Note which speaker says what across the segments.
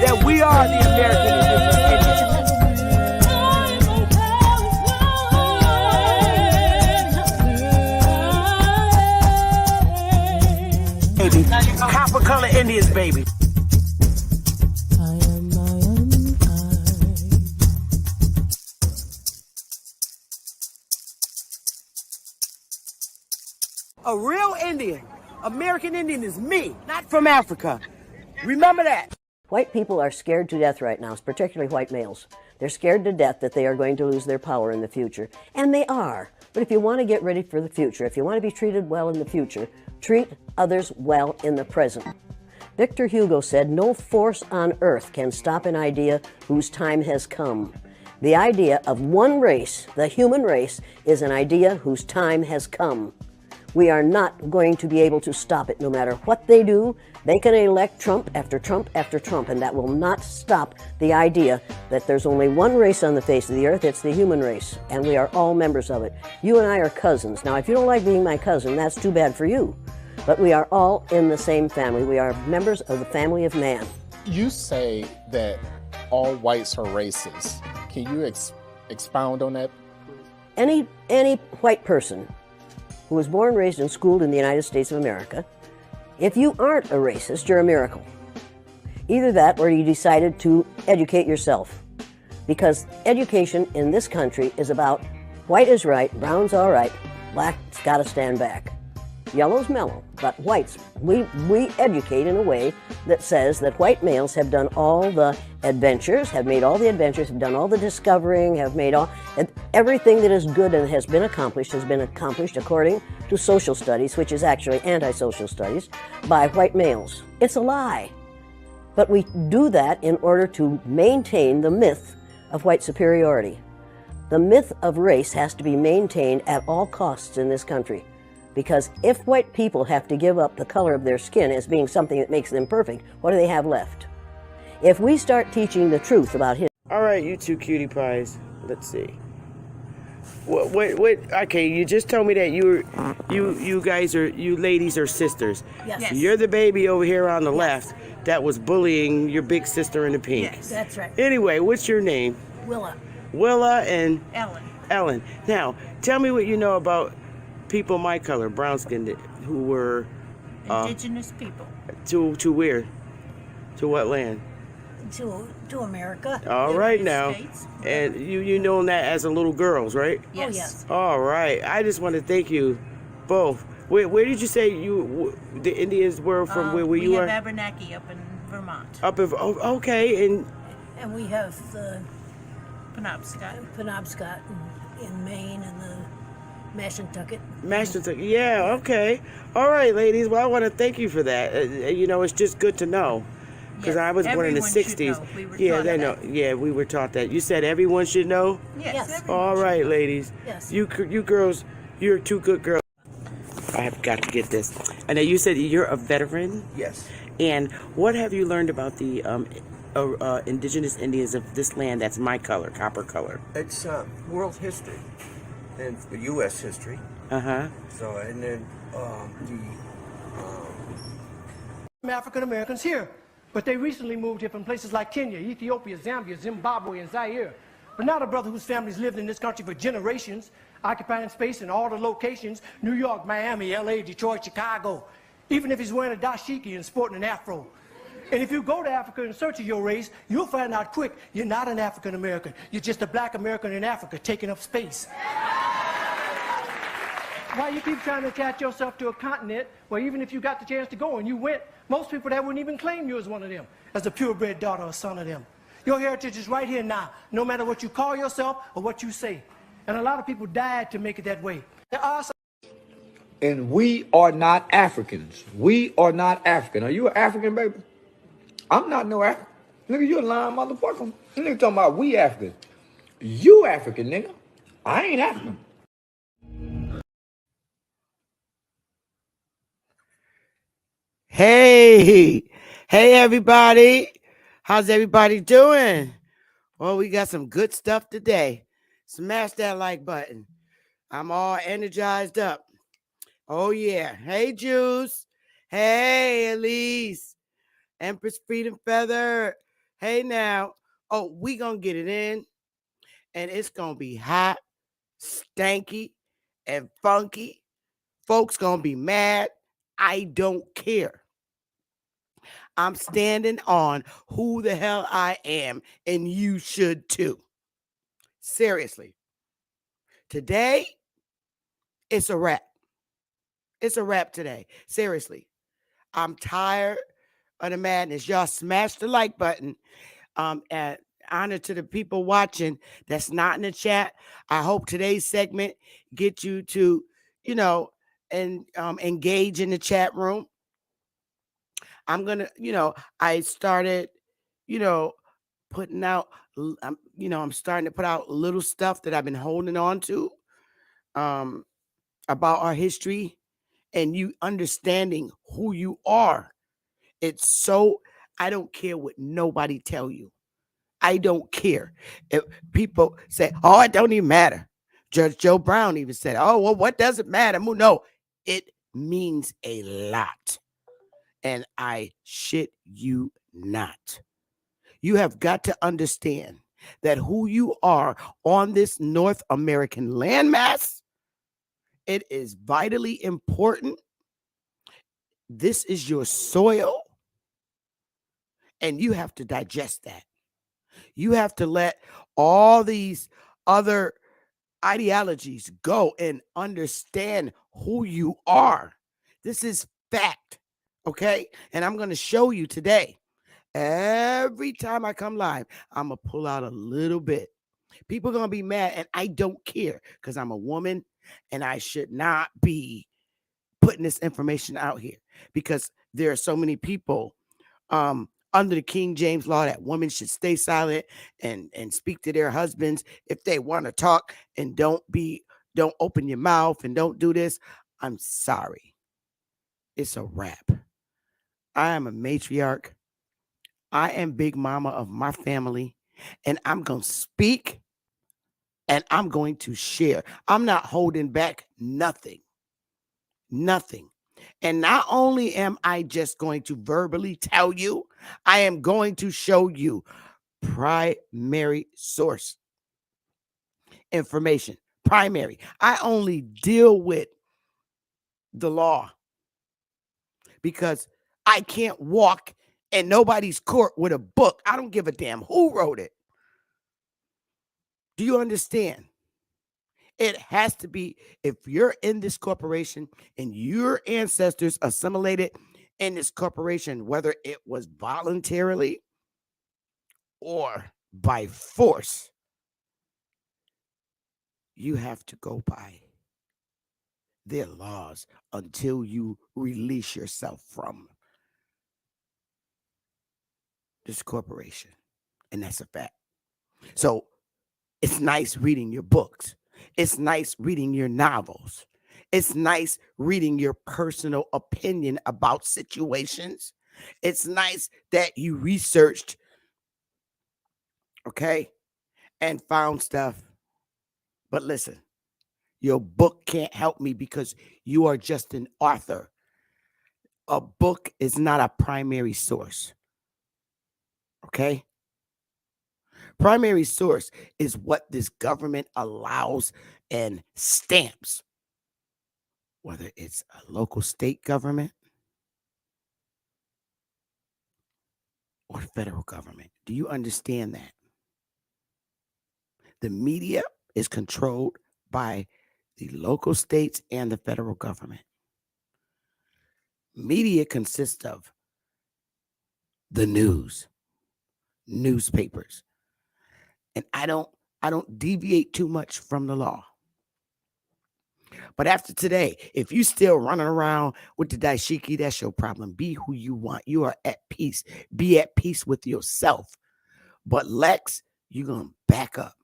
Speaker 1: that we are the American Indians. Baby. Copper color Indians, baby. A real Indian, American Indian is me, not from Africa. Remember that.
Speaker 2: White people are scared to death right now, particularly white males. They're scared to death that they are going to lose their power in the future. And they are. But if you want to get ready for the future, if you want to be treated well in the future, treat others well in the present. Victor Hugo said, "No force on earth can stop an idea whose time has come." The idea of one race, the human race, is an idea whose time has come. We are not going to be able to stop it no matter what they do. They can elect Trump after Trump after Trump, and that will not stop the idea that there's only one race on the face of the earth. It's the human race, and we are all members of it. You and I are cousins. Now, if you don't like being my cousin, that's too bad for you. But we are all in the same family. We are members of the family of man.
Speaker 3: You say that all whites are racist. Can you expound on that?
Speaker 2: Any white person who was born, raised, and schooled in the United States of America, if you aren't a racist, you're a miracle. Either that or you decided to educate yourself. Because education in this country is about white is right, brown's all right, black's got to stand back. Yellow's mellow, but whites, we educate in a way that says that white males have done all the adventures, have made all the adventures, have done all the discovering, have made everything that is good and has been accomplished according to social studies, which is actually anti-social studies, by white males. It's a lie. But we do that in order to maintain the myth of white superiority. The myth of race has to be maintained at all costs in this country. Because if white people have to give up the color of their skin as being something that makes them perfect, what do they have left? If we start teaching the truth about history...
Speaker 1: All right, you two cutie pies. Let's see. Wait. Okay, you just told me that you ladies are sisters.
Speaker 4: Yes.
Speaker 1: You're the baby over here on the left that was bullying your big sister in the pink.
Speaker 4: Yes, that's right.
Speaker 1: Anyway, what's your name? Willa and Ellen. Now, tell me what you know about people my color, brown-skinned, who were
Speaker 4: indigenous people.
Speaker 1: To where? To what land?
Speaker 4: To America.
Speaker 1: All right now.
Speaker 4: States.
Speaker 1: And you know that as a little girls, right?
Speaker 4: Yes. Oh, yes.
Speaker 1: All right. I just want to thank you both. Where did you say the Indians were from? Where you are?
Speaker 4: We have Abenaki up in Vermont.
Speaker 1: Okay,
Speaker 4: and we have the Penobscot in Maine and the Mashantucket.
Speaker 1: Yeah, okay. All right, ladies. Well, I want to thank you for that. It's just good to know. Because I was born in the 60s. They know. Yeah, we were taught that. You said everyone should know?
Speaker 4: Yes.
Speaker 1: All right, ladies.
Speaker 4: Yes.
Speaker 1: You girls, you're two good girls. I have got to get this. And you said you're a veteran?
Speaker 5: Yes.
Speaker 1: And what have you learned about the indigenous Indians of this land that's my color, copper color?
Speaker 5: It's world history and U.S. history.
Speaker 1: Uh-huh.
Speaker 5: So, and then
Speaker 6: African Americans here, but they recently moved here from places like Kenya, Ethiopia, Zambia, Zimbabwe, and Zaire. But now the brother whose family's lived in this country for generations, occupying space in all the locations, New York, Miami, L.A., Detroit, Chicago, even if he's wearing a dashiki and sporting an afro. And if you go to Africa in search of your race, you'll find out quick you're not an African American. You're just a black American in Africa taking up space. Why you keep trying to attach yourself to a continent where even if you got the chance to go and you went, most people that wouldn't even claim you as one of them, as a purebred daughter or son of them. Your heritage is right here now, no matter what you call yourself or what you say. And a lot of people died to make it that way. There are some...
Speaker 7: And we are not Africans. We are not African. Are you an African, baby? I'm not no African. Nigga, you a lying motherfucker. You nigga talking about we African. You African, nigga. I ain't African.
Speaker 1: Hey everybody. How's everybody doing? Well, we got some good stuff today. Smash that like button. I'm all energized up. Oh yeah. Hey Juice. Hey Elise. Empress Freedom Feather. Hey now. Oh, we gonna get it in, and it's gonna be hot, stanky, and funky. Folks gonna be mad. I don't care. I'm standing on who the hell I am, and you should too. Seriously. Today, it's a wrap. It's a wrap today. Seriously. I'm tired of the madness. Y'all smash the like button. And honor to the people watching that's not in the chat. I hope today's segment get you to, and engage in the chat room. I'm gonna, I started, you know, putting out, I'm starting to put out little stuff that I've been holding on to, um, about our history and you understanding who you are. It's so, I don't care what nobody tell you. I don't care. If people say, oh, it don't even matter. Judge Joe Brown even said, oh, well, what does it matter? No, it means a lot. And I shit you not. You have got to understand that who you are on this North American landmass, it is vitally important. This is your soil, and you have to digest that. You have to let all these other ideologies go and understand who you are. This is fact, okay? And I'm going to show you today. Every time I come live, I'm going to pull out a little bit. People are going to be mad, and I don't care because I'm a woman and I should not be putting this information out here because there are so many people under the King James law that women should stay silent and speak to their husbands if they want to talk and don't open your mouth and don't do this. I'm sorry. It's a wrap. I am a matriarch. I am big mama of my family, and I'm going to speak and I'm going to share. I'm not holding back nothing. Nothing. And not only am I just going to verbally tell you, I am going to show you primary source information. Primary. I only deal with the law because I can't walk in nobody's court with a book. I don't give a damn who wrote it. Do you understand? It has to be, if you're in this corporation and your ancestors assimilated in this corporation, whether it was voluntarily or by force, you have to go by their laws until you release yourself from this corporation. And that's a fact. So it's nice reading your books. It's nice reading your novels. It's nice reading your personal opinion about situations. It's nice that you researched, okay, and found stuff. But listen, your book can't help me because you are just an author. A book is not a primary source, okay? Primary source is what this government allows and stamps, whether it's a local state government or federal government. Do you understand that? The media is controlled by the local states and the federal government. Media consists of the news, newspapers. And I don't deviate too much from the law. But after today, if you still running around with the dashiki, that's your problem. Be who you want. You are at peace. Be at peace with yourself. But Lex, you're going to back up.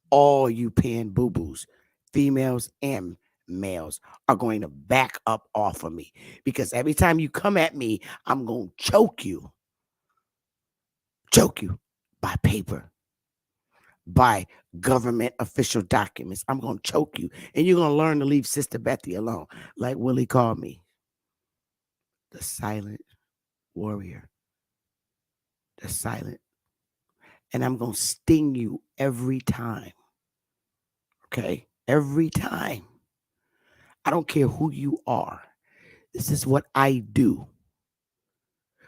Speaker 1: All you pan boo-boos, females and males, are going to back up off of me. Because every time you come at me, I'm going to choke you. Choke you by paper, by government official documents. I'm going to choke you. And you're going to learn to leave Sister Bethy alone. Like Willie called me. The silent warrior. The silent And I'm going to sting you every time. Okay? Every time. I don't care who you are. This is what I do.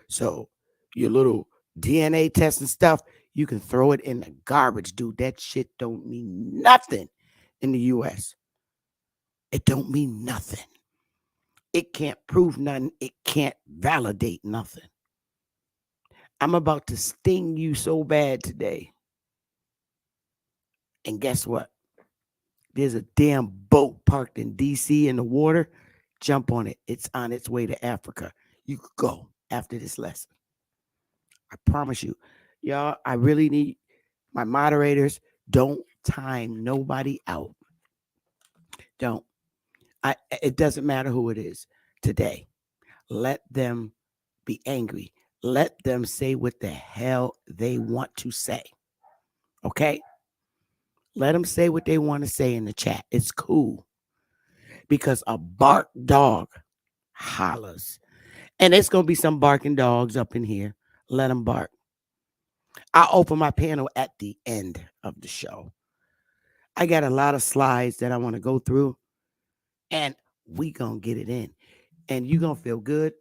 Speaker 1: So your little DNA test and stuff, you can throw it in the garbage, dude. That shit don't mean nothing in the U.S. It don't mean nothing. It can't prove nothing. It can't validate nothing. I'm about to sting you so bad today. And guess what? There's a damn boat parked in D.C. in the water. Jump on it. It's on its way to Africa. You could go after this lesson. I promise you. Y'all, I really need my moderators. Don't time nobody out. Don't. It doesn't matter who it is today. Let them be angry. Let them say what the hell they want to say. Okay? Let them say what they want to say in the chat. It's cool. Because a bark dog hollers. And it's going to be some barking dogs up in here. Let them bark. I'll open my panel at the end of the show. I got a lot of slides that I want to go through. And we going to get it in. And you're going to feel good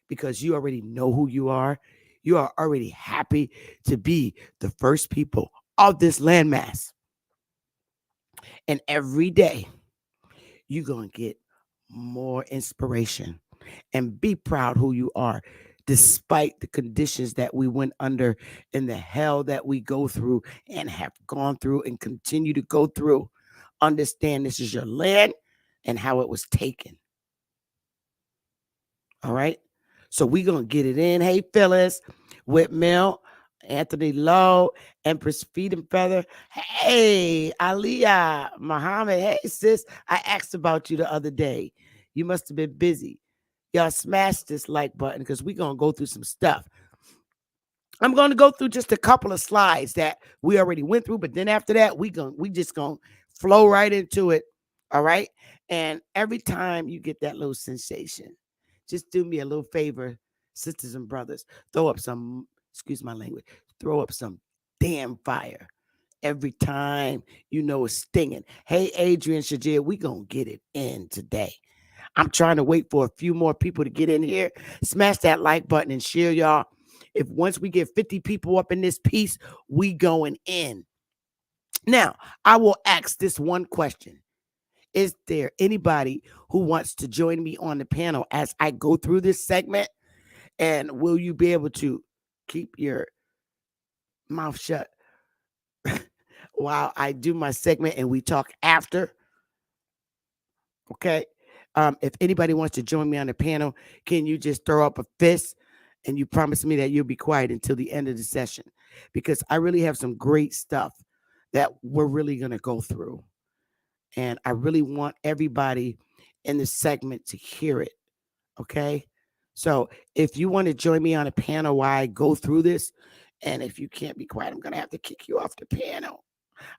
Speaker 1: because you already know who you are. You are already happy to be the first people of this landmass. And every day, you're going to get more inspiration. And be proud who you are, despite the conditions that we went under and the hell that we go through and have gone through and continue to go through. Understand this is your land and how it was taken. All right? So we're going to get it in. Hey, Phyllis, Whitmill, Anthony Lowe, Empress Feed and Feather. Hey, Aliyah, Muhammad. Hey, sis, I asked about you the other day. You must have been busy. Y'all smash this like button because we're going to go through some stuff. I'm going to go through just a couple of slides that we already went through, but then after that, we just going to flow right into it. All right? And every time you get that little sensation, just do me a little favor, sisters and brothers. Throw up some, excuse my language, throw up some damn fire. Every time you know it's stinging. Hey, Adrian Shajir, we going to get it in today. I'm trying to wait for a few more people to get in here. Smash that like button and share, y'all. If once we get 50 people up in this piece, we going in. Now, I will ask this one question. Is there anybody who wants to join me on the panel as I go through this segment? And will you be able to keep your mouth shut while I do my segment and we talk after? Okay. If anybody wants to join me on the panel, can you just throw up a fist and you promise me that you'll be quiet until the end of the session? Because I really have some great stuff that we're really going to go through. And I really want everybody in the segment to hear it. Okay. So if you want to join me on a panel while I go through this, and if you can't be quiet, I'm going to have to kick you off the panel.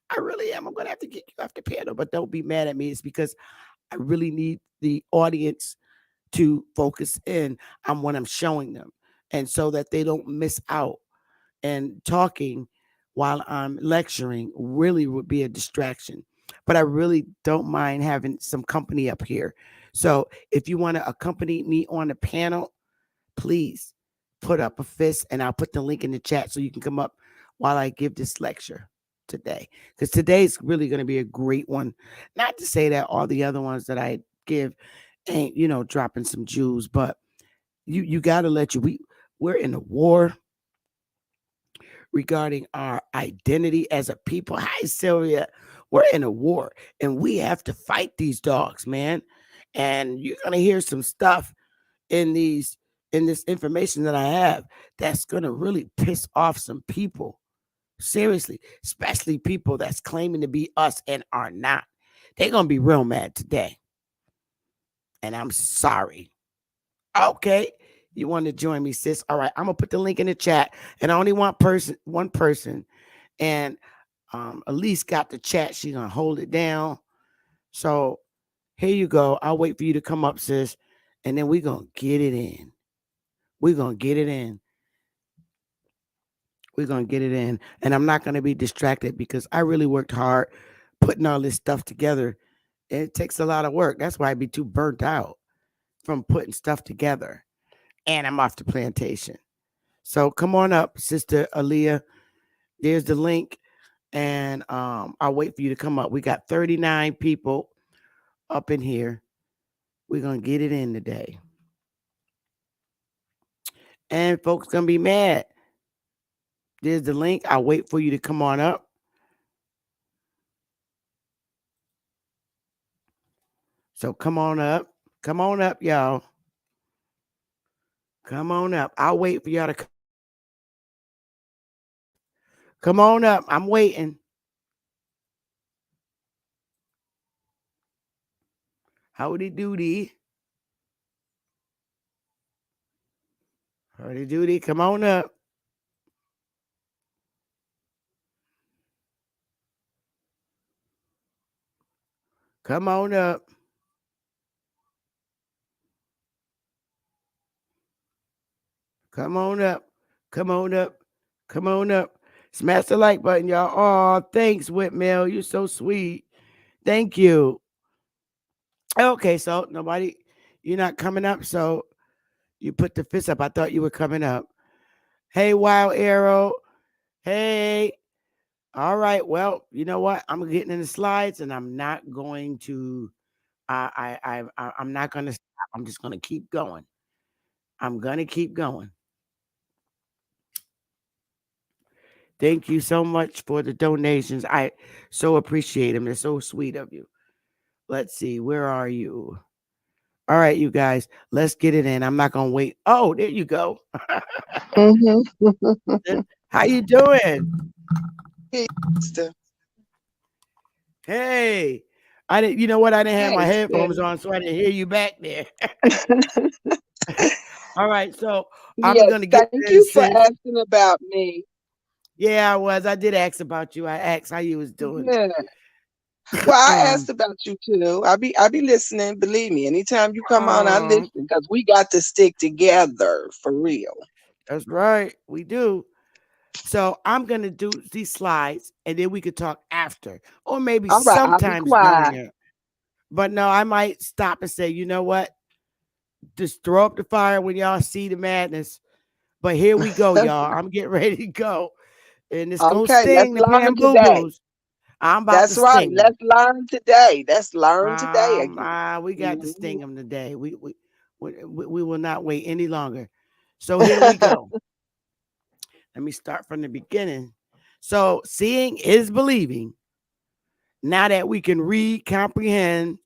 Speaker 1: I really am. I'm going to have to kick you off the panel, but don't be mad at me. It's because I really need the audience to focus in on what I'm showing them, and so that they don't miss out. And talking while I'm lecturing really would be a distraction. But I really don't mind having some company up here. So if you want to accompany me on the panel, please put up a fist and I'll put the link in the chat so you can come up while I give this lecture today. Because today's really going to be a great one. Not to say that all the other ones that I give ain't, dropping some jewels, but you got to we're in a war regarding our identity as a people. Hi, Sylvia. We're in a war and we have to fight these dogs, man. And you're going to hear some stuff in this information that I have that's going to really piss off some people. Seriously, especially people that's claiming to be us and are not. They're going to be real mad today. And I'm sorry. Okay. You want to join me, sis? All right. I'm going to put the link in the chat. And I only want one person. And Elise got the chat. She's going to hold it down. So here you go. I'll wait for you to come up, sis. And then we're going to get it in. We're going to get it in. We're going to get it in. And I'm not going to be distracted because I really worked hard putting all this stuff together. It takes a lot of work. That's why I'd be too burnt out from putting stuff together. And I'm off the plantation. So come on up, Sister Aaliyah. There's the link. And I'll wait for you to come up. We got 39 people up in here. We're going to get it in today. And folks going to be mad. There's the link. I'll wait for you to come on up. So come on up. Come on up, y'all. Come on up. I'll wait for y'all to come on up. I'm waiting. Howdy doody. Howdy doody. Come on up. Come on up. Come on up. Come on up. Come on up. Smash the like button, y'all. Oh, thanks, Whitmail. You're so sweet. Thank you. Okay, so nobody, you're not coming up. So you put the fist up. I thought you were coming up. Hey, Wild Arrow. Hey. All right. Well, you know what? I'm getting in the slides, and I'm not going to. I'm not going to stop. I'm just going to keep going. I'm going to keep going. Thank you so much for the donations. I so appreciate them. They're so sweet of you. Let's see. Where are you? All right, you guys. Let's get it in. I'm not going to wait. Oh, there you go. How you doing? Hey. I didn't. You know what? I didn't have my headphones on, so I didn't hear you back there. All right. So I'm
Speaker 8: Yes,
Speaker 1: going to get
Speaker 8: thank you for asking about me.
Speaker 1: Yeah, I was. I did ask about you. I asked how you was doing.
Speaker 8: Yeah. Well, I asked about you too. I be listening. Believe me, anytime you come on, I listen because we got to stick together for real.
Speaker 1: That's right. We do. So I'm gonna do these slides, and then we could talk after, or maybe
Speaker 8: All right, I'll be
Speaker 1: sometimes
Speaker 8: quiet.
Speaker 1: during it. But no, I might stop and say, you know what? Just throw up the fire when y'all see the madness. But here we go, y'all. I'm getting ready to go, and it's gonna
Speaker 8: Okay, let's
Speaker 1: sting the
Speaker 8: learn
Speaker 1: bamboo
Speaker 8: today.
Speaker 1: boos. I'm about
Speaker 8: That's
Speaker 1: to
Speaker 8: right.
Speaker 1: sting them.
Speaker 8: Let's learn today. Let's learn today again.
Speaker 1: We got to
Speaker 8: Mhm.
Speaker 1: sting them today. We will not wait any longer. So here we go. Let me start from the beginning. So seeing is believing. Now that we can read, comprehend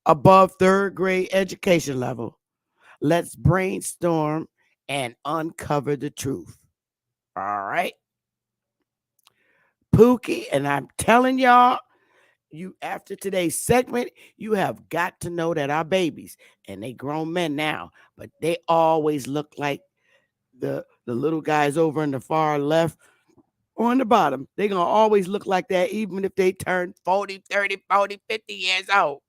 Speaker 1: above third grade education level, let's brainstorm and uncover the truth. All right. Pookie, and I'm telling y'all, you after today's segment, you have got to know that our babies, and they grown men now, but they always look like the little guys over in the far left on the bottom. They're going to always look like that, even if they turn 40, 30, 40, 50 years old.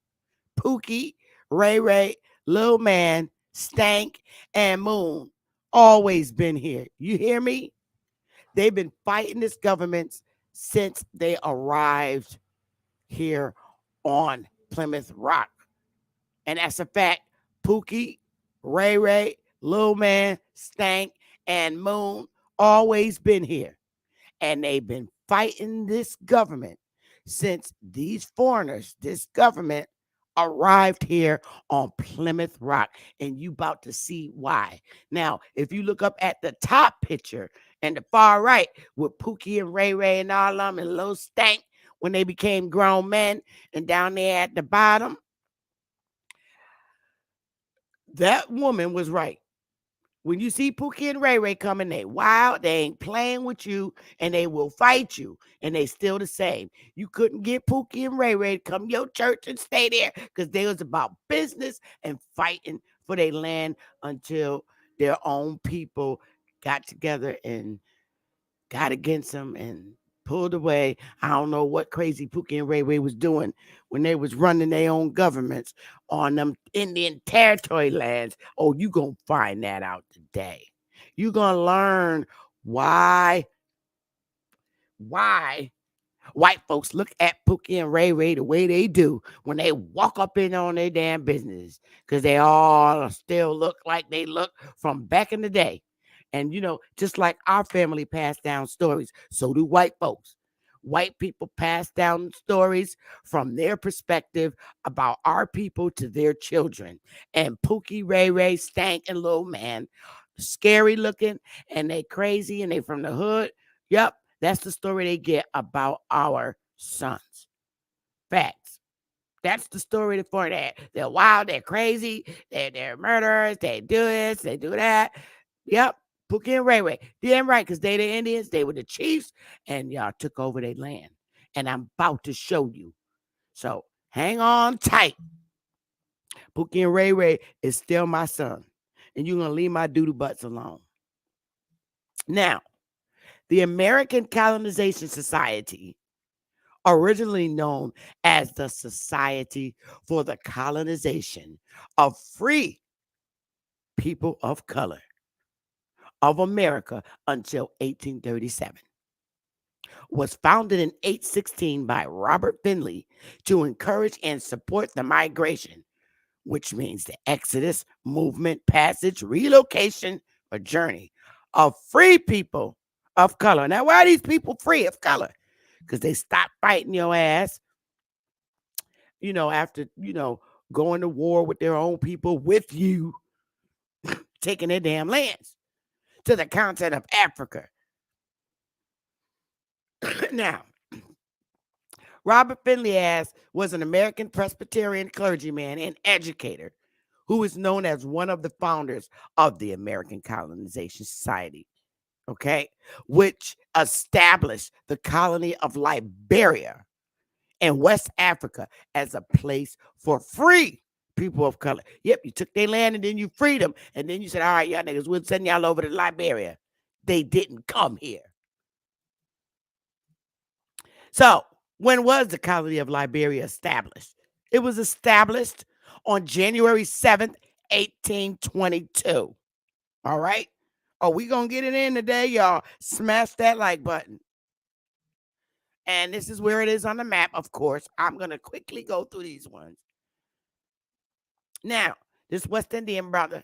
Speaker 1: Pookie, Ray-Ray, Lil Man, Stank, and Moon always been here. You hear me? They've been fighting this government since they arrived here on Plymouth Rock. And that's a fact. Pookie, Ray-Ray, Lil Man, Stank, and Moon always been here. And they've been fighting this government since these foreigners, this government arrived here on Plymouth Rock. And you about to see why. Now, if you look up at the top picture and the far right with Pookie and Ray-Ray and all of them and Lil Stank when they became grown men, and down there at the bottom, that woman was right. When you see Pookie and Ray-Ray coming, they wild, they ain't playing with you, and they will fight you, and they still the same. You couldn't get Pookie and Ray-Ray to come to your church and stay there because they was about business and fighting for their land until their own people got together and got against them and pulled away. I don't know what crazy Pookie and Ray-Ray was doing when they was running their own governments on them Indian territory lands. Oh, you gonna find that out today. You gonna learn why why white folks look at Pookie and Ray-Ray the way they do when they walk up in on their damn business, because they all still look like they look from back in the day. And, just like our family passed down stories, so do white folks. White people pass down stories from their perspective about our people to their children. And Pookie, Ray-Ray, Stank, and Little Man, scary looking, and they crazy, and they from the hood. Yep, that's the story they get about our sons. Facts. That's the story for that. They're wild, they're crazy, they're murderers, they do this, they do that. Yep, Pookie and Ray-Ray. Damn right, because they the Indians, they were the chiefs, and y'all took over their land. And I'm about to show you. So hang on tight. Pookie and Ray-Ray is still my son. And you're going to leave my doodle butts alone. Now, the American Colonization Society, originally known as the Society for the Colonization of Free People of Color of America until 1837, was founded in 1816 by Robert Finley to encourage and support the migration, which means the exodus, movement, passage, relocation, or journey of free people of color. Now, why are these people free of color? Because they stopped fighting your ass, after, going to war with their own people with you, taking their damn lands to the continent of Africa. Now, Robert Finley was an American Presbyterian clergyman and educator who is known as one of the founders of the American Colonization Society, okay, which established the colony of Liberia in West Africa as a place for free people of color. Yep, you took their land and then you freed them. And then you said, all right, y'all niggas, we'll send y'all over to Liberia. They didn't come here. So, when was the colony of Liberia established? It was established on January 7th, 1822. All right? Oh, we going to get it in today, y'all. Smash that like button. And this is where it is on the map, of course. I'm going to quickly go through these ones. Now, this West Indian brother.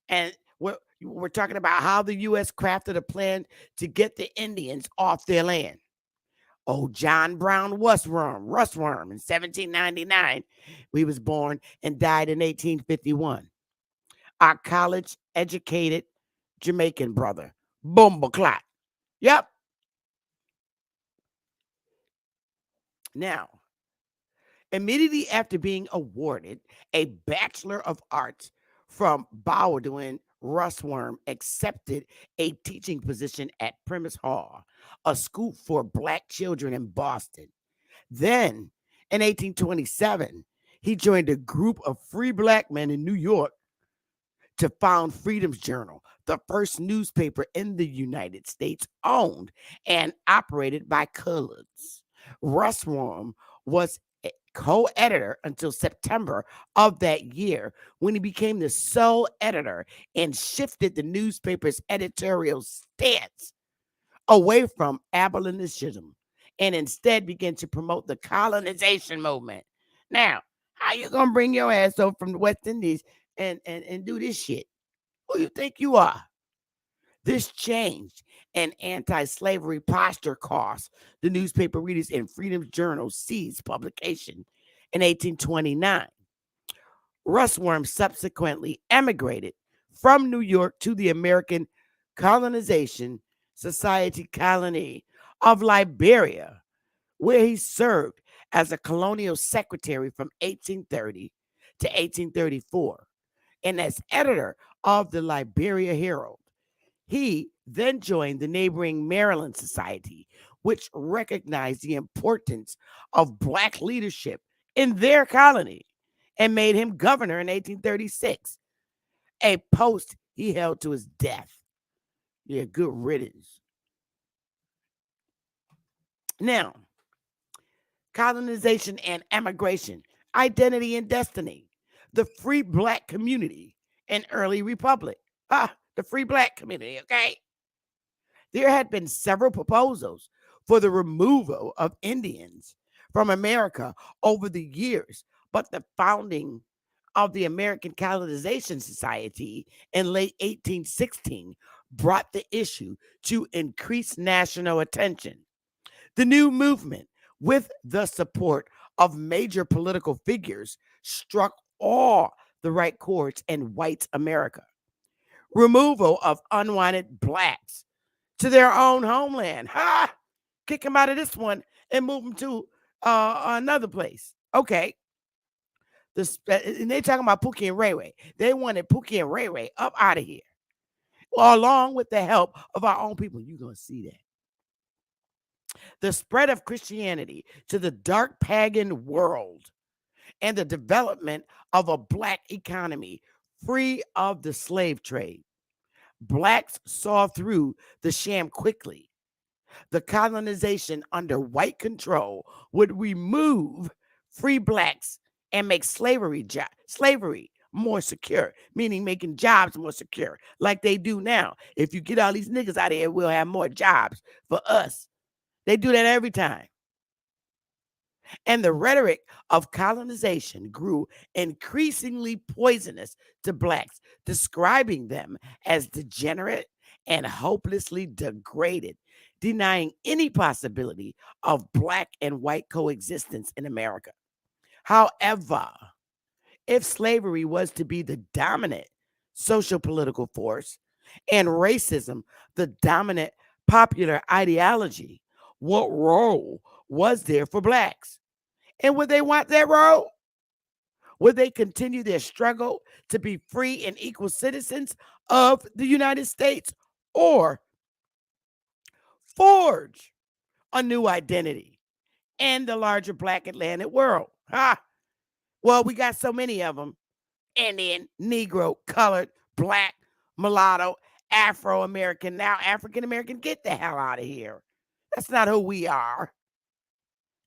Speaker 1: And we're talking about how the U.S. crafted a plan to get the Indians off their land. Oh, John Brown Russworm in 1799. He was born and died in 1851. Our college-educated Jamaican brother, Bumbleclot. Yep. Now, immediately after being awarded a Bachelor of Arts from Bowdoin, Russworm accepted a teaching position at Primus Hall, a school for Black children in Boston. Then, in 1827, he joined a group of free Black men in New York to found Freedom's Journal, the first newspaper in the United States owned and operated by coloreds. Russworm was a co-editor until September of that year, when he became the sole editor and shifted the newspaper's editorial stance away from abolitionism and instead began to promote the colonization movement. Now, how you gonna bring your ass over from the West Indies and do this shit? Who you think you are? This change and anti-slavery posture cost the newspaper readers in Freedom's Journal ceased publication in 1829. Russworm subsequently emigrated from New York to the American Colonization Society colony of Liberia, where he served as a colonial secretary from 1830 to 1834 and as editor of the Liberia Herald. He then joined the neighboring Maryland Society, which recognized the importance of Black leadership in their colony and made him governor in 1836, a post he held to his death. Yeah, good riddance. Now, colonization and emigration, identity and destiny, the free Black community in early republic. The free Black community, okay? There had been several proposals for the removal of Indians from America over the years, but the founding of the American Colonization Society in late 1816 brought the issue to increased national attention. The new movement, with the support of major political figures, struck all the right chords in white America. Removal of unwanted blacks to their own homeland. Ha! Kick them out of this one and move them to another place. Okay. And they talking about Pookie and Ray-Ray. They wanted Pookie and Ray-Ray up out of here. Well, along with the help of our own people. You're going to see that. The spread of Christianity to the dark pagan world and the development of a black economy free of the slave trade. Blacks saw through the sham quickly. The colonization under white control would remove free blacks and make slavery more secure, meaning making jobs more secure, like they do now. If you get all these niggas out of here, we'll have more jobs for us. They do that every time. And the rhetoric of colonization grew increasingly poisonous to blacks, describing them as degenerate and hopelessly degraded, denying any possibility of black and white coexistence in America. However, if slavery was to be the dominant social political force and racism the dominant popular ideology, what role was there for blacks? And would they want that role? Would they continue their struggle to be free and equal citizens of the United States, or forge a new identity in the larger black Atlantic world? Well, we got so many of them: Indian, Negro, colored, black, mulatto, Afro-American, now African-American. Get the hell out of here. That's not who we are.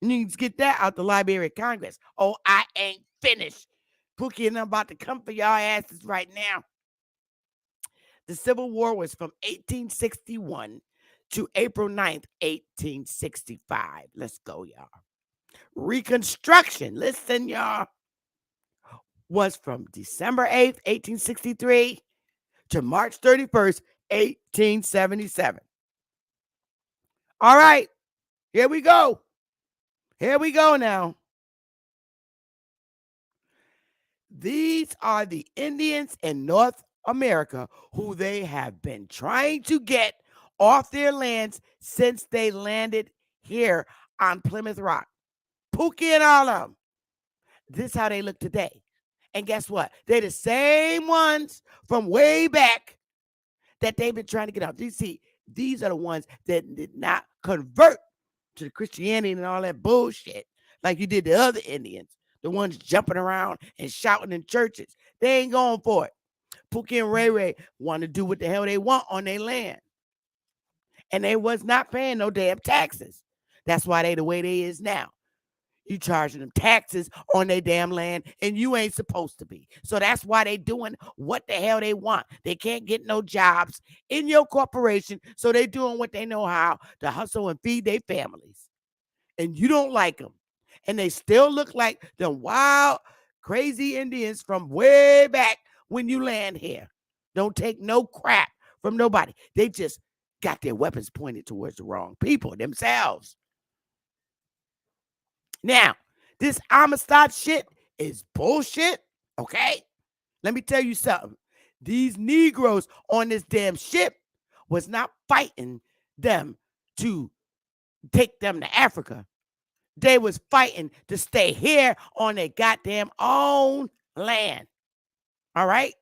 Speaker 1: You need to get that out the Library of Congress. Oh, I ain't finished. Pookie and I'm about to come for y'all asses right now. The Civil War was from 1861 to April 9th, 1865. Let's go, y'all. Reconstruction, listen, y'all, was from December 8th, 1863 to March 31st, 1877. All right, here we go. Here we go now. These are the Indians in North America who they have been trying to get off their lands since they landed here on Plymouth Rock. Pookie and all of them. This is how they look today. And guess what? They're the same ones from way back that they've been trying to get off. You see, these are the ones that did not convert to the Christianity and all that bullshit like you did the other Indians, the ones jumping around and shouting in churches. They ain't going for it. Pookie and Ray-Ray want to do what the hell they want on their land. And they was not paying no damn taxes. That's why they the way they is now. You charging them taxes on their damn land, and you ain't supposed to be. So that's why they doing what the hell they want. They can't get no jobs in your corporation, so they doing what they know how to hustle and feed their families. And you don't like them. And they still look like the wild, crazy Indians from way back when you land here. Don't take no crap from nobody. They just got their weapons pointed towards the wrong people themselves. Now, this Amistad shit is bullshit, okay? Let me tell you something. These Negroes on this damn ship was not fighting them to take them to Africa. They was fighting to stay here on their goddamn own land, all right?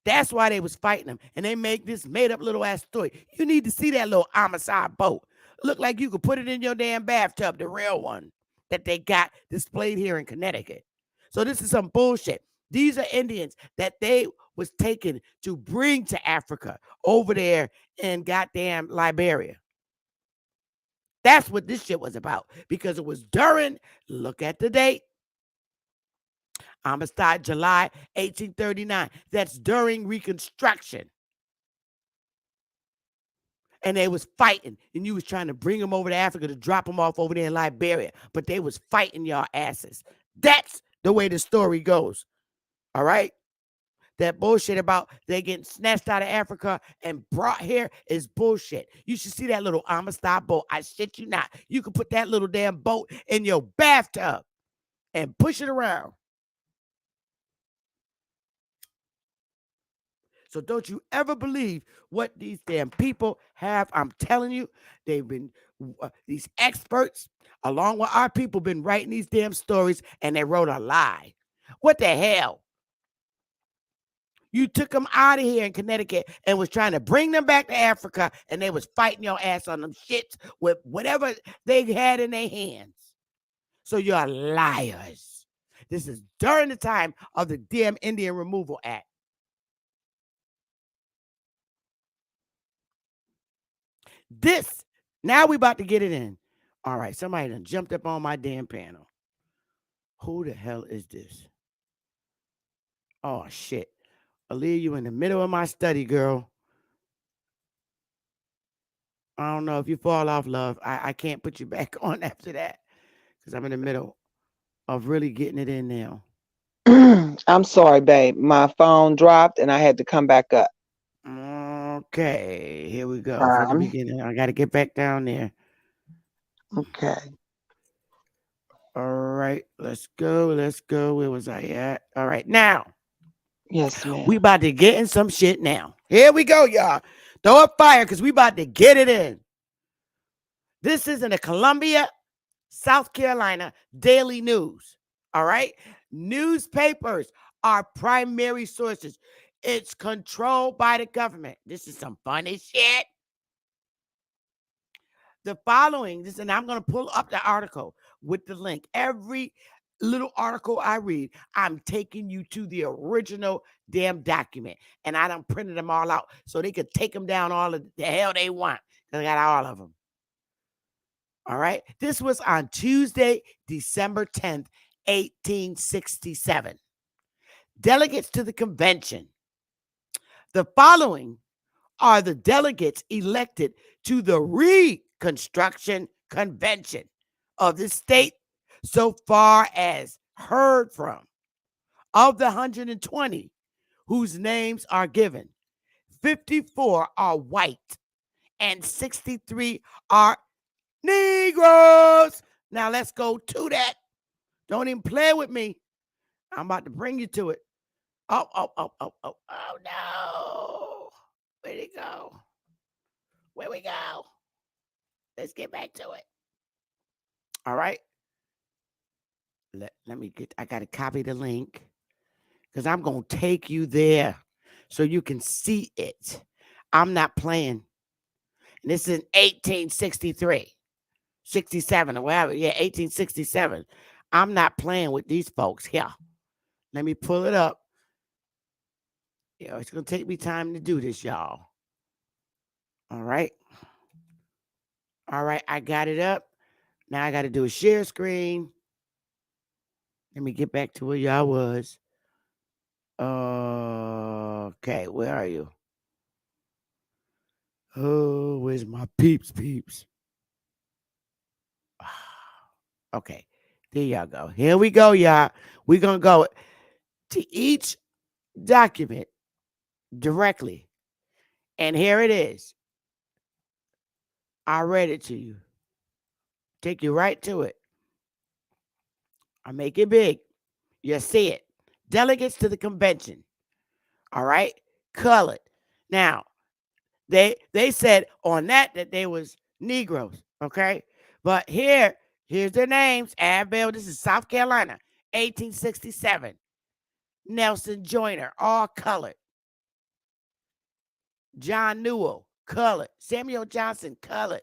Speaker 1: That's why they was fighting them. And they make this made-up little ass story. You need to see that little Amistad boat. Look like you could put it in your damn bathtub, the real one that they got displayed here in Connecticut. So this is some bullshit. These are Indians that they was taken to bring to Africa over there in goddamn Liberia. That's what this shit was about, because it was during, look at the date, Amistad, July 1839. That's during Reconstruction. and they was fighting, and you was trying to bring them over to Africa to drop them off over there in Liberia, but they was fighting y'all asses. That's the way the story goes. All right? That bullshit about they getting snatched out of Africa and brought here is bullshit. You should see that little Amistad boat. I shit you not. You can put that little damn boat in your bathtub and push it around. So don't you ever believe what these damn people have. I'm telling you, they've been, these experts, along with our people, been writing these damn stories, and they wrote a lie. What the hell? You took them out of here in Connecticut and was trying to bring them back to Africa, and they was fighting your ass on them shits with whatever they had in their hands. So you're liars. This is during the time of the damn Indian Removal Act. This, now we about to get it in. All right, somebody done jumped up on my damn panel. Who the hell is this? Oh, shit. Aaliyah, you in the middle of my study, girl. I don't know if you fall off, love. I can't put you back on after that because I'm in the middle of really getting it in now.
Speaker 8: I'm sorry, babe. My phone dropped and I had to come back up.
Speaker 1: Okay, here we go. From the beginning, I got to get back down there.
Speaker 8: Okay.
Speaker 1: All right, let's go. Let's go. Where was I at? All right, now.
Speaker 8: Yes, ma'am.
Speaker 1: We about to get in some shit now. Here we go, y'all. Throw up fire because we about to get it in. This is in the Columbia, South Carolina Daily News. All right? Newspapers are primary sources. It's controlled by the government. This is some funny shit. The following, this, and I'm going to pull up the article with the link. Every little article I read, I'm taking you to the original damn document. And I done printed them all out so they could take them down all of the hell they want. I got all of them. All right. This was on Tuesday, December 10th, 1867. Delegates to the convention. The following are the delegates elected to the Reconstruction Convention of the state so far as heard from. Of the 120 whose names are given, 54 are white and 63 are Negroes. Now let's go to that. Don't even play with me. I'm about to bring you to it. Oh, no. Where'd it go? Where we go? Let's get back to it. All right. Let me get, I got to copy the link because I'm going to take you there so you can see it. I'm not playing. And this is 1863, 67 or whatever. Yeah, 1867. I'm not playing with these folks here. Let me pull it up. It's going to take me time to do this, y'all. All right. All right, I got it up. Now I got to do a share screen. Let me get back to where y'all was. Okay, where are you? Oh, where's my peeps? Okay, there y'all go. Here we go, y'all. We're going to go to each document directly. And here it is. I read it to you. Take you right to it. I make it big. You see it. Delegates to the convention. All right? Colored. Now, they said on that they was Negroes. Okay? But here's their names. Abel, this is South Carolina, 1867. Nelson Joyner, all colored. John Newell, colored. Samuel Johnson, colored.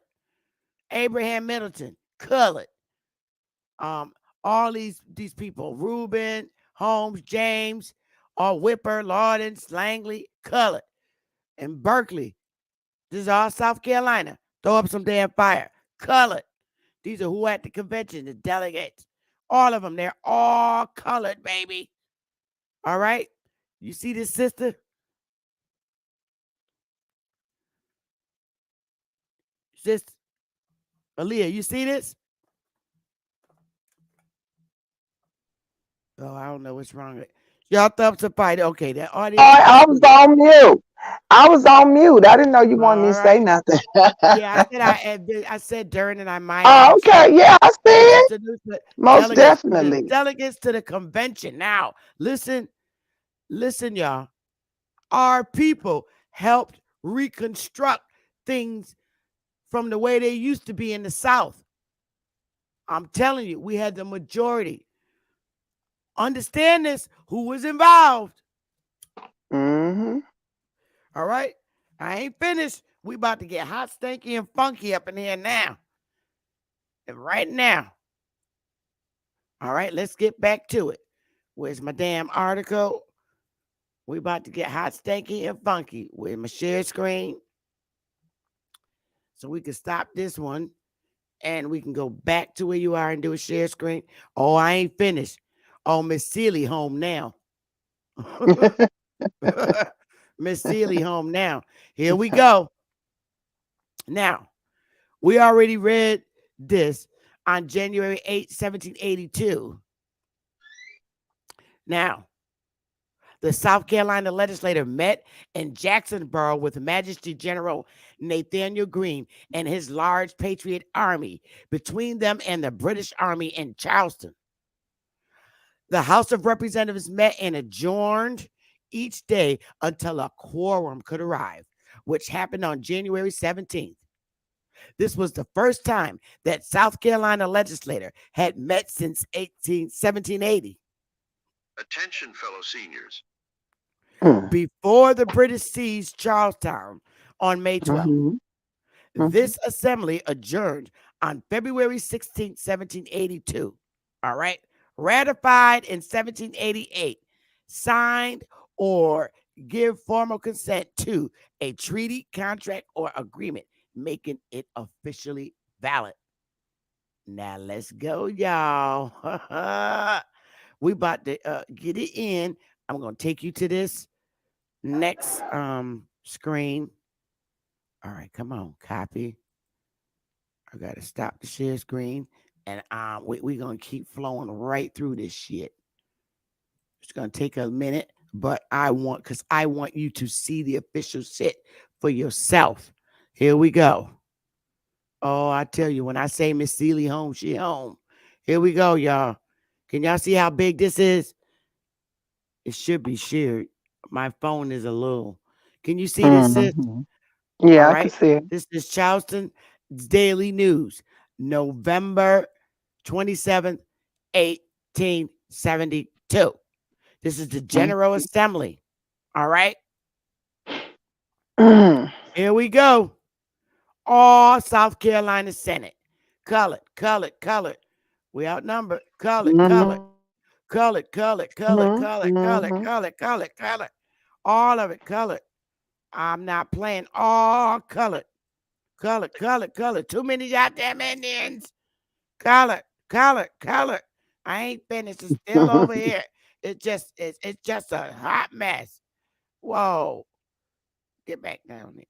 Speaker 1: Abraham Middleton, colored. All these people, Reuben, Holmes, James, all Whipper, Lawrence, Langley, colored. And Berkeley, this is all South Carolina. Throw up some damn fire. Colored. These are who at the convention, the delegates. All of them, they're all colored, baby. All right? You see this, sister? sis? Aaliyah, you see this? Oh, I don't know what's wrong with it. Y'all thumbs up. Okay, that audience.
Speaker 8: I was on mute. I was on mute. I didn't know you wanted me to say nothing.
Speaker 1: Yeah, I said during, and I might.
Speaker 8: Oh, okay. Yeah, I see it. Most definitely.
Speaker 1: Delegates to the convention. Now, listen, y'all. Our people helped reconstruct things from the way they used to be in the South. I'm telling you, we had the majority. Understand this, who was involved.
Speaker 8: Mm-hmm.
Speaker 1: All right. I ain't finished. We about to get hot, stinky, and funky up in here now. And right now. All right, let's get back to it. Where's my damn article? We about to get hot, stinky, and funky. Where's my share screen? So we can stop this one. And we can go back to where you are and do a share screen. Oh, I ain't finished. Oh, Miss Seeley home now. Miss Seeley home now. Here we go. Now, we already read this on January 8, 1782. Now, the South Carolina legislature met in Jacksonboro with Majesty General Nathaniel Greene and his large Patriot army, between them and the British Army in Charleston. The House of Representatives met and adjourned each day until a quorum could arrive, which happened on January 17th. This was the first time that South Carolina legislature had met since 1780.
Speaker 9: Attention, fellow seniors.
Speaker 1: Before the British seized Charlestown on May 12th. This assembly adjourned on February 16, 1782. All right. Ratified in 1788. Signed or give formal consent to a treaty, contract, or agreement, making it officially valid. Now let's go, y'all. We about to get it in. I'm going to take you to this next screen. All right, come on, copy. I got to stop the share screen. And we're going to keep flowing right through this shit. It's going to take a minute, but I want you to see the official shit for yourself. Here we go. Oh, I tell you, when I say Miss Seeley home, she home. Here we go, y'all. Can y'all see how big this is? It should be shared. My phone is a little. Can you see this, sis?
Speaker 8: Yeah, I can see it.
Speaker 1: This is Charleston Daily News, November 27th, 1872. This is the General Assembly. All right. Here we go. All South Carolina Senate. Colored. We outnumbered. Colored. All of it colored. I'm not playing. All colored. Too many goddamn Indians. Colored. I ain't finished. It's still over here. It's just a hot mess. Whoa. Get back down there.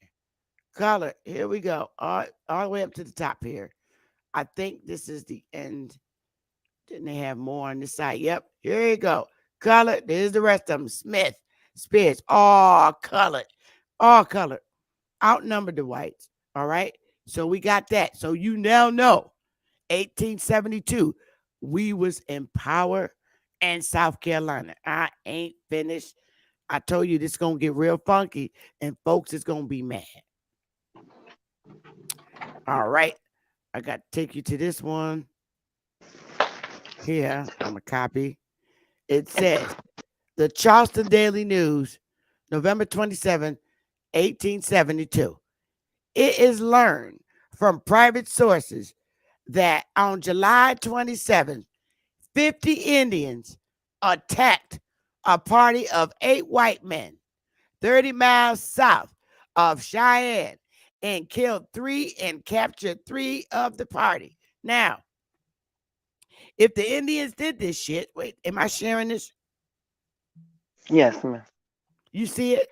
Speaker 1: Colored. Here we go. All the way up to the top here. I think this is the end. Didn't they have more on this side? Yep. Here you go. Colored. There's the rest of them. Smith, Spears. All colored. Outnumbered the whites. All right. So we got that. So you now know 1872, we was in power in South Carolina. I ain't finished. I told you this is going to get real funky and folks is going to be mad. All right. I got to take you to this one. Here, I'm going to copy. It says, the Charleston Daily News, November 27, 1872. It is learned from private sources that on July 27th, 50 Indians attacked a party of 8 white men 30 miles south of Cheyenne and killed 3 and captured 3 of the party. Now, if the Indians did this shit, wait, am I sharing this?
Speaker 8: Yes, ma'am.
Speaker 1: You see it?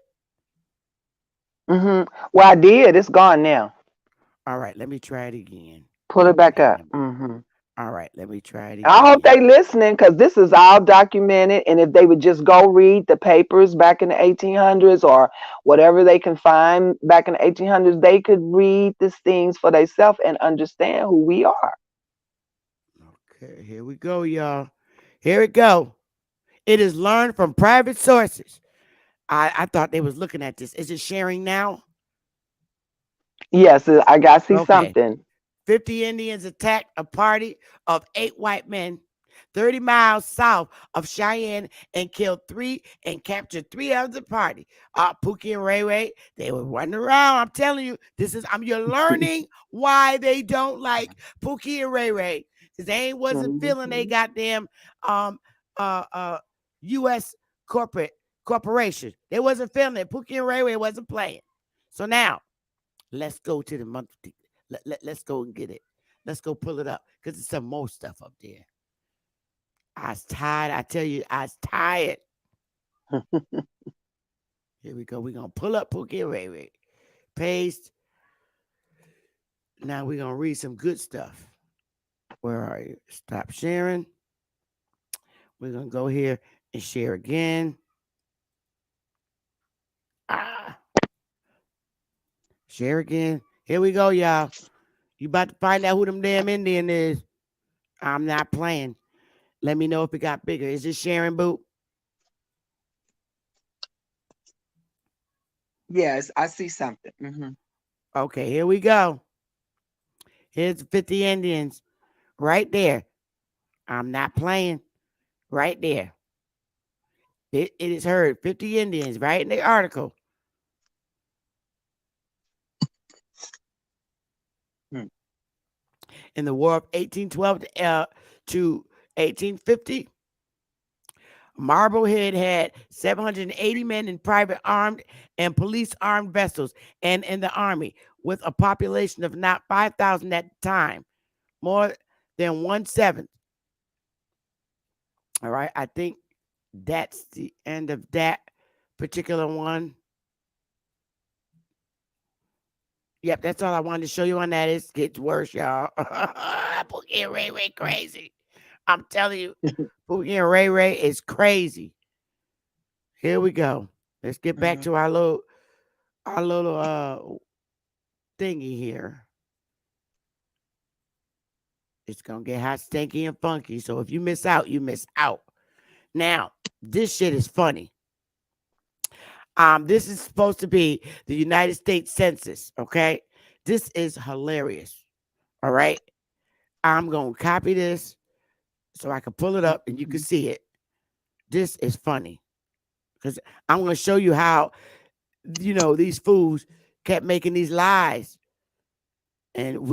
Speaker 8: Well, I did. It's gone now.
Speaker 1: All right, let me try it again.
Speaker 10: Pull it back up.
Speaker 1: Damn.
Speaker 10: Hmm.
Speaker 1: All right, let me try it
Speaker 10: I hope
Speaker 1: again.
Speaker 10: they listening because this is all documented. And if they would just go read the papers back in the 1800s or whatever they can find back in the 1800s, they could read these things for themselves and understand who we are.
Speaker 1: Okay, here we go, y'all. Here it go. It is learned from private sources. I thought they was looking at this. Is it sharing now?
Speaker 10: Yes, I got to see
Speaker 1: Okay.
Speaker 10: something.
Speaker 1: 50 Indians attacked a party of 8 white men 30 miles south of Cheyenne and killed 3 and captured 3 of the party. Pookie and Ray-Ray, they were running around. I'm telling you, you're learning why they don't like Pookie and Ray-Ray. Because they wasn't feeling they goddamn um US corporation. They wasn't feeling it. Pookie and Ray-Ray wasn't playing. So now let's go to the month. Let's go and get it. Let's go pull it up because there's some more stuff up there. I was tired. I tell you, I was tired. Here we go. We're going to pull up Pookie and Ray-Ray. Paste. Now we're going to read some good stuff. Where are you? Stop sharing. We're going to go here and share again. Share again. Here we go, y'all. You about to find out who them damn Indian is. I'm not playing. Let me know if it got bigger. Is this sharing, Boo?
Speaker 10: Yes, I see something.
Speaker 1: Okay, here we go. Here's the 50 Indians right there. I'm not playing. Right there. It is heard. 50 Indians right in the article. In the War of 1812 to 1850, Marblehead had 780 men in private armed and police armed vessels and in the army, with a population of not 5,000 at the time, more than 1/7. All right, I think that's the end of that particular one. Yep, that's all I wanted to show you on that. It gets worse, y'all. Pookie and Ray-Ray crazy. I'm telling you, Pookie and Ray-Ray is crazy. Here we go. Let's get back to our little thingy here. It's gonna get hot, stinky, and funky. So if you miss out, you miss out. Now, this shit is funny. This is supposed to be the United States Census, okay? This is hilarious. All right. I'm gonna copy this so I can pull it up and you can see it. This is funny. Because I'm gonna show you how these fools kept making these lies. And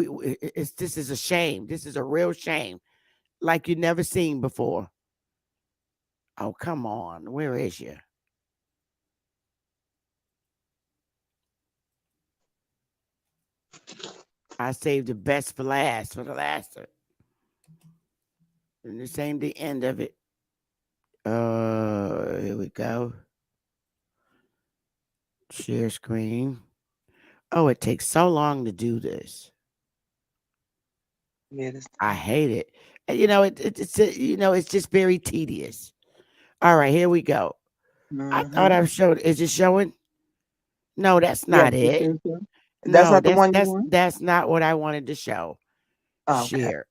Speaker 1: this is a shame. This is a real shame. Like you never seen before. Oh, come on. Where is you? I saved the best for last, for the last. And this ain't the end of it. Here we go. Share screen. Oh, it takes so long to do this.
Speaker 10: Yeah,
Speaker 1: I hate it. It's just very tedious. All right, here we go. I thought I showed. Is it showing? No, that's
Speaker 10: Yes,
Speaker 1: not it.
Speaker 10: that's
Speaker 1: No,
Speaker 10: not the one you want.
Speaker 1: that's not what I wanted to show.
Speaker 10: Oh, okay.
Speaker 1: Share,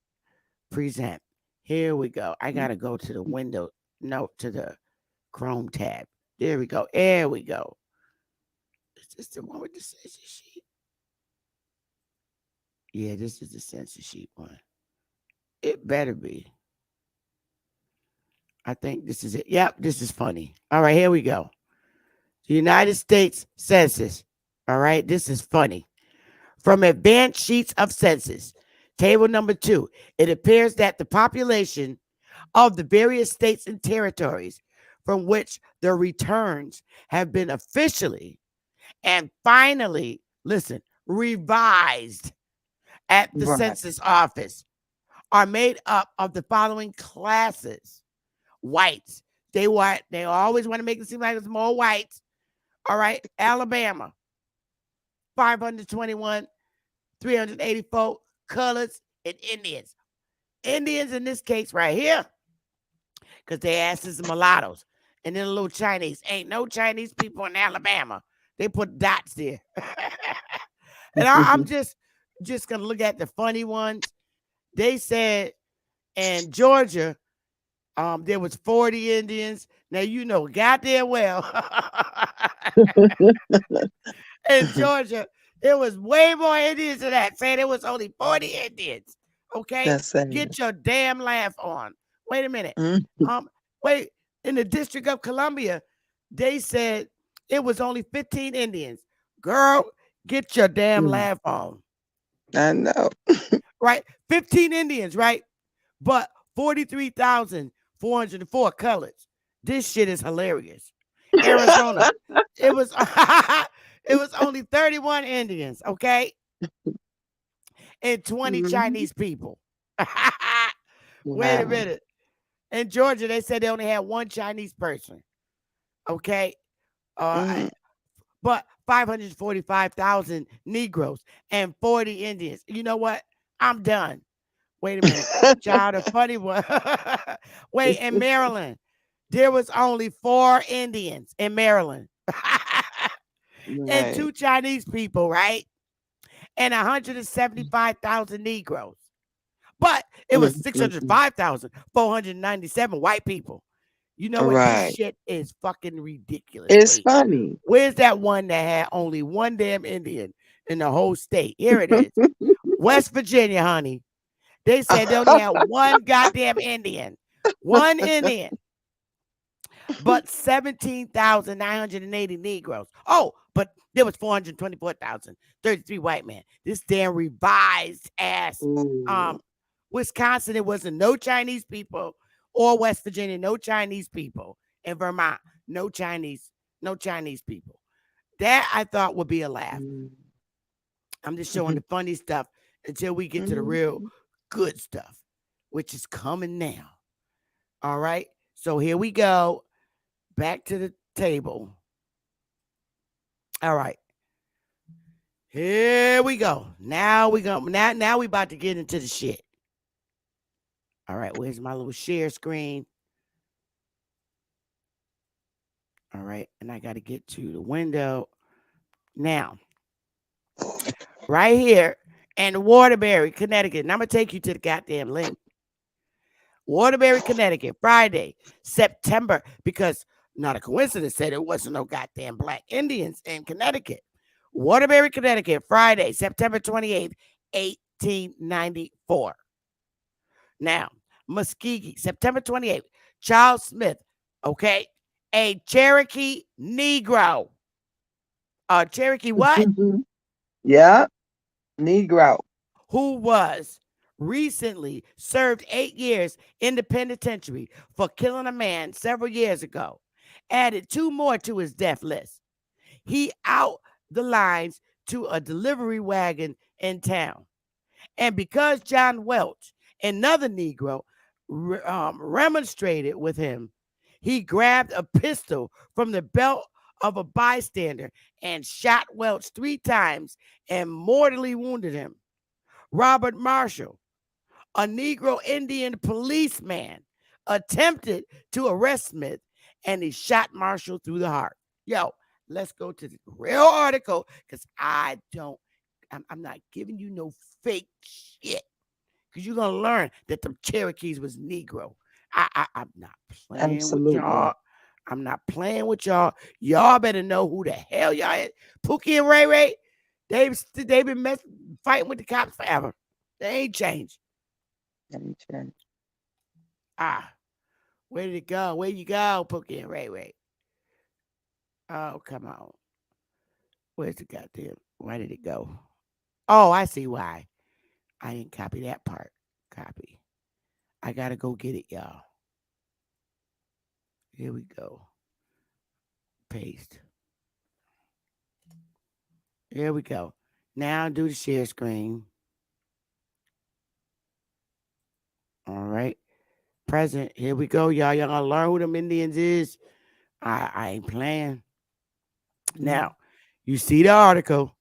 Speaker 1: present. Here we go. I gotta go to the window. No, to the Chrome tab. There we go. There we go. Is this the one with the census sheet? Yeah, this is the census sheet one. It better be. I think this is it. Yep, this is funny. All right, here we go. The United States Census. All right, this is funny. From advanced sheets of census, table number 2, it appears that the population of the various states and territories from which the returns have been officially and finally, listen, revised at the
Speaker 10: Right.
Speaker 1: census office are made up of the following classes. Whites. They always want to make it seem like it's more whites. All right. Alabama, 521 384 colors and Indians. Indians in this case right here, because they asses mulattoes. And then a little Chinese. Ain't no Chinese people in Alabama. They put dots there. And I'm just gonna look at the funny ones. They said in Georgia, there was 40 Indians. Now you know goddamn well. In Georgia, there was way more Indians than that. Saying it was only 40 Indians. Okay,
Speaker 8: That's sad.
Speaker 1: get your damn laugh on. Wait a minute.
Speaker 8: Mhm.
Speaker 1: Wait. In the District of Columbia, they said it was only 15 Indians. Girl, get your damn laugh on.
Speaker 8: I know.
Speaker 1: Right, 15 Indians, right? But 43,404 colors. This shit is hilarious. Arizona, it was it was only 31 Indians, okay, and 20 Chinese people. Wait a
Speaker 8: Wow.
Speaker 1: minute. In Georgia, they said they only had one Chinese person, okay,
Speaker 8: Mhm.
Speaker 1: but 545,000 Negroes and 40 Indians. You know what? I'm done. Wait a minute. Child, a funny one. Wait, in Maryland, there was only 4 Indians in Maryland. And
Speaker 8: Right.
Speaker 1: 2 Chinese people, right? And 175,000 Negroes. But it was
Speaker 8: Mhm.
Speaker 1: 605,497 white people. You know what? This
Speaker 8: Right.
Speaker 1: shit is fucking ridiculous.
Speaker 8: It's
Speaker 1: Wait,
Speaker 8: funny.
Speaker 1: where's that one that had only one damn Indian in the whole state? Here it is. West Virginia, honey. They said they only had one goddamn Indian. One Indian. But 17,980 Negroes. Oh, but there was 424,033 white men. This damn revised ass.
Speaker 8: Ooh.
Speaker 1: Wisconsin, it wasn't no Chinese people, or West Virginia, no Chinese people. In Vermont, no Chinese people. That I thought would be a laugh.
Speaker 8: Mm.
Speaker 1: I'm just showing the funny stuff until we get to the real good stuff, which is coming now. All right. So here we go. Back to the table. All right. Here we go. Now we about to get into the shit. All right, where's my little share screen? All right, and I got to get to the window. Now, right here in Waterbury, Connecticut, and I'm going to take you to the goddamn link. Waterbury, Connecticut, Friday, September, because not a coincidence said it wasn't no goddamn black Indians in Connecticut. Waterbury, Connecticut, Friday, September 28th, 1894. Now, Muskegee, September 28th, Charles Smith, okay, a Cherokee Negro. Cherokee what?
Speaker 8: Yeah. Negro.
Speaker 1: Who was recently served 8 years in the penitentiary for killing a man several years ago, added 2 more to his death list. He out the lines to a delivery wagon in town. And because John Welch, another Negro, remonstrated with him, he grabbed a pistol from the belt of a bystander and shot Welch 3 times and mortally wounded him. Robert Marshall, a Negro Indian policeman, attempted to arrest Smith and he shot Marshall through the heart. Yo, let's go to the real article because I'm not giving you no fake shit because you're going to learn that the Cherokees was Negro. I'm not playing
Speaker 8: Absolutely.
Speaker 1: with y'all. I'm not playing with y'all. Y'all better know who the hell y'all is. Pookie and Ray-Ray, they've been fighting with the cops forever. They ain't changed. Where did it go? Where you go, Pookie and Ray-Ray? Oh, come on. Where's the goddamn? Why did it go? Oh, I see why. I didn't copy that part. Copy. I gotta go get it, y'all. Here we go. Paste. Here we go. Now do the share screen. All right. Present. Here we go, y'all. Y'all gonna learn who them Indians is. I ain't playing. Now, you see the article.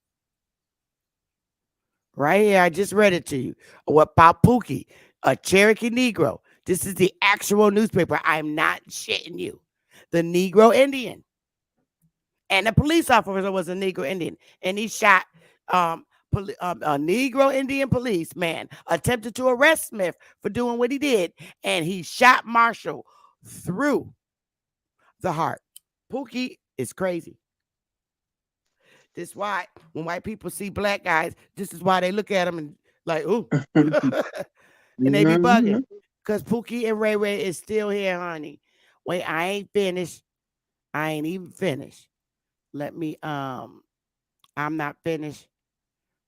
Speaker 1: Right here, I just read it to you. What about Pookie, a Cherokee Negro? This is the actual newspaper. I'm not shitting you. The Negro Indian. And the police officer was a Negro Indian. And he shot a Negro Indian policeman attempted to arrest Smith for doing what he did. And he shot Marshall through the heart. Pookie is crazy. This is why when white people see black guys, this is why they look at them and like, ooh. And they be bugging. Because Pookie and Ray-Ray is still here, honey. Wait, I ain't finished. I ain't even finished. Let me, I'm not finished.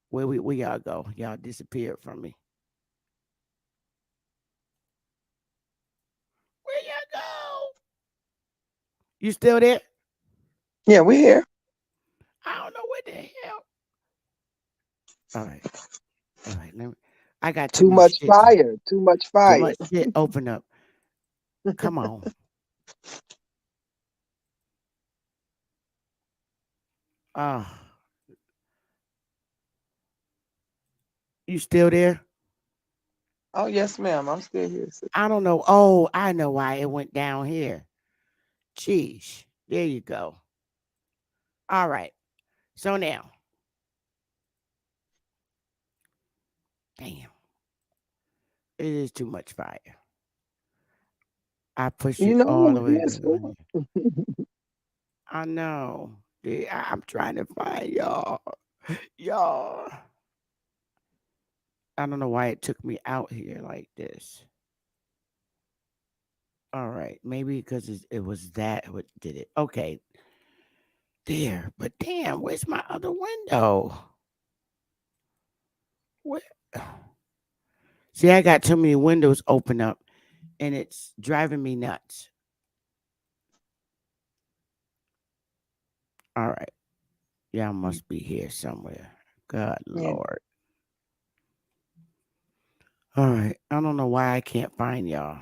Speaker 1: Where y'all go? Y'all disappeared from me. Where y'all go? You still there?
Speaker 8: Yeah, we're here.
Speaker 1: I don't know what the hell. All right. All right. Let me, I got
Speaker 8: Too much fire. Too much fire.
Speaker 1: Too much shit. Open up. Come on. You still there?
Speaker 8: Oh, yes, ma'am. I'm still here.
Speaker 1: I don't know. Oh, I know why it went down here. Jeez. There you go. All right. So now. Damn. It is too much fire. I push it all the way. I know. I'm trying to find y'all. Y'all. I don't know why it took me out here like this. All right. Maybe because it was that what did it. Okay. There. But damn, where's my other window? Where? See, I got too many windows open up and it's driving me nuts. All right. Y'all must be here somewhere. God, Lord. All right. I don't know why I can't find y'all.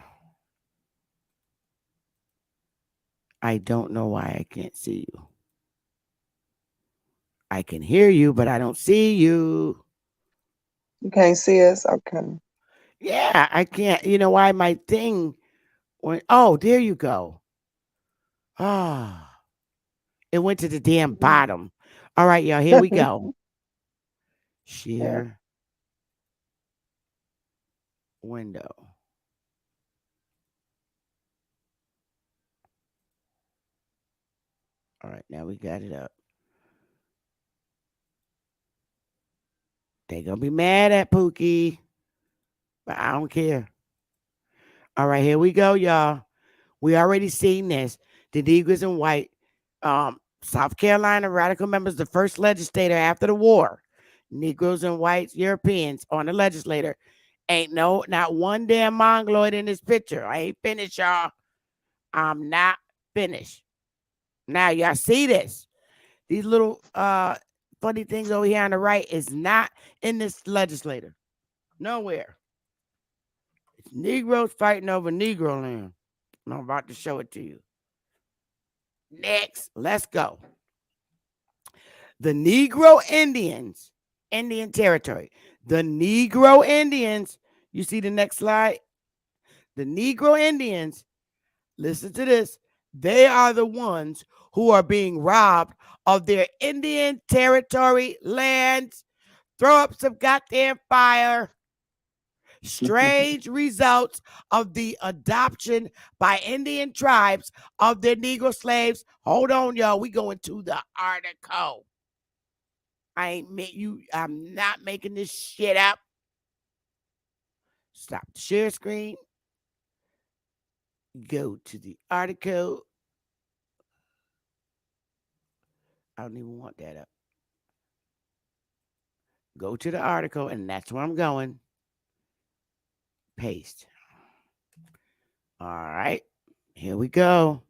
Speaker 1: I don't know why I can't see you. I can hear you, but I don't see you.
Speaker 8: You can't see us? Okay.
Speaker 1: Yeah, I can't. You know why my thing went? Oh, there you go. Ah, it went to the damn bottom. All right, y'all. Here we go. Share window. All right, now we got it up. They gonna be mad at Pookie, but I don't care. All right, here we go, y'all. We already seen this. The Negroes and white, South Carolina radical members, the first legislator after the war. Negroes and whites, Europeans on the legislator. Ain't not one damn mongoloid in this picture. I ain't finished, y'all. I'm not finished. Now, y'all see this. These little funny things over here on the right is not in this legislator. Nowhere. It's Negroes fighting over Negro land. I'm about to show it to you. Next, let's go. The Negro Indians, Indian Territory. The Negro Indians, you see the next slide? The Negro Indians, listen to this. They are the ones who are being robbed of their Indian Territory lands. Throw up some goddamn fire. Strange results of the adoption by Indian tribes of their Negro slaves. Hold on, y'all. We going to the article. I'm not making this shit up. Stop the share screen. Go to the article. I don't even want that up. Go to the article, and that's where I'm going. Paste. All right. Here we go.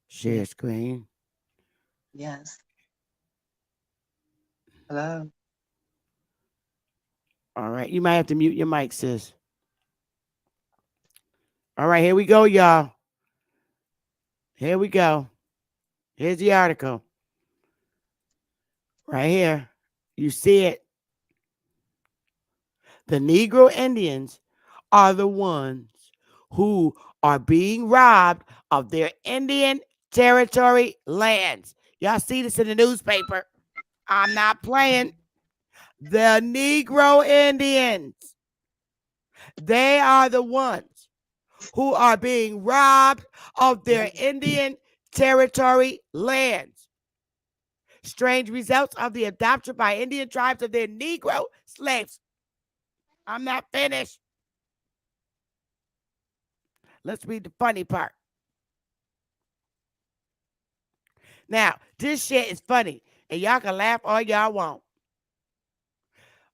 Speaker 1: Share screen.
Speaker 8: Yes. Hello.
Speaker 1: All right. You might have to mute your mic, sis. All right. Here we go, y'all. Here we go. Here's the article. Right here. You see it. The Negro Indians are the ones who are being robbed of their Indian territory lands. Y'all see this in the newspaper. I'm not playing. The Negro Indians. They are the ones who are being robbed of their Indian territory lands. Strange results of the adoption by Indian tribes of their Negro slaves. I'm not finished. Let's read the funny part. Now, this shit is funny, and y'all can laugh all y'all want.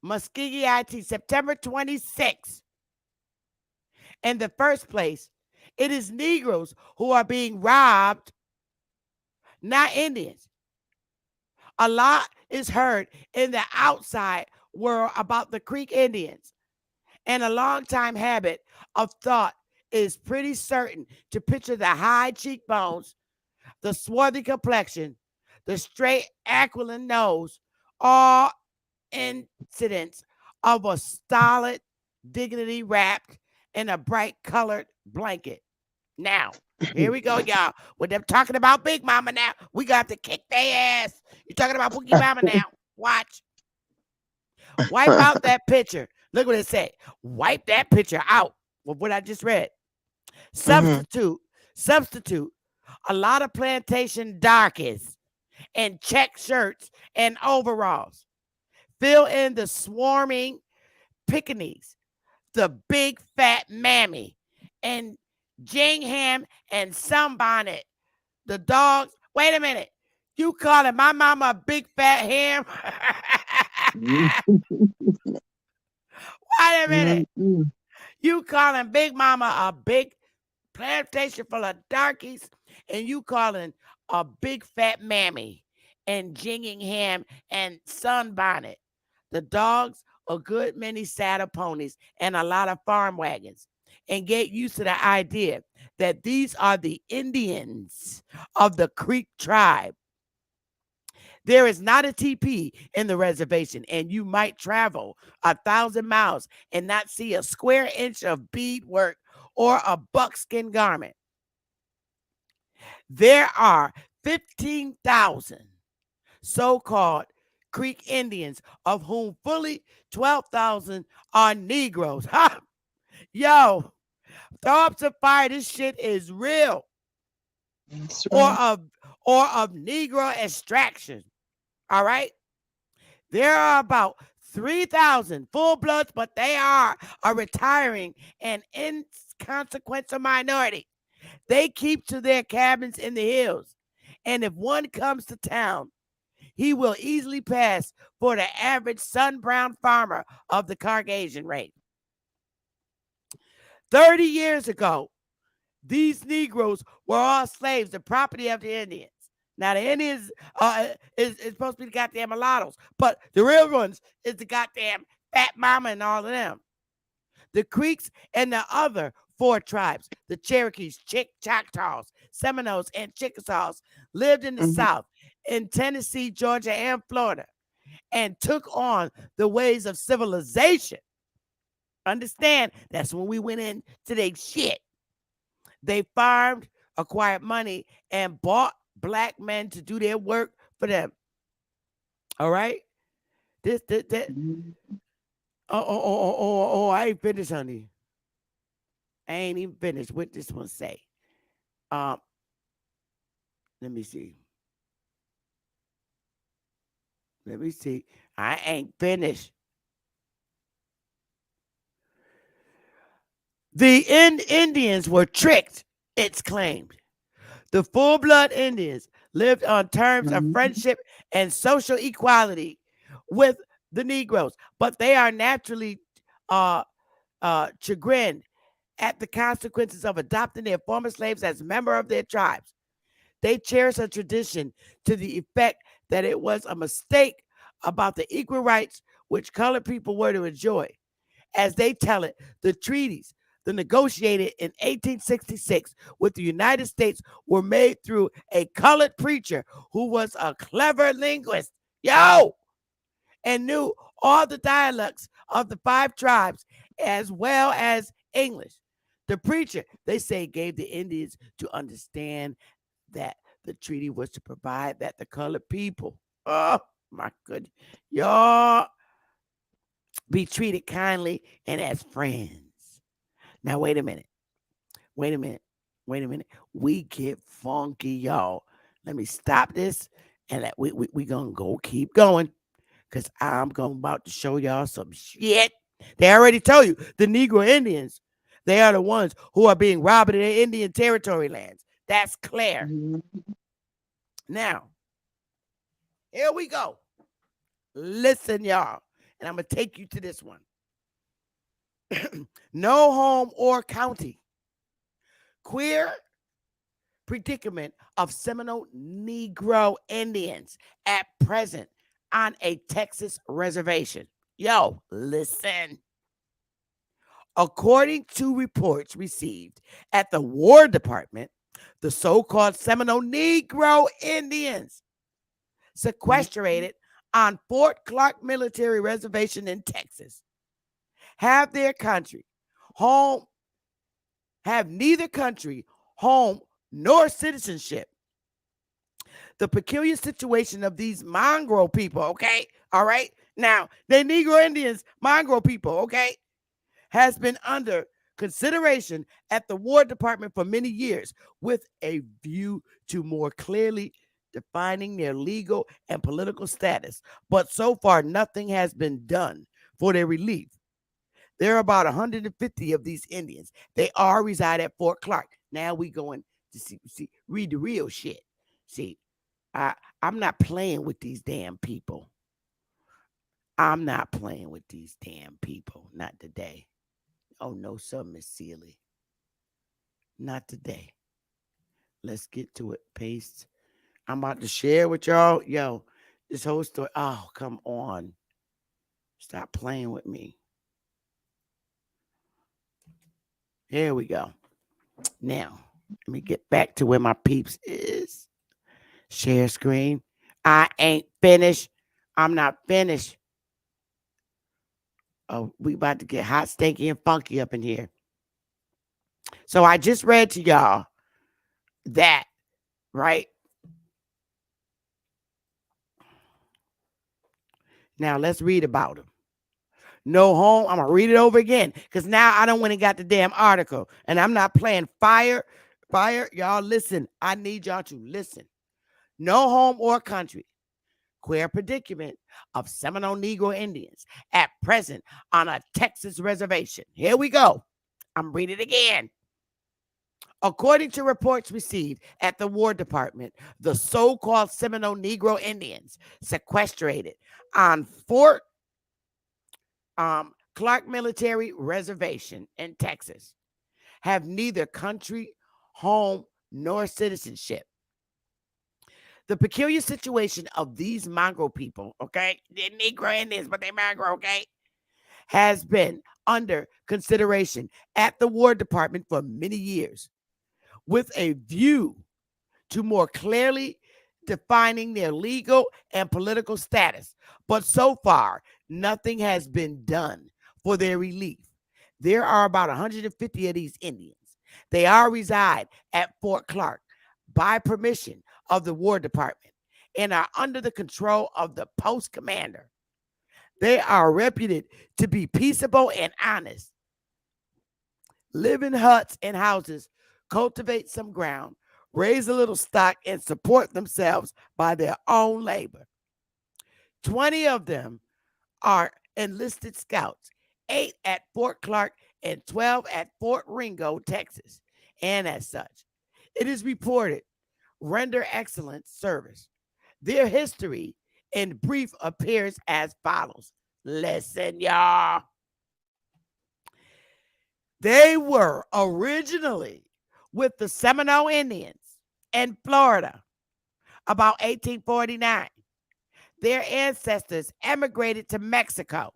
Speaker 1: Muskogee IT, September 26th. In the first place, it is Negroes who are being robbed, not Indians. A lot is heard in the outside world about the Creek Indians, and a long-time habit of thought is pretty certain to picture the high cheekbones, the swarthy complexion, the straight aquiline nose, all incidents of a stolid dignity wrapped in a bright colored blanket. Now, here we go, y'all. With them talking about Big Mama now, we got to kick their ass. You're talking about Pookie Mama now. Watch. Wipe out that picture. Look what it said. Wipe that picture out with what I just read. Substitute a lot of plantation darkies in check shirts and overalls. Fill in the swarming pickaninnies, the big fat mammy, and Jingham and Sunbonnet. The dogs. Wait a minute. You calling my mama a big fat ham? Wait a minute. You calling Big Mama a big plantation full of darkies, and you calling a big fat mammy and Jingham and Sunbonnet. The dogs, a good many saddle ponies, and a lot of farm wagons. And get used to the idea that these are the Indians of the Creek tribe. There is not a TP in the reservation, and you might travel 1,000 miles and not see a square inch of beadwork or a buckskin garment. There are 15,000 so-called Creek Indians, of whom fully 12,000 are Negroes. Ha! Yo, throw up some fire. This shit is real.
Speaker 8: That's right.
Speaker 1: Or of Negro extraction. All right? There are about 3,000 full bloods, but they are a retiring and inconsequential minority. They keep to their cabins in the hills. And if one comes to town, he will easily pass for the average sun-brown farmer of the Caucasian race. 30 years ago, these Negroes were all slaves, the property of the Indians. Now, the Indians is supposed to be the goddamn mulattoes, but the real ones is the goddamn fat mama and all of them. The Creeks and the other 4 tribes, the Cherokees, Choctaws, Seminoles, and Chickasaws, lived in the South, in Tennessee, Georgia, and Florida, and took on the ways of civilization. Understand, that's when we went into their shit. They farmed, acquired money, and bought black men to do their work for them. All right? I ain't finished, honey. I ain't even finished. What this one say? Let me see. I ain't finished. The Indians were tricked, it's claimed. The full-blood Indians lived on terms of friendship and social equality with the Negroes, but they are naturally chagrined at the consequences of adopting their former slaves as members of their tribes. They cherish a tradition to the effect that it was a mistake about the equal rights which colored people were to enjoy. As they tell it, the treaties the negotiated in 1866 with the United States were made through a colored preacher who was a clever linguist, and knew all the dialects of the 5 tribes as well as English. The preacher, they say, gave the Indians to understand that the treaty was to provide that the colored people, oh my goodness, y'all, be treated kindly and as friends. Now, wait a minute. We get funky, y'all. Let me stop this, and we gonna go keep going, because I'm about to show y'all some shit. They already told you, the Negro Indians, they are the ones who are being robbed in their Indian territory lands. That's clear. Now, here we go. Listen, y'all, and I'm going to take you to this one. No home or county. Queer predicament of Seminole Negro Indians at present on a Texas reservation. Yo, listen. According to reports received at the War Department, the so-called Seminole Negro Indians sequestrated on Fort Clark Military Reservation in Texas have neither country, home, nor citizenship. The peculiar situation of these mongrel people, okay? All right? Now, they Negro Indians, mongrel people, okay? Has been under consideration at the War Department for many years with a view to more clearly defining their legal and political status. But so far, nothing has been done for their relief. There are about 150 of these Indians. They all reside at Fort Clark. Now we going to see read the real shit. See, I'm not playing with these damn people. I'm not playing with these damn people. Not today. Oh, no, sir, Miss Sealy. Not today. Let's get to it. Paste. I'm about to share with y'all. Yo, this whole story. Oh, come on. Stop playing with me. Here we go. Now, let me get back to where my peeps is. Share screen. I ain't finished. I'm not finished. Oh, we about to get hot, stinky, and funky up in here. So I just read to y'all that, right? Now let's read about them. No home. I'm going to read it over again, because now I don't want to got the damn article. And I'm not playing fire. Y'all listen. I need y'all to listen. No home or country. Queer predicament of Seminole Negro Indians at present on a Texas reservation. Here we go. I'm reading it again. According to reports received at the War Department, the so-called Seminole Negro Indians sequestrated on Fort Clark Military Reservation in Texas have neither country, home, nor citizenship. The peculiar situation of these mongrel people, okay, they're Negro Indians, but they're mongrel, okay, has been under consideration at the War Department for many years with a view to more clearly defining their legal and political status. But so far, nothing has been done for their relief. There are about 150 of these Indians. They all reside at Fort Clark by permission of the War Department and are under the control of the post commander. They are reputed to be peaceable and honest, live in huts and houses, cultivate some ground, raise a little stock, and support themselves by their own labor. 20 of them are enlisted scouts, 8 at Fort Clark and 12 at Fort Ringo, Texas. And as such, it is reported render excellent service. Their history in brief appears as follows. Listen, y'all. They were originally with the Seminole Indians in Florida about 1849. Their ancestors emigrated to Mexico.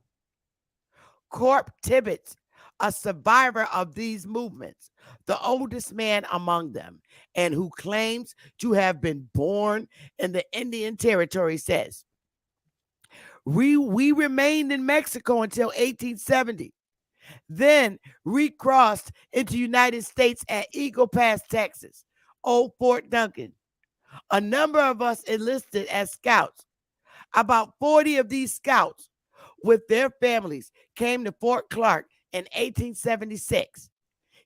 Speaker 1: Corp Tibbetts a survivor of these movements, the oldest man among them, and who claims to have been born in the Indian Territory, says, we remained in Mexico until 1870. Then recrossed into United States at Eagle Pass, Texas, Old Fort Duncan. A number of us enlisted as scouts. About 40 of these scouts with their families came to Fort Clark in 1876.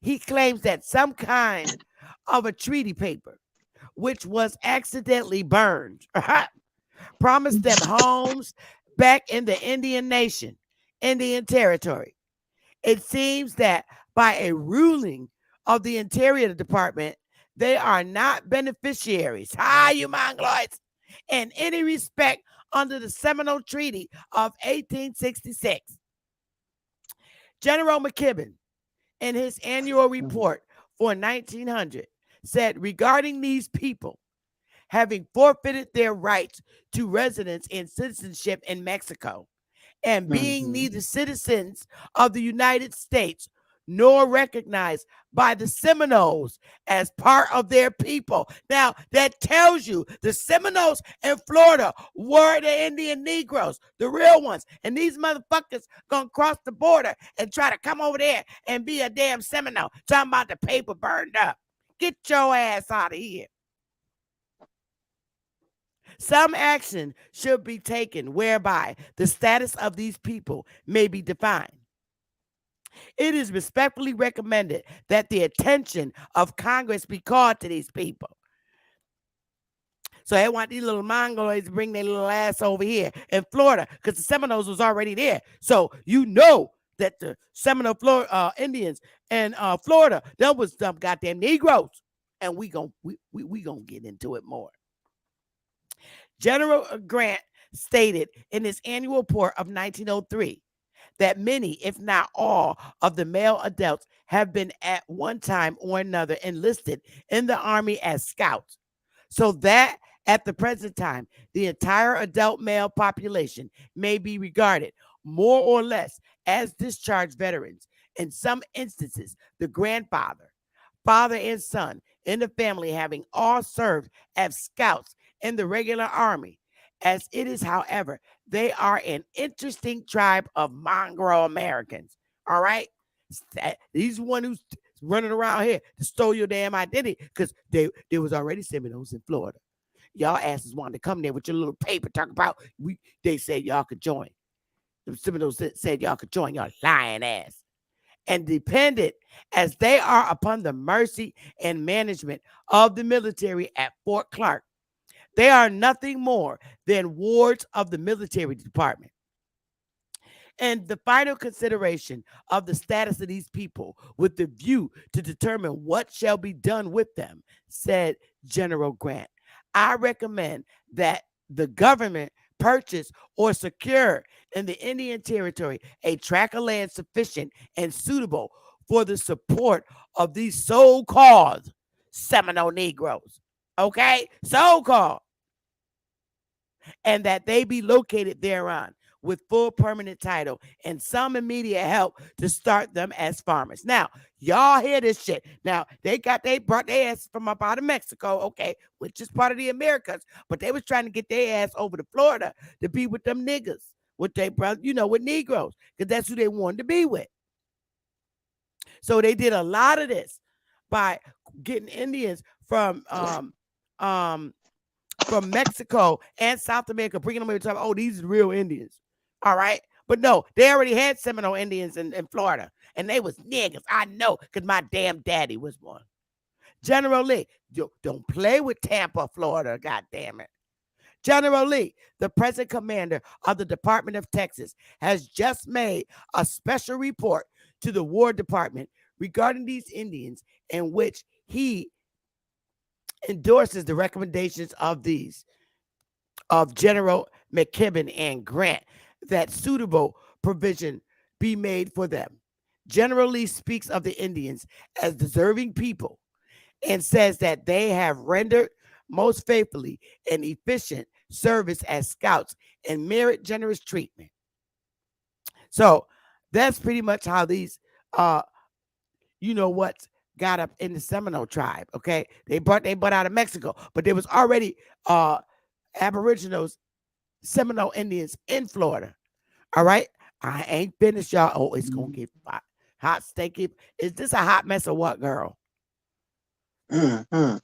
Speaker 1: He claims that some kind of a treaty paper, which was accidentally burned, promised them homes back in the Indian Nation, Indian Territory. It seems that by a ruling of the Interior Department, they are not beneficiaries, you mongoloids, in any respect under the Seminole Treaty of 1866. General McKibben, in his annual report for 1900, said regarding these people having forfeited their rights to residence and citizenship in Mexico, and being neither citizens of the United States nor recognized by the Seminoles as part of their people. Now, that tells you the Seminoles in Florida were the Indian Negroes, the real ones. And these motherfuckers gonna cross the border and try to come over there and be a damn Seminole, talking about the paper burned up. Get your ass out of here. Some action should be taken whereby the status of these people may be defined. It is respectfully recommended that the attention of Congress be called to these people. So they want these little Mongoloids to bring their little ass over here in Florida because the Seminoles was already there. So you know that the Seminole Indians in Florida, that was some goddamn Negroes. And we gonna get into it more. General Grant stated in his annual report of 1903 that many, if not all, of the male adults have been at one time or another enlisted in the Army as scouts, so that at the present time, the entire adult male population may be regarded more or less as discharged veterans. In some instances, the grandfather, father, and son in the family having all served as scouts in the regular army. As it is, however, they are an interesting tribe of mongrel Americans. All right? These one who's running around here to stole your damn identity because there was already Seminoles in Florida. Y'all asses wanted to come there with your little paper talking about they said y'all could join. The Seminoles said y'all could join, y'all lying ass. And dependent as they are upon the mercy and management of the military at Fort Clark, they are nothing more than wards of the military department. And the final consideration of the status of these people with the view to determine what shall be done with them, said General Grant, I recommend that the government purchase or secure in the Indian Territory a tract of land sufficient and suitable for the support of these so-called Seminole Negroes. Okay? So-called. And that they be located thereon with full permanent title and some immediate help to start them as farmers. Now, y'all hear this shit. Now, they brought their ass from up out of Mexico, okay, which is part of the Americas, but they was trying to get their ass over to Florida to be with them niggas, with their brother, with Negroes, because that's who they wanted to be with. So they did a lot of this by getting Indians from Mexico and South America, bringing them over to talk, oh, these are real Indians. All right. But no, they already had Seminole Indians in Florida, and they was niggas. I know, because my damn daddy was one. General Lee, don't play with Tampa, Florida, God damn it. General Lee, the present commander of the Department of Texas, has just made a special report to the War Department regarding these Indians, in which he endorses the recommendations of General McKibben and Grant that suitable provision be made for them. General Lee speaks of the Indians as deserving people and says that they have rendered most faithfully and efficient service as scouts and merit generous treatment. So that's pretty much how these you know what got up in the Seminole tribe. Okay, they brought out of Mexico, but there was already Aboriginals, Seminole Indians in Florida. All right, I ain't finished, y'all. Oh, it's gonna get hot, steaky. Is this a hot mess or what, girl?
Speaker 10: Mm-hmm.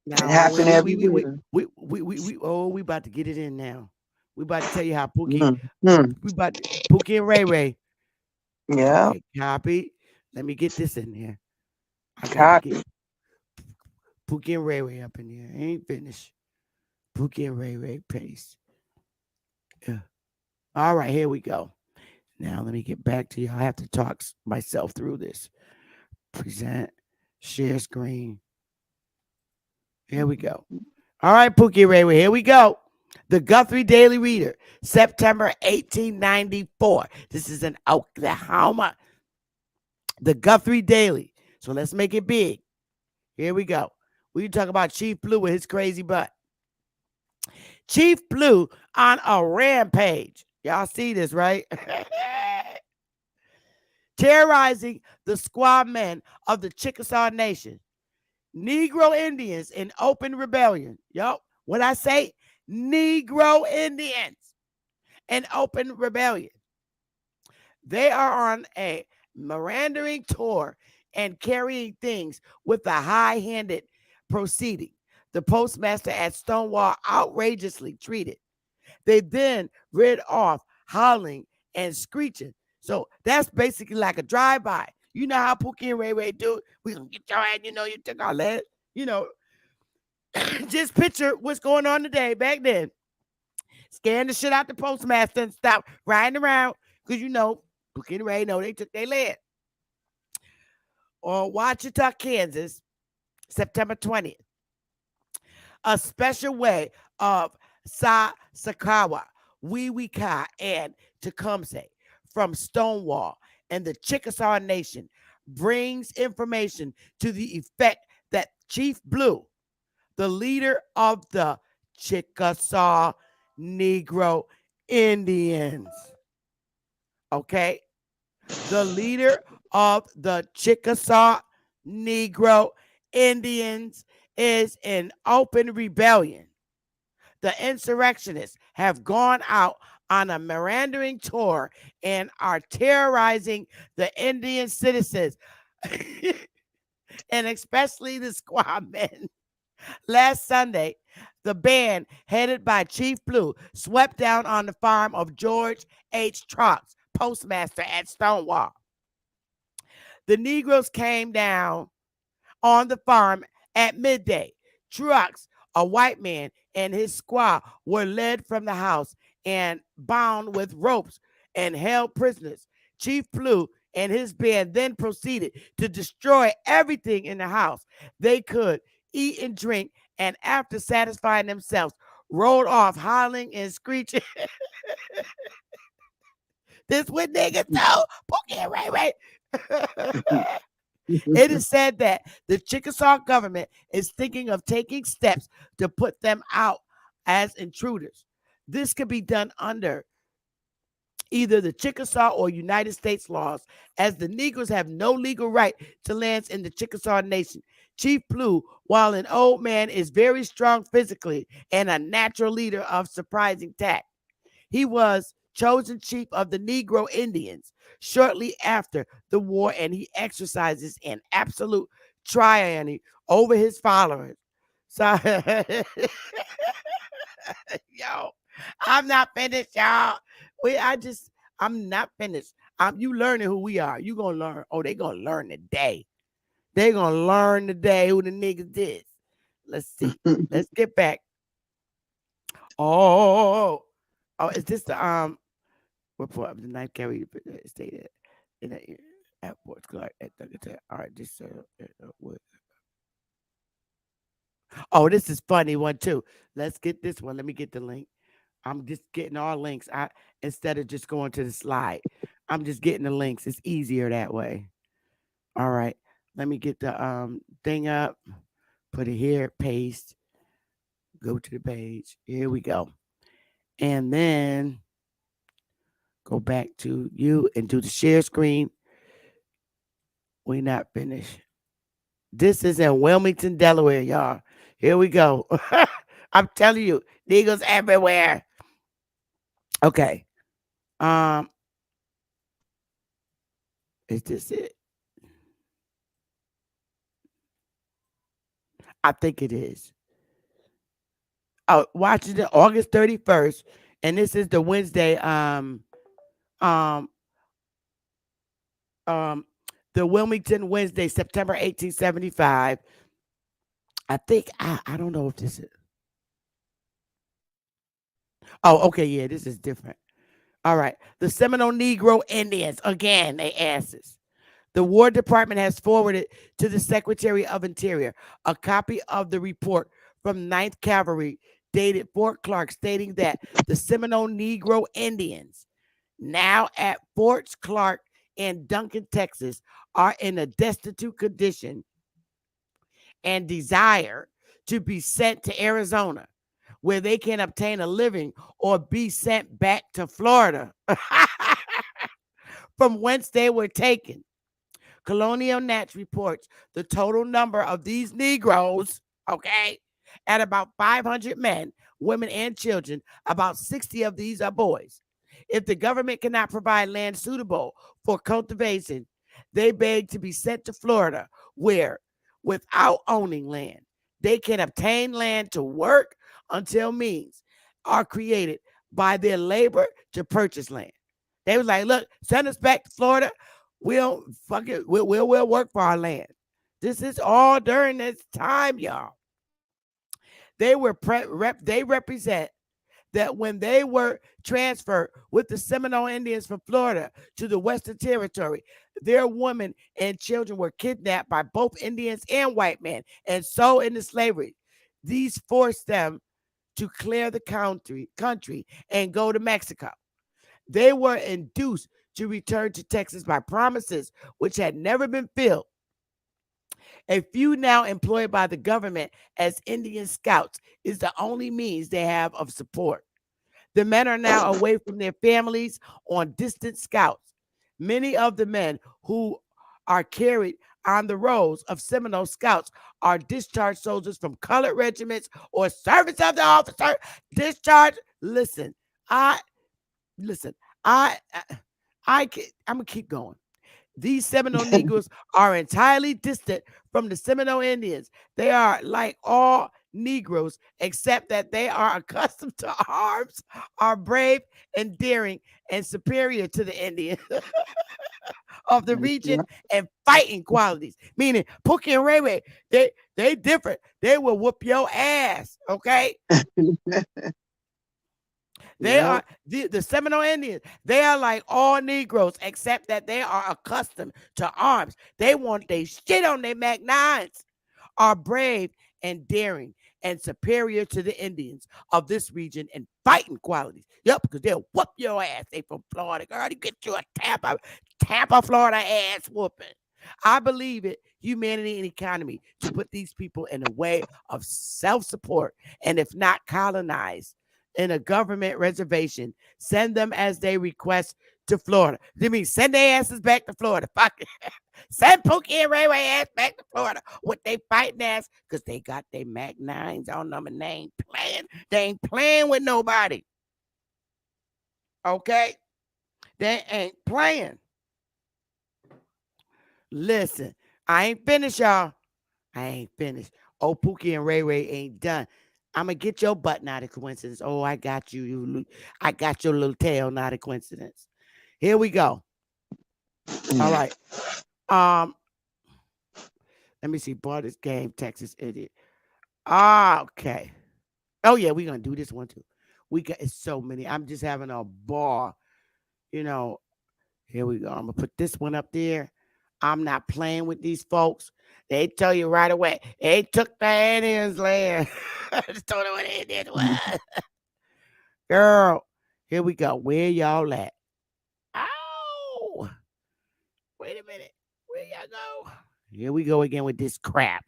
Speaker 10: It
Speaker 1: Now
Speaker 10: happened every year.
Speaker 1: we about to get it in now. We about to tell you how Pookie,
Speaker 10: Mm-hmm.
Speaker 1: we about to, Pookie and Ray-Ray.
Speaker 10: Yeah.
Speaker 1: Okay, copy. Let me get this in here. I got to
Speaker 10: Copy.
Speaker 1: get Pookie and Ray-Ray up in here. I ain't finished. Pookie and Ray-Ray paste. Yeah. All right, here we go. Now let me get back to you. I have to talk myself through this. Present, share screen. Here we go. All right, Pookie Ray-Ray, here we go. The Guthrie Daily Reader, September 1894. This is in Oklahoma. The Guthrie Daily. So let's make it big. Here we go. We talk about Chief Blue with his crazy butt. Chief Blue on a rampage. Y'all see this, right? Terrorizing the squaw men of the Chickasaw Nation. Negro Indians in open rebellion. Yup. What I say? Negro Indians in open rebellion. They are on a meandering tour and carrying things with a high-handed proceeding. The postmaster at Stonewall outrageously treated. They then rid off howling and screeching. So that's basically like a drive-by. You know how Pookie and Ray-Ray do it? We gonna get your ass, you took our lead. Just picture what's going on today back then. Scan the shit out the postmaster and stop riding around because Pookie and Ray know they took their lead. Or Wichita, Kansas, September 20th. A special way of Sakawa, Wiwika, and Tecumseh from Stonewall and the Chickasaw Nation brings information to the effect that Chief Blue, the leader of the Chickasaw Negro Indians, okay, the leader of the Chickasaw Negro Indians is in open rebellion. The insurrectionists have gone out on a meandering tour and are terrorizing the Indian citizens and especially the squaw men. Last Sunday, the band headed by Chief Blue swept down on the farm of George H. Trucks, postmaster at Stonewall. The Negroes came down on the farm at midday. Trucks, a white man, and his squaw were led from the house and bound with ropes and held prisoners. Chief Blue and his band then proceeded to destroy everything in the house they could eat and drink, and after satisfying themselves, rode off howling and screeching. This what niggas do. Pookie and Ray-Ray. It is said that the Chickasaw government is thinking of taking steps to put them out as intruders. This could be done under either the Chickasaw or United States laws, as the Negroes have no legal right to lands in the Chickasaw Nation. Chief Blue, while an old man, is very strong physically and a natural leader of surprising tact. He was chosen chief of the Negro Indians shortly after the war, and he exercises an absolute tyranny over his followers. So, yo, I'm not finished, y'all. I'm not finished. You learning who we are. You gonna learn. Oh, they gonna learn today. They gonna learn today who the niggas is. Let's see. Let's get back. Oh, is this the report of the night carrier stated in the airport? All right, this oh, this is funny one too. Let's get this one. Let me get the link. I'm just getting all links. Instead of just going to the slide, I'm just getting the links. It's easier that way. All right. Let me get the thing up. Put it here. Paste. Go to the page. Here we go. And then go back to you and do the share screen. We not finished. This is in Wilmington, Delaware, y'all. Here we go. I'm telling you, Negroes everywhere. Okay. Um, is this it? I think it is. Oh, Washington, August 31st, and this is the Wednesday. Um, um, the Wilmington Wednesday, September 1875. I think I don't know if this is. Oh, okay, yeah, this is different. All right, the Seminole Negro Indians again. They asses. The War Department has forwarded to the Secretary of Interior a copy of the report from Ninth Cavalry dated Fort Clark stating that the Seminole Negro Indians, now at Forts Clark and Duncan, Texas, are in a destitute condition and desire to be sent to Arizona, where they can obtain a living or be sent back to Florida, from whence they were taken. Colonial Nats reports the total number of these Negroes, okay, at about 500 men, women, and children. About 60 of these are boys. If the government cannot provide land suitable for cultivation, they beg to be sent to Florida, where, without owning land, they can obtain land to work until means are created by their labor to purchase land. They was like, look, send us back to Florida. We'll fuck it. We'll work for our land. This is all during this time, y'all. They were they represent that when they were transferred with the Seminole Indians from Florida to the Western Territory, their women and children were kidnapped by both Indians and white men and sold into slavery. These forced them to clear the country and go to Mexico. They were induced to return to Texas by promises which had never been filled. A few now employed by the government as Indian scouts is the only means they have of support. The men are now away from their families on distant scouts. Many of the men who are carried on the rolls of Seminole scouts are discharged soldiers from colored regiments or servants of the officer. Discharged. Listen, I listen. I I'm gonna keep going. These Seminole Negroes are entirely distant from the Seminole Indians. They are like all Negroes, except that they are accustomed to arms, are brave and daring and superior to the Indians of the region and fighting qualities. Meaning Pookie and Ray-Ray, they different. They will whoop your ass, okay? They are the Seminole Indians. They are like all Negroes, except that they are accustomed to arms. They want their shit on their Mac 9s. Are brave and daring and superior to the Indians of this region in fighting qualities. Yep, because they'll whoop your ass. They from Florida. Girl, you get you a Tampa, Florida ass whooping. I believe it, humanity and economy, to put these people in a way of self-support, and if not colonized in a government reservation, send them as they request to Florida. They mean send their asses back to Florida. Fuck it. Send Pookie and Ray-Ray ass back to Florida with they fighting ass because they got their Mac 9s on them and they ain't playing. They ain't playing with nobody. Okay? They ain't playing. Listen, I ain't finished, y'all. I ain't finished. Oh, Pookie and Ray-Ray ain't done. I'm gonna get your butt not a coincidence. Oh, I got you. I got your little tail not a coincidence. Here we go. All right. Let me see. Bought this game, Texas idiot. Okay. Oh yeah, we're gonna do this one too. We got it's so many. I'm just having a ball. You know. Here we go. I'm gonna put this one up there. I'm not playing with these folks. They tell you right away. They took the Indians' land. I just told them what they did was. Girl, here we go. Where y'all at? Ow! Wait a minute. Where y'all go? Here we go again with this crap.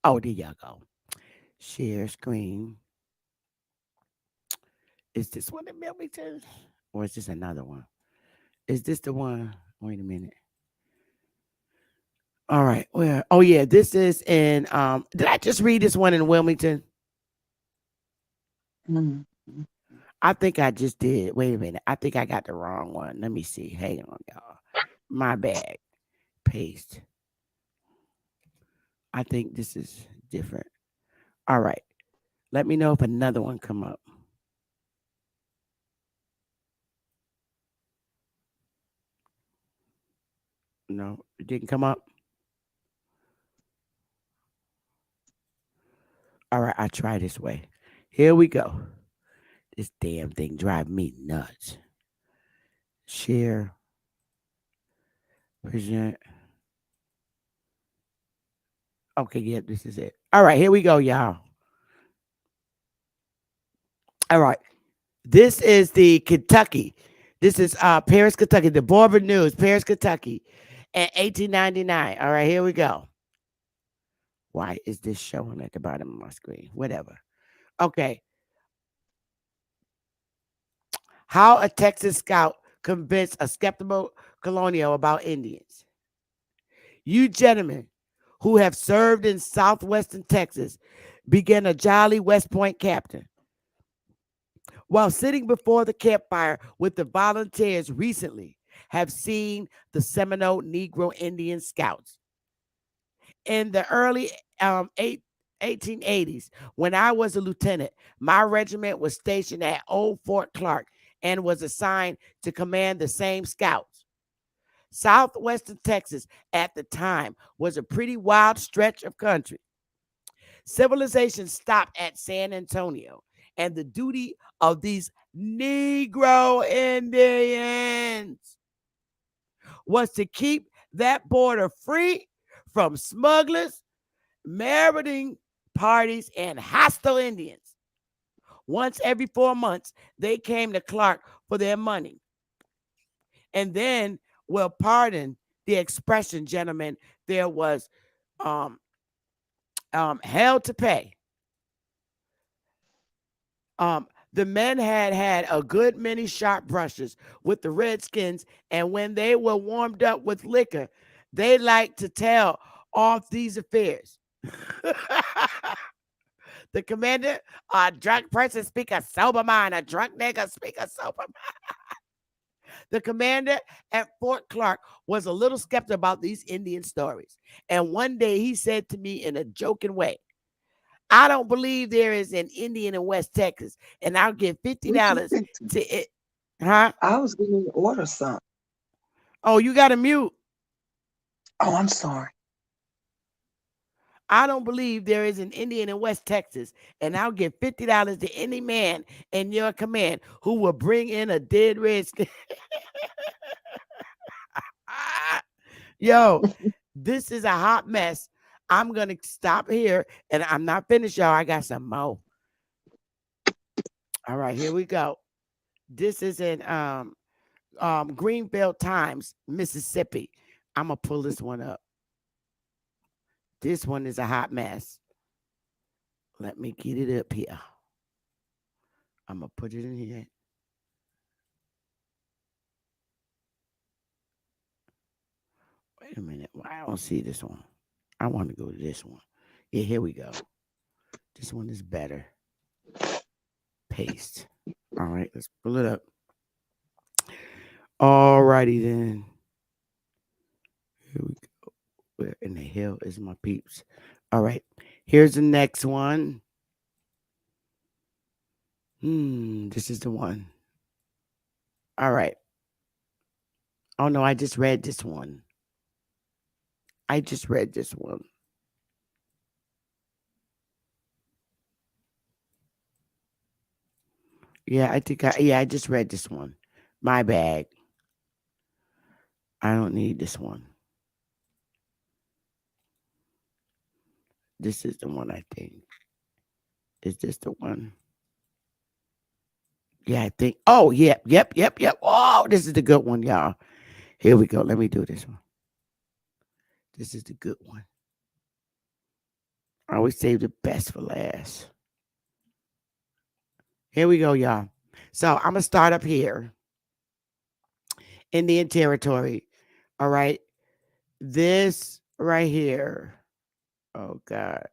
Speaker 1: Oh, there y'all go. Share screen. Is this one in Wilmington? Or is this another one? Is this the one? Wait a minute. All right. Well, oh yeah, this is in did I just read this one in Wilmington?
Speaker 10: Mhm.
Speaker 1: I think I just did. Wait a minute. I think I got the wrong one. Let me see. Hang on, y'all. My bad. Paste. I think this is different. All right. Let me know if another one come up. No, it didn't come up. All right, I try this way. Here we go. This damn thing drive me nuts. Share. Present. Okay, yeah, this is it. All right, here we go, y'all. All right. This is the Kentucky. This is Paris, Kentucky. The Bourbon News, Paris, Kentucky, in 1899. All right, here we go. Why is this showing at the bottom of my screen? Whatever. Okay. How a Texas scout convinced a skeptical colonial about Indians. You gentlemen who have served in southwestern Texas began a jolly West Point captain. While sitting before the campfire with the volunteers recently, have seen the Seminole Negro Indian Scouts. In the early 1880s, when I was a lieutenant, my regiment was stationed at Old Fort Clark and was assigned to command the same scouts. Southwestern Texas at the time was a pretty wild stretch of country. Civilization stopped at San Antonio, and the duty of these Negro Indians was to keep that border free from smugglers, marauding parties, and hostile Indians. Once every 4 months, they came to Clark for their money. And then, well, pardon the expression, gentlemen, there was hell to pay. The men had a good many sharp brushes with the Redskins, and when they were warmed up with liquor, they liked to tell off these affairs. The commander, a drunk person speak a sober mind, a drunk nigga speak a sober mind. The commander at Fort Clark was a little skeptical about these Indian stories. And one day he said to me in a joking way, I don't believe there is an Indian in West Texas, and I'll give $50 to it. Huh?
Speaker 8: I was going to order some.
Speaker 1: Oh, you got to mute.
Speaker 8: Oh, I'm sorry.
Speaker 1: I don't believe there is an Indian in West Texas, and I'll give $50 to any man in your command who will bring in a dead redskin. Yo, this is a hot mess. I'm going to stop here, and I'm not finished, y'all. I got some more. All right, here we go. This is in Greenville Times, Mississippi. I'm going to pull this one up. This one is a hot mess. Let me get it up here. I'm going to put it in here. Wait a minute. Well, I don't see this one. I want to go to this one. Yeah, here we go. This one is better. Paste. All right, let's pull it up. All righty then. Here we go. Where in the hell is my peeps? All right, here's the next one. This is the one. All right. Oh no, I just read this one. Yeah, I just read this one. My bad. I don't need this one. This is the one, I think. Is this the one? Yeah, I think. Oh, yep. Oh, this is the good one, y'all. Here we go. Let me do this one. This is the good one. I always save the best for last. Here we go, y'all. So I'm going to start up here. Indian Territory. All right. This right here. Oh God.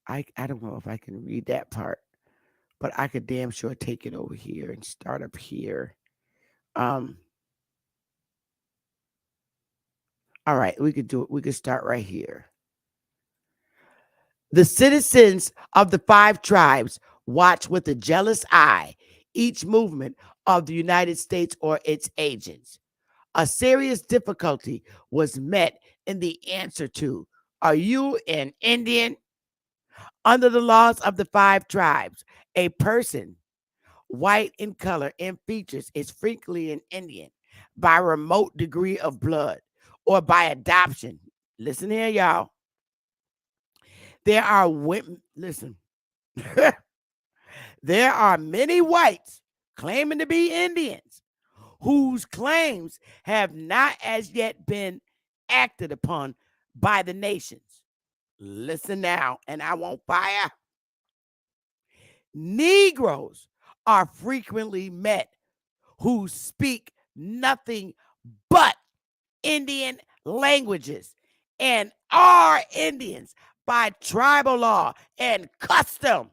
Speaker 1: I don't know if I can read that part, but I could damn sure take it over here and start up here. Um all right, we could do it. We could start right here. The citizens of the 5 tribes watch with a jealous eye each movement of the United States or its agents. A serious difficulty was met in the answer to, "Are you an Indian?" Under the laws of the 5 tribes, a person, white in color and features, is frequently an Indian by remote degree of blood or by adoption. Listen here, y'all. There are women, listen, there are many whites claiming to be Indians whose claims have not as yet been acted upon by the nations. Listen now, and I won't fire. Negroes are frequently met who speak nothing but Indian languages and are Indians by tribal law and custom.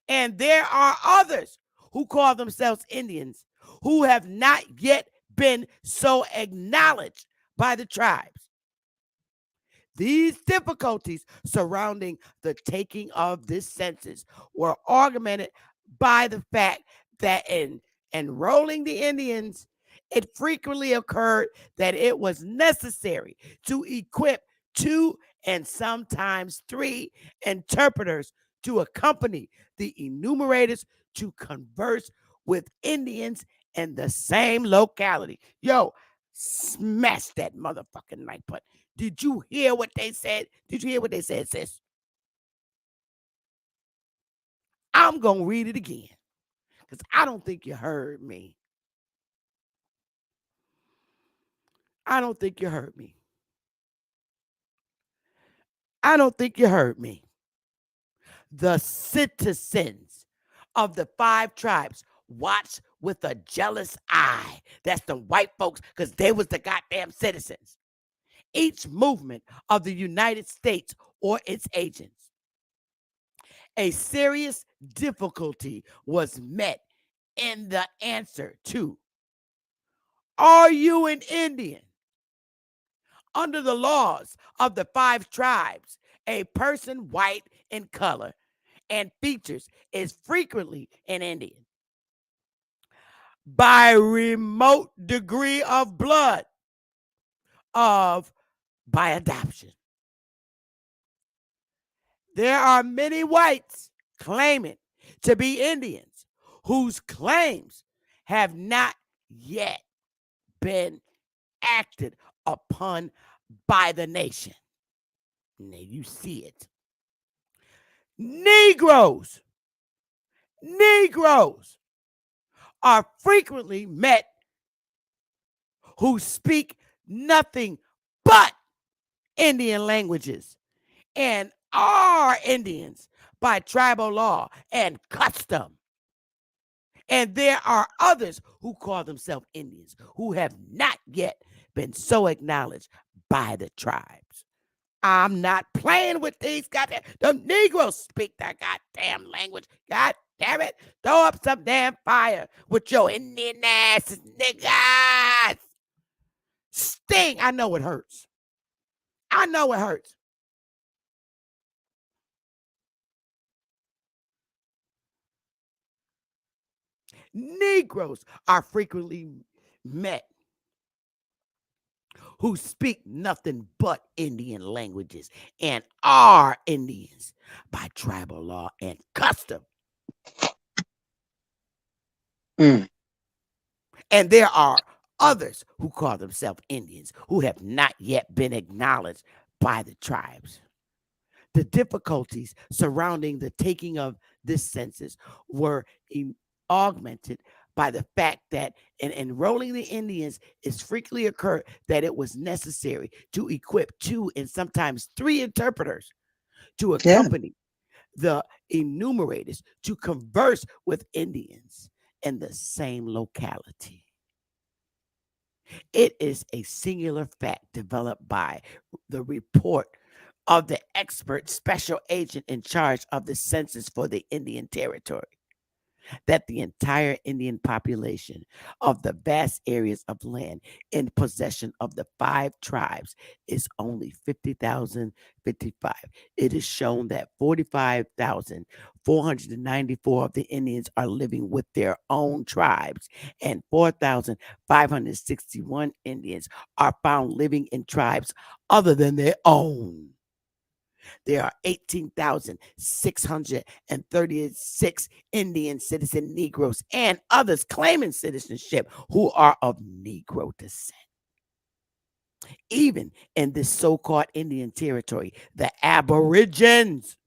Speaker 1: And there are others who call themselves Indians who have not yet been so acknowledged by the tribes. These difficulties surrounding the taking of this census were augmented by the fact that in enrolling the Indians, it frequently occurred that it was necessary to equip 2 and sometimes 3 interpreters to accompany the enumerators to converse with Indians in the same locality. Yo, smash that motherfucking like button. Did you hear what they said? Did you hear what they said, sis? I'm going to read it again because I don't think you heard me. I don't think you heard me. I don't think you heard me. The citizens of the 5 tribes watch with a jealous eye. That's the white folks because they was the goddamn citizens. Each movement of the United States or its agents. A serious difficulty was met in the answer to, "Are you an Indian?" Under the laws of the 5 tribes, a person white in color and features is frequently an Indian by remote degree of blood of by adoption. There are many whites claiming to be Indians whose claims have not yet been acted upon by the nation. Now you see it. Negroes are frequently met who speak nothing but Indian languages and are Indians by tribal law and custom. And there are others who call themselves Indians who have not yet been so acknowledged by the tribes. I'm not playing with these goddamn. The Negroes speak that goddamn language. God damn it. Throw up some damn fire with your Indian ass niggas. Sting. I know it hurts. I know it hurts. Negroes are frequently met who speak nothing but Indian languages and are Indians by tribal law and custom. And there are others who call themselves Indians who have not yet been acknowledged by the tribes. The difficulties surrounding the taking of this census were augmented by the fact that in enrolling the Indians, it frequently occurred that it was necessary to equip 2 and sometimes 3 interpreters to accompany the enumerators to converse with Indians in the same locality. It is a singular fact developed by the report of the expert special agent in charge of the census for the Indian Territory that the entire Indian population of the vast areas of land in possession of the 5 tribes is only 50,055. It is shown that 45,494 of the Indians are living with their own tribes, and 4,561 Indians are found living in tribes other than their own. There are 18,636 Indian citizen Negroes and others claiming citizenship who are of Negro descent. Even in this so-called Indian territory, the Aborigines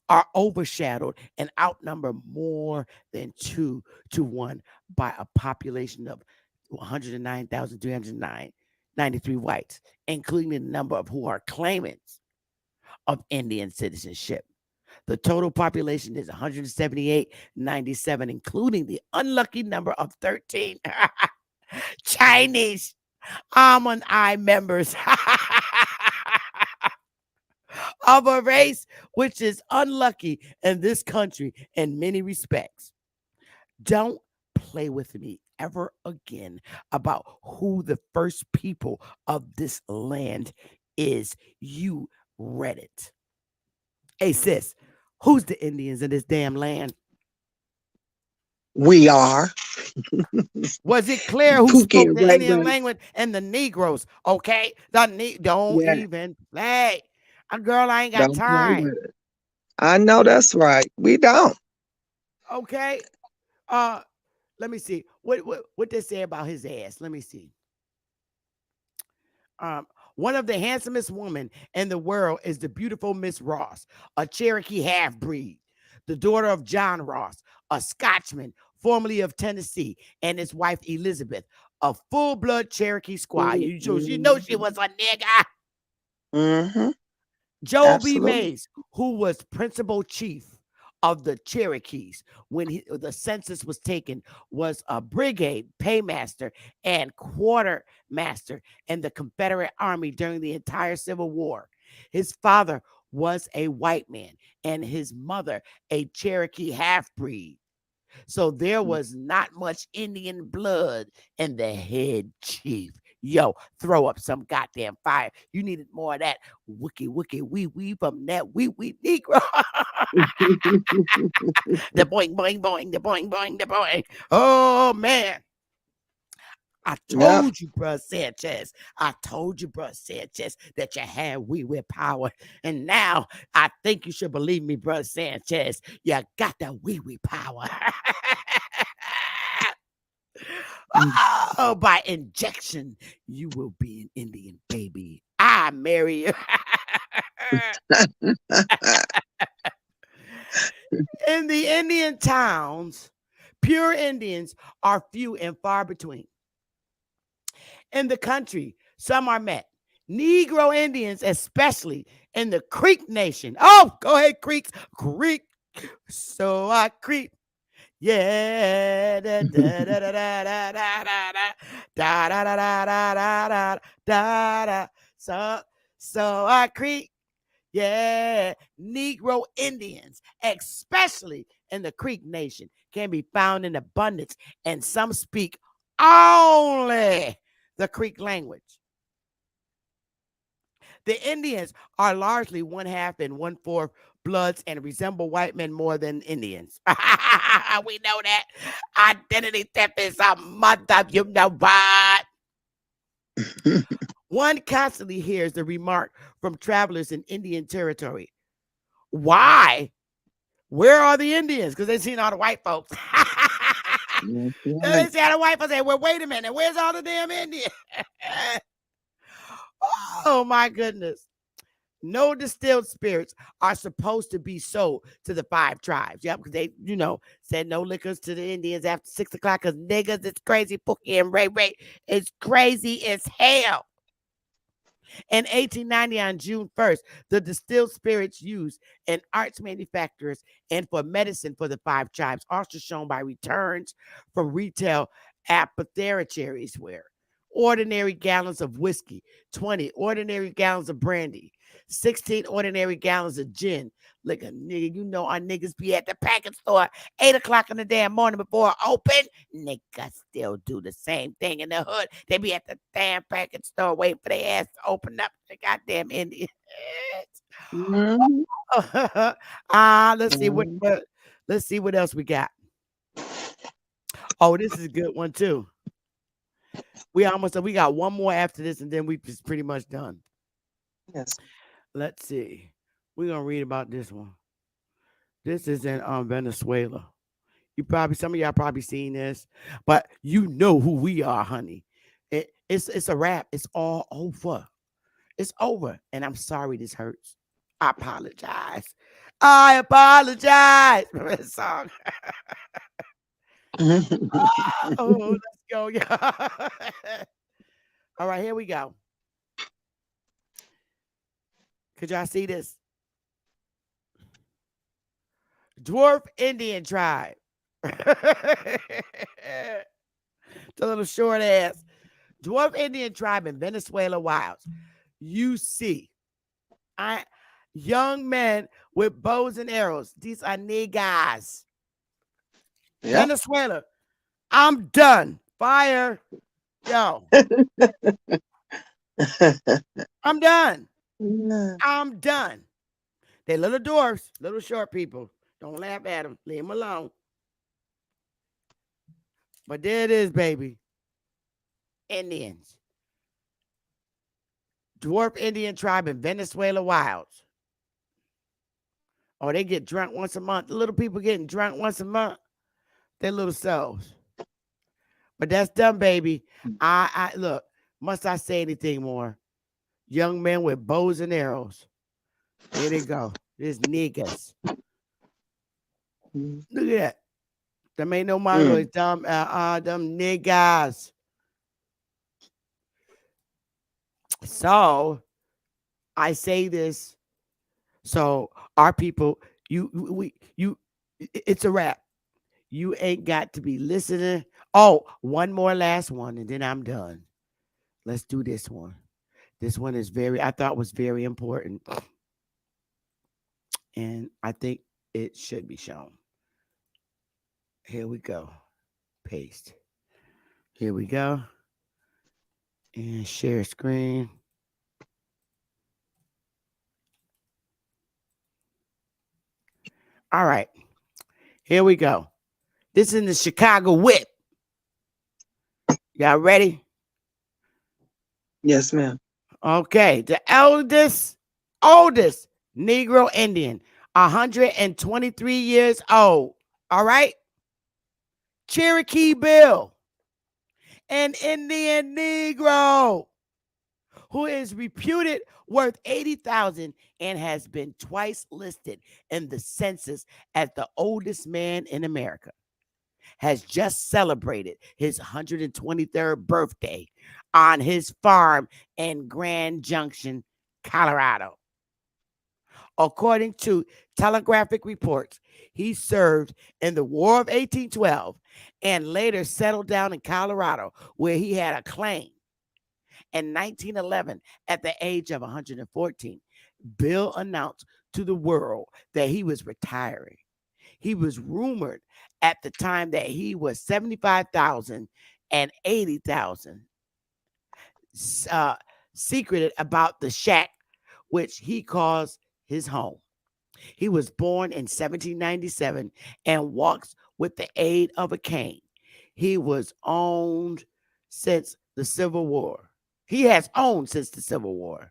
Speaker 1: are overshadowed and outnumber more than 2 to 1 by a population of 109,393 whites, including the number of who are claimants of Indian citizenship. The total population is 178,97, including the unlucky number of 13 Chinese almond eye members of a race which is unlucky in this country in many respects. Don't play with me ever again about who the first people of this land is. You read it. Hey, sis, who's the Indians in this damn land?
Speaker 8: We are.
Speaker 1: Was it clear who
Speaker 8: Pookie
Speaker 1: spoke
Speaker 8: and
Speaker 1: the Indian
Speaker 8: Ray-Ray.
Speaker 1: language? And the Negroes, okay? Don't
Speaker 8: Yeah.
Speaker 1: even play. Girl, I ain't got
Speaker 8: Don't play
Speaker 1: time.
Speaker 8: with it. I know that's right. We don't.
Speaker 1: Okay. Let me see. What they say about his ass? Let me see. One of the handsomest women in the world is the beautiful Miss Ross, a Cherokee half-breed, the daughter of John Ross, a Scotchman, formerly of Tennessee, and his wife Elizabeth, a full-blood Cherokee squaw. You know she was a nigga.
Speaker 8: Mm-hmm.
Speaker 1: Joe B.
Speaker 8: Absolutely.
Speaker 1: Mays, who was principal chief of the Cherokees when the census was taken, was a brigade paymaster and quartermaster in the Confederate Army during the entire Civil War. His father was a white man and his mother a Cherokee half-breed. So there was not much Indian blood in the head chief. Yo, throw up some goddamn fire. You needed more of that wookie wee from that wee Negro. The boing, boing, boing, the boing, boing, the boing. Oh, man. I told you, bruh Sanchez. I told you, bruh Sanchez, that you had wee power. And now I think you should believe me, bruh Sanchez. You got that wee power. Oh, by injection, you will be an Indian baby. I marry you. In the Indian towns, pure Indians are few and far between. In the country, some are met. Negro Indians, especially in the Creek Nation. Oh, go ahead, Creeks. Creek. So I creep. Yeah. Da da da da da da da da da da da da da da. So I creep. Yeah, Negro Indians, especially in the Creek Nation, can be found in abundance, and some speak only the Creek language. The Indians are largely 1/2 and 1/4 bloods and resemble white men more than Indians. We know that. Identity theft is a mother, you know what? One constantly hears the remark from travelers in Indian territory. Why? Where are the Indians? Because they've seen all the white folks. They see all the white folks say, well, wait a minute, where's all the damn Indians? Oh, my goodness. No distilled spirits are supposed to be sold to the 5 tribes. Yep, because they, said no liquors to the Indians after 6 o'clock because niggas, it's crazy. Pookie and Ray-Ray, it's crazy as hell. In 1890, on June 1st, the distilled spirits used in arts manufacturers and for medicine for the 5 tribes, also shown by returns from retail apothecaries ordinary gallons of whiskey, 20 ordinary gallons of brandy, 16 ordinary gallons of gin. Look, a nigga, you know our niggas be at the package store 8 o'clock in the damn morning before it open. Niggas still do the same thing in the hood. They be at the damn package store waiting for their ass to open up the goddamn Indian.
Speaker 8: Mhm.
Speaker 1: Let's see let's see what else we got. Oh, this is a good one too. We got one more after this, and then we just pretty much done.
Speaker 8: Yes.
Speaker 1: Let's see. We're gonna read about this one. This is in Venezuela. Some of y'all probably seen this, but you know who we are, honey. It's a wrap. It's all over. It's over. And I'm sorry this hurts. I apologize. I apologize. Remember that song? Oh, let's go, y'all. All right, here we go. Could y'all see this? Dwarf Indian tribe. The little short ass. Dwarf Indian tribe in Venezuela wilds. You see, young men with bows and arrows. These are niggas.
Speaker 8: Yeah.
Speaker 1: Venezuela. I'm done. Fire. Yo. I'm done. I'm done. They little dwarfs, little short people. Don't laugh at them. Leave them alone. But there it is, baby. Indians. Dwarf Indian tribe in Venezuela wilds. Oh, they get drunk once a month. The little people getting drunk once a month. Their little selves. But that's done, baby. I look, must I say anything more? Young men with bows and arrows. Here they go. There's niggas. Look at that. Them ain't no Mongols. Them niggas. So I say this. So our people, it's a wrap. You ain't got to be listening. Oh, one more last one, and then I'm done. Let's do this one. This one is I thought was very important. And I think it should be shown. Here we go. Paste. Here we go. And share screen. All right. Here we go. This is in the Chicago Whip. Y'all ready?
Speaker 8: Yes, ma'am.
Speaker 1: Okay. The oldest Negro Indian, 123 years old. All right. Cherokee Bill, an Indian Negro who is reputed worth $80,000 and has been twice listed in the census as the oldest man in America, has just celebrated his 123rd birthday on his farm in Grand Junction, Colorado. According to telegraphic reports, he served in the War of 1812 and later settled down in Colorado, where he had a claim. In 1911, at the age of 114, Bill announced to the world that he was retiring. He was rumored at the time that he was 75,000 and 80,000 secreted about the shack, which he calls his home. He was born in 1797 and walks with the aid of a cane. He was owned since the Civil War. He has owned since the Civil War.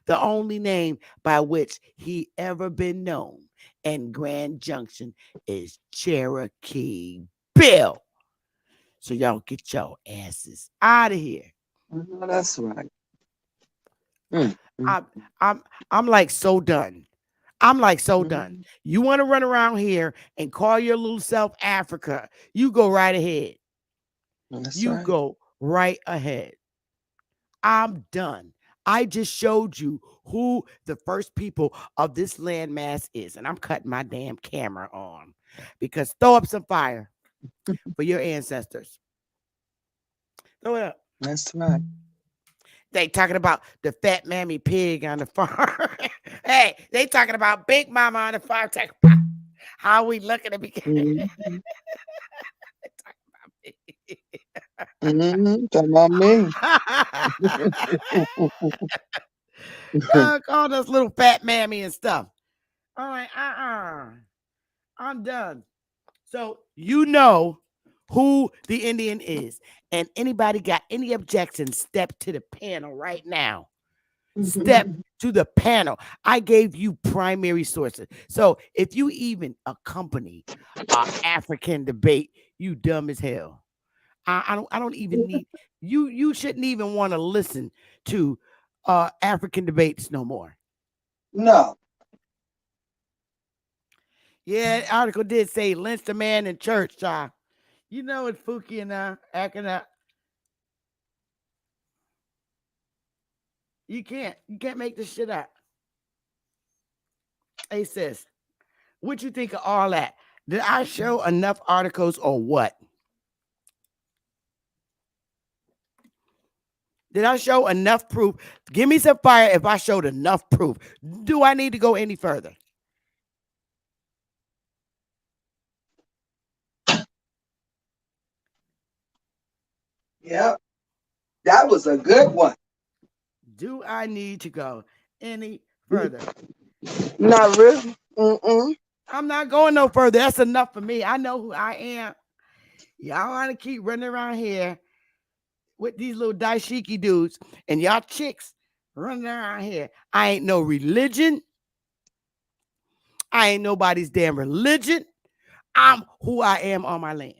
Speaker 1: The only name by which he ever been known in Grand Junction is Cherokee Bill. So y'all get your asses out of here.
Speaker 8: Oh, that's right.
Speaker 1: I'm like so done. I'm like so done. You want to run around here and call your little self Africa? You go right ahead. Go right ahead. I'm done. I just showed you who the first people of this landmass is, and I'm cutting my damn camera on because throw up some fire for your ancestors. Throw it up.
Speaker 8: That's right.
Speaker 1: They talking about the fat mammy pig on the farm. Hey, they talking about Big Mama on the farm. Talking about how we looking at me.
Speaker 8: Mm-hmm. Mm-hmm. Talking about me.
Speaker 1: Call us little fat mammy and stuff. All right, I'm done. So you know who the Indian is, and anybody got any objections? Step to the panel right now. Step to the panel. I gave you primary sources. So if you even accompany African debate, you dumb as hell. I don't even need you. You shouldn't even want to listen to African debates no more.
Speaker 8: No.
Speaker 1: Yeah, the article did say lynched a man in church, child. You know it's Pookie and acting up. You can't make this shit up. Hey sis, what you think of all that? Did I show enough articles or what? Did I show enough proof? Give me some fire if I showed enough proof. Do I need to go any further?
Speaker 8: Yep. That was a good one.
Speaker 1: Do I need to go any further?
Speaker 8: Not really. Mm-mm.
Speaker 1: I'm not going no further. That's enough for me. I know who I am. Y'all want to keep running around here with these little daishiki dudes and y'all chicks running around here. I ain't no religion. I ain't nobody's damn religion. I'm who I am on my land.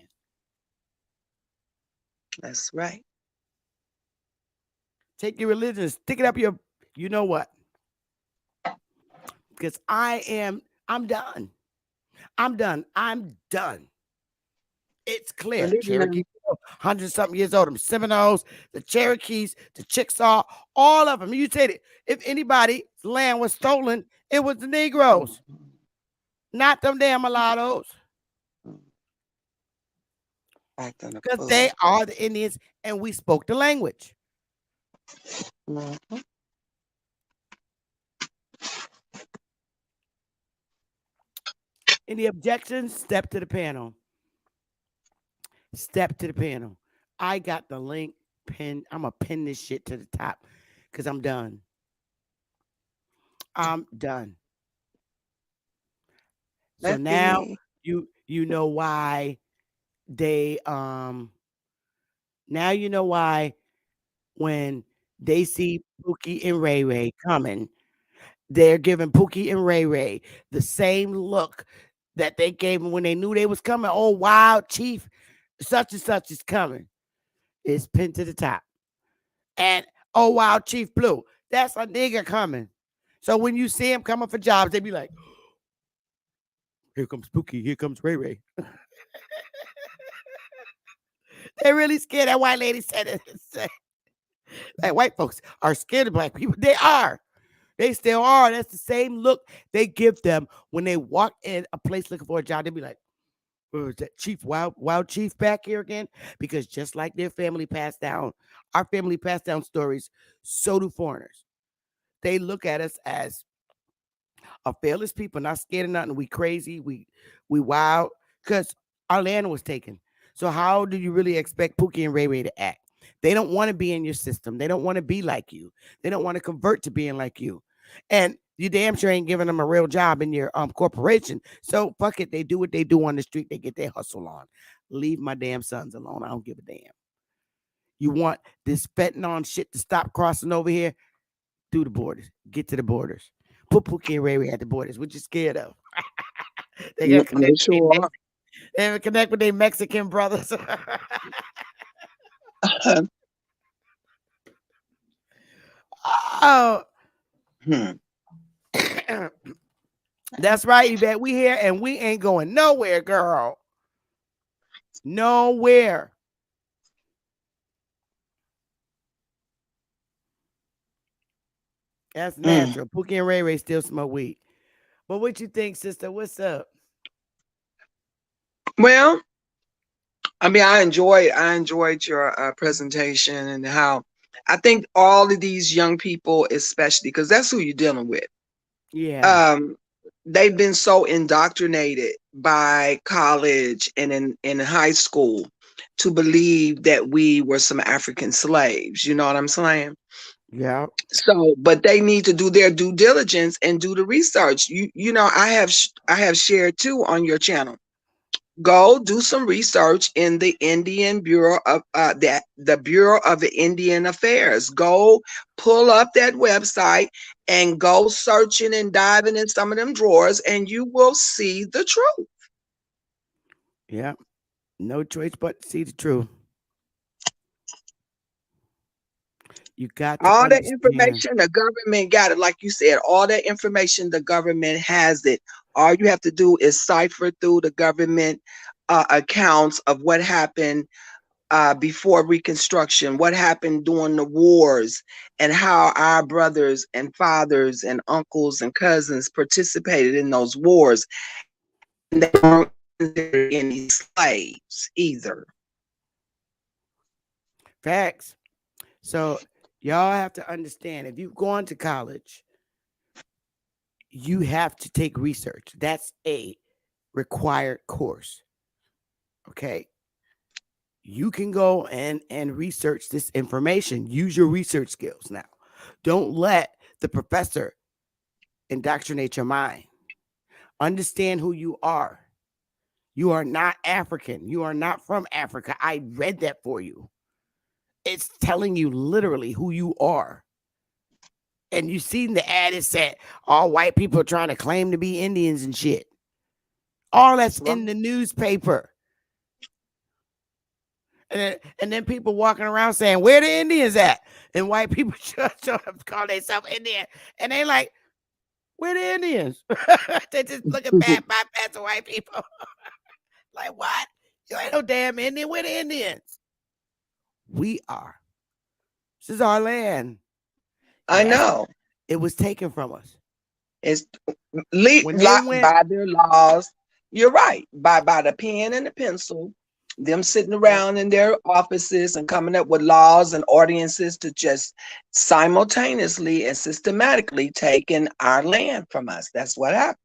Speaker 8: That's right.
Speaker 1: Take your religion, stick it up your, you know what? Because I'm done. I'm done. It's clear. Cherokee, 100-something years old. Them Seminoles, the Cherokees, the Chickasaw, all of them. You said it. If anybody's land was stolen, it was the Negroes, not them damn mulattoes. Because they are the Indians and we spoke the language.
Speaker 8: Mm-hmm.
Speaker 1: Any objections? Step to the panel. Step to the panel. I got the link pinned. I'm going to pin this shit to the top because I'm done. I'm done. So now you know why they now you know why when they see Pookie and Ray-Ray coming, they're giving Pookie and Ray-Ray the same look that they gave him when they knew they was coming. Oh, wild chief, such and such is coming. It's pinned to the top. And oh, wild Chief Blue, that's a nigga coming. So when you see him coming for jobs, they be like, here comes Pookie, here comes Ray-Ray. They're really scared. That white lady said it. Like white folks are scared of black people. They are. They still are. That's the same look they give them when they walk in a place looking for a job. They be like, oh, is that Chief Wild Chief back here again? Because just like their family passed down, our family passed down stories, so do foreigners. They look at us as a fearless people, not scared of nothing. We crazy, we wild, because our land was taken. So how do you really expect Pookie and Ray-Ray to act? They don't want to be in your system. They don't want to be like you. They don't want to convert to being like you. And you damn sure ain't giving them a real job in your corporation. So fuck it. They do what they do on the street. They get their hustle on. Leave my damn sons alone. I don't give a damn. You want this fentanyl shit to stop crossing over here? Do the borders. Get to the borders. Put Pookie and Ray-Ray at the borders. What you scared of? They're gonna connect with their Mexican brothers. Oh. That's right, Yvette. We here and we ain't going nowhere, girl. Nowhere. That's natural. Pookie and Ray-Ray still smoke weed. But what you think, sister? What's up?
Speaker 8: Well, I mean, I enjoyed your presentation and how I think all of these young people, especially because that's who you're dealing with.
Speaker 1: Yeah.
Speaker 8: They've been so indoctrinated by college and in high school to believe that we were some African slaves. You know what I'm saying?
Speaker 1: Yeah.
Speaker 8: So, but they need to do their due diligence and do the research. You know, I have shared too on your channel. Go do some research in the Indian Bureau of the Bureau of Indian Affairs. Go pull up that website and go searching and diving in some of them drawers, and you will see the truth.
Speaker 1: Yeah. No choice but to see the truth. You got to
Speaker 8: All that
Speaker 1: understand.
Speaker 8: information, the government got it. Like you said, all that information, the government has it. All you have to do is cipher through the government accounts of what happened before Reconstruction, what happened during the wars, and how our brothers and fathers and uncles and cousins participated in those wars. And they weren't considered any slaves either.
Speaker 1: Facts. So y'all have to understand, if you've gone to college, you have to take research. That's a required course. Okay. You can go and research this information. Use your research skills now. Don't let the professor indoctrinate your mind. Understand who you are. You are not African. You are not from Africa. I read that for you. It's telling you literally who you are. And you seen the ad, it said all white people are trying to claim to be Indians and shit. All that's in the newspaper. And then people walking around saying, where the Indians at? And white people call themselves Indian. And they like, where the Indians? They just looking bad bypass the white people. Like, what? You ain't no damn Indian. Where the Indians? We are. This is our land.
Speaker 8: I know.
Speaker 1: It was taken from us.
Speaker 8: It's by their laws. You're right. By the pen and the pencil, them sitting around in their offices and coming up with laws and ordinances to just simultaneously and systematically taking our land from us. That's what happened.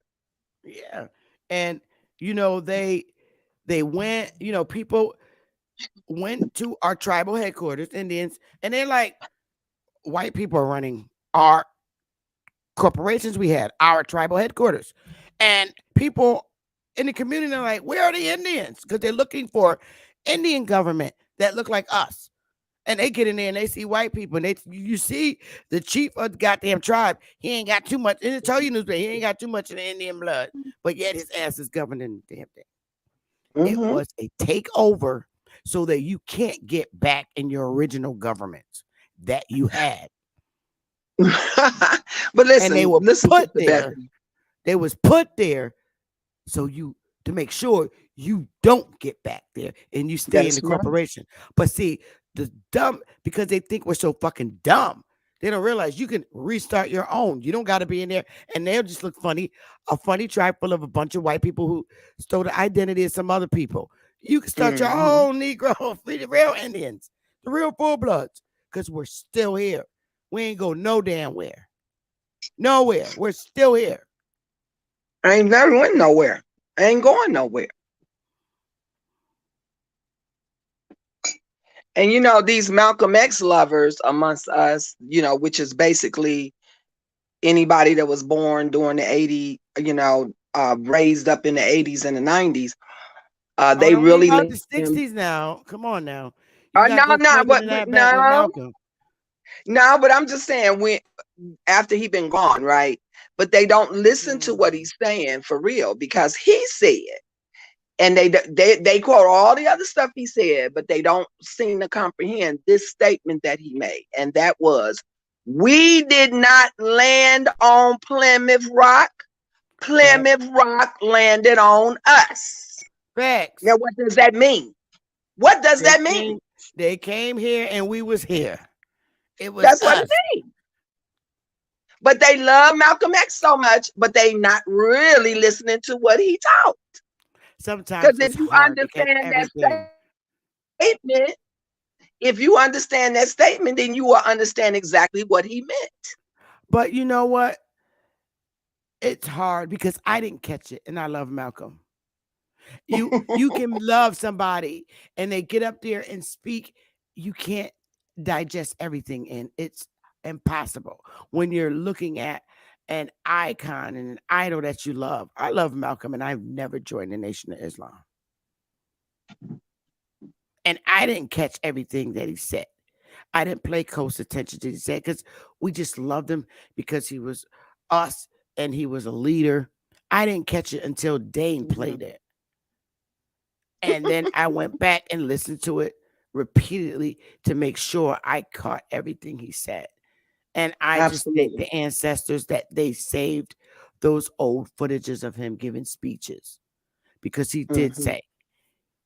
Speaker 1: Yeah. And you know, they went, you know, people went to our tribal headquarters, Indians, and they're like, white people are running our corporations. We had our tribal headquarters, and people in the community are like, where are the Indians? Because they're looking for Indian government that look like us. And they get in there and they see white people, and you see the chief of the goddamn tribe. He ain't got too much. And it tell you newspaper, he ain't got too much of the Indian blood, but yet his ass is governing the damn thing. It was a takeover so that you can't get back in your original government that you had.
Speaker 8: But listen,
Speaker 1: and they were
Speaker 8: listen
Speaker 1: put there. They was put there so to make sure you don't get back there and you stay in the corporation. But see, the dumb, because they think we're so fucking dumb, they don't realize you can restart your own. You don't got to be in there, and they'll just look funny. A funny tribe full of a bunch of white people who stole the identity of some other people. You can start your own Negro, the real Indians, the real full bloods, because we're still here. We ain't go no damn where. Nowhere. We're still here.
Speaker 8: I ain't never went nowhere. I ain't going nowhere. And you know, these Malcolm X lovers amongst us, you know, which is basically anybody that was born during the 80s, you know, raised up in the 80s and the 90s. They really
Speaker 1: about the 60s now. Come on now.
Speaker 8: No, but I'm just saying, when after he been gone, right? But they don't listen to what he's saying for real, because he said, and they quote all the other stuff he said, but they don't seem to comprehend this statement that he made, and that was, we did not land on Plymouth Rock. Plymouth Rock landed on us.
Speaker 1: Facts.
Speaker 8: Now, what does that mean? What does that mean?
Speaker 1: They came here and we was here. It was
Speaker 8: That's what it means. But they love Malcolm X so much, but they not really listening to what he taught.
Speaker 1: Sometimes
Speaker 8: because if you understand that statement, if you understand that statement, then you will understand exactly what he meant.
Speaker 1: But you know what? It's hard because I didn't catch it, and I love Malcolm. You can love somebody and they get up there and speak. You can't digest everything, and it's impossible when you're looking at an icon and an idol that you love. I love Malcolm, and I've never joined the Nation of Islam. And I didn't catch everything that he said. I didn't pay close attention to what he said because we just loved him because he was us and he was a leader. I didn't catch it until Dane played it. And then I went back and listened to it repeatedly to make sure I caught everything he said. And I just thank the ancestors that they saved those old footages of him giving speeches because he did say,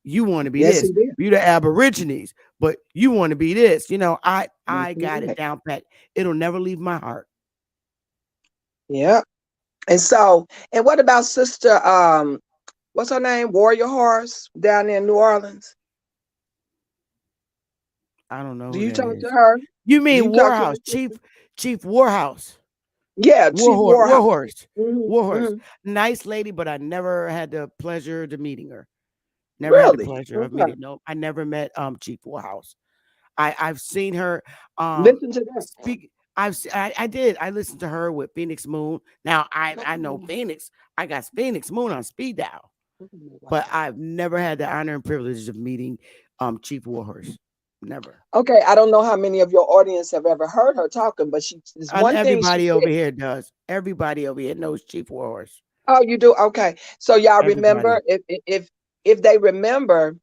Speaker 1: you want to be this. You're the Aborigines, but you want to be this. You know, I got it down pat. It'll never leave my heart.
Speaker 8: Yeah. And so, and what about Sister, what's her name? Warrior Horse down there in New Orleans?
Speaker 1: I don't know.
Speaker 8: Do you talk to her?
Speaker 1: You mean Warhouse, Chief Warhouse?
Speaker 8: Yeah, Chief
Speaker 1: Warhorse. Warhorse. Nice lady, but I never had the pleasure of meeting her. Never had the pleasure of meeting. No, I never met Chief Warhouse. I've seen her
Speaker 8: listen to that.
Speaker 1: Speak. I did. I listened to her with Phoenix Moon. Now I know Phoenix. I got Phoenix Moon on speed dial, but I've never had the honor and privilege of meeting Chief Warhorse. Never.
Speaker 8: Okay, I don't know how many of your audience have ever heard her talking, but she's one thing.
Speaker 1: Everybody over here does. Everybody over here knows Chief Warhorse.
Speaker 8: Oh, you do? Okay. So y'all remember, if they remember,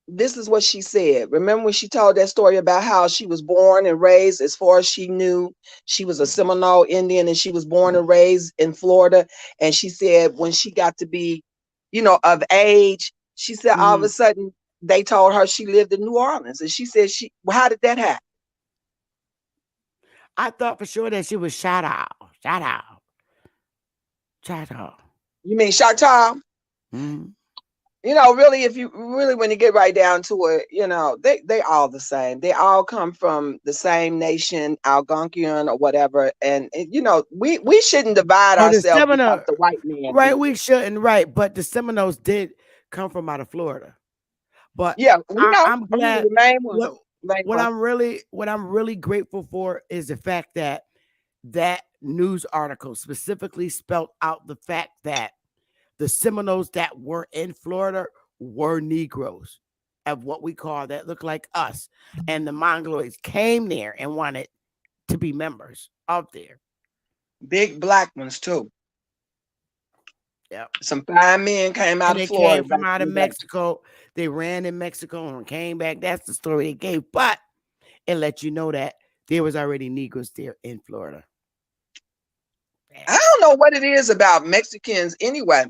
Speaker 8: this is what she said. Remember when she told that story about how she was born and raised, as far as she knew, she was a Seminole Indian and she was born and raised in Florida. And she said when she got to be, you know, of age, she said all of a sudden they told her she lived in New Orleans. And she said, how did that happen?
Speaker 1: I thought for sure that she was Choctaw.
Speaker 8: You mean Choctaw? You know, really, if you really, when you get right down to it, you know, they all the same. They all come from the same nation, Algonquian or whatever. And you know, we shouldn't divide ourselves because the white man.
Speaker 1: Right, we shouldn't. Right, but the Seminoles did come from out of Florida. But
Speaker 8: yeah,
Speaker 1: I'm glad.
Speaker 8: The main one.
Speaker 1: What I'm really grateful for is the fact that that news article specifically spelled out the fact that the Seminoles that were in Florida were Negroes of what we call that look like us. And the Mongoloids came there and wanted to be members of there.
Speaker 8: Big black ones too.
Speaker 1: Yeah.
Speaker 8: Some fine men came out of Florida.
Speaker 1: Came from out of Mexico. They ran in Mexico and came back. That's the story they gave. But it let you know that there was already Negroes there in Florida.
Speaker 8: I don't know what it is about Mexicans anyway.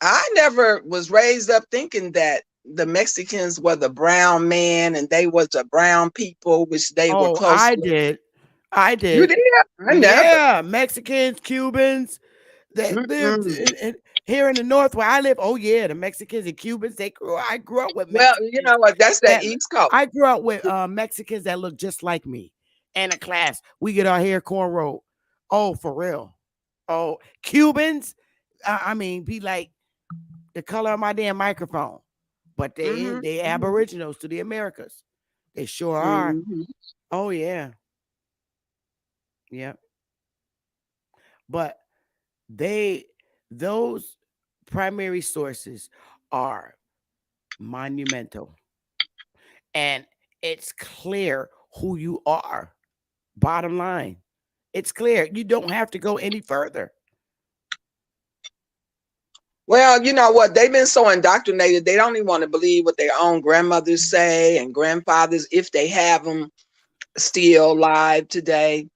Speaker 8: I never was raised up thinking that the Mexicans were the brown man and they was the brown people, which they were close
Speaker 1: I
Speaker 8: to.
Speaker 1: did.
Speaker 8: You did? I never.
Speaker 1: Yeah, Mexicans, Cubans that lived here in the North where I live. Oh yeah, the Mexicans and Cubans. I grew up with Mexicans.
Speaker 8: Well, you know what? That's that East Coast.
Speaker 1: I grew up with Mexicans that look just like me. And a class, we get our hair cornrowed. Oh, for real. Oh, Cubans. I mean, be like the color of my damn microphone, but they Aboriginals to the Americas. They sure are. Oh yeah. Yeah. But those primary sources are monumental. And it's clear who you are. Bottom line. It's clear. You don't have to go any further.
Speaker 8: Well, you know what? They've been so indoctrinated, they don't even want to believe what their own grandmothers say and grandfathers, if they have them still alive today.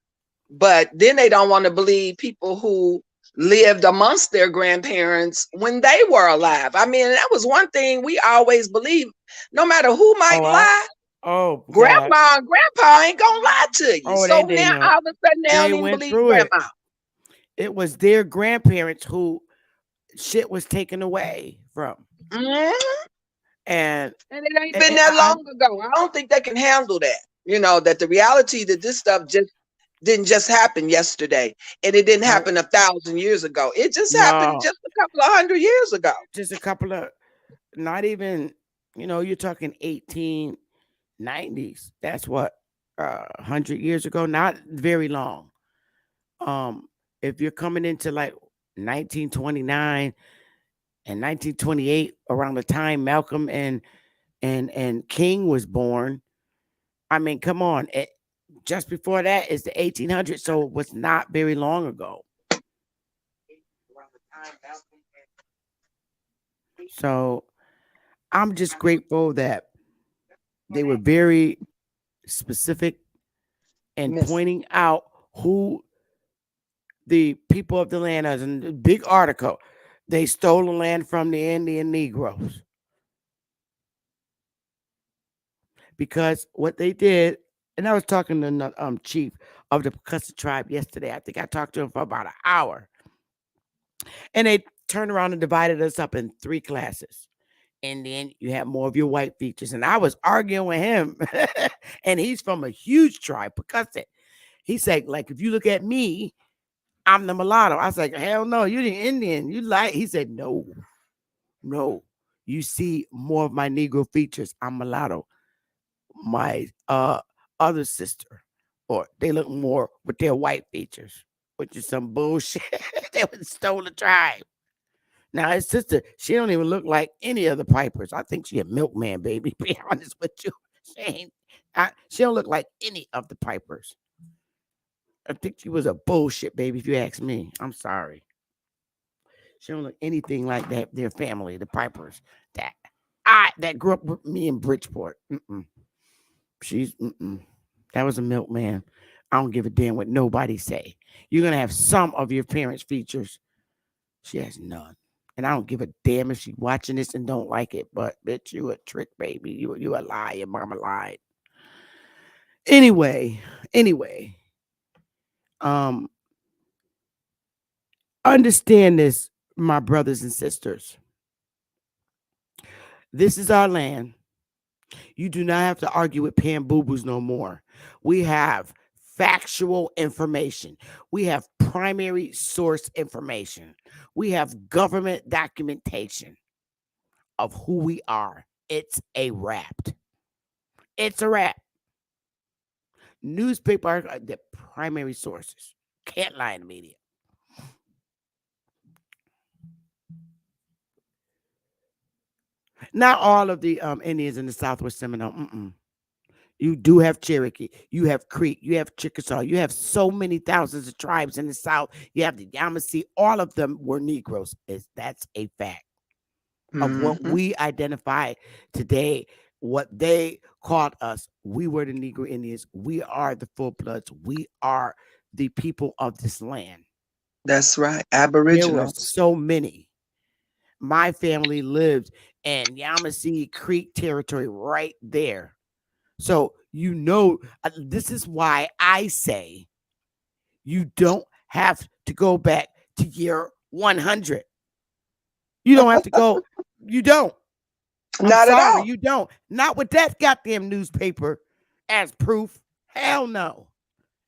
Speaker 8: But then they don't want to believe people who lived amongst their grandparents when they were alive. I mean, that was one thing we always believed, no matter who might lie. Grandma and grandpa ain't gonna lie to you. So now all of a sudden they don't even believe grandma.
Speaker 1: It was their grandparents who shit was taken away from. And
Speaker 8: it ain't been that long ago. I don't think they can handle that. You know, that the reality that this stuff didn't just happen yesterday, and it didn't happen 1,000 years ago. It just happened just a couple of 100 years ago.
Speaker 1: Just a couple of, not even, you're talking 1890s. That's what, 100 years ago, not very long. If you're coming into like 1929 and 1928, around the time Malcolm and King was born, I mean, come on. Just before that is the 1800s, so it was not very long ago. So I'm just grateful that they were very specific and pointing out who the people of the land are. In the big article, they stole the land from the Indian Negroes. Because what they did, and I was talking to the chief of the Pookie tribe yesterday. I think I talked to him for about an hour. And they turned around and divided us up in 3 classes. And then you have more of your white features. And I was arguing with him. And he's from a huge tribe, Pookie. He said, like, if you look at me, I'm the mulatto. I was like, hell no, you're the Indian. He said, no. You see more of my Negro features. I'm mulatto. My other sister, or they look more with their white features, which is some bullshit. They would stole the tribe. Now his sister, she don't even look like any of the Pipers. I think she a milkman, baby. To be honest with you, she don't look like any of the Pipers. I think she was a bullshit baby, if you ask me. I'm sorry. She don't look anything like that. Their family, the Pipers, that grew up with me in Bridgeport. That was a milkman. I don't give a damn what nobody say. You're gonna have some of your parents' features. She has none. And I don't give a damn if she's watching this and don't like it. But bitch, you a trick, baby. You a lie. Your mama lied. Anyway. Understand this, my brothers and sisters. This is our land. You do not have to argue with Pam Boo-Boos no more. We have factual information. We have primary source information. We have government documentation of who we are. It's a wrap. It's a wrap. Newspaper are the primary sources. Can't lie in the media. Not all of the Indians in the Southwest Seminole. You do have Cherokee. You have Creek. You have Chickasaw. You have so many thousands of tribes in the South. You have the Yamasee. All of them were Negroes. That's a fact of what we identify today. What they called us. We were the Negro Indians. We are the full bloods. We are the people of this land.
Speaker 8: That's right. Aboriginals.
Speaker 1: There were so many. My family lived in Yamasee Creek territory right there. So, this is why I say you don't have to go back to year 100. You don't have to go. You don't.
Speaker 8: Not at all.
Speaker 1: You don't. Not with that goddamn newspaper as proof. Hell no.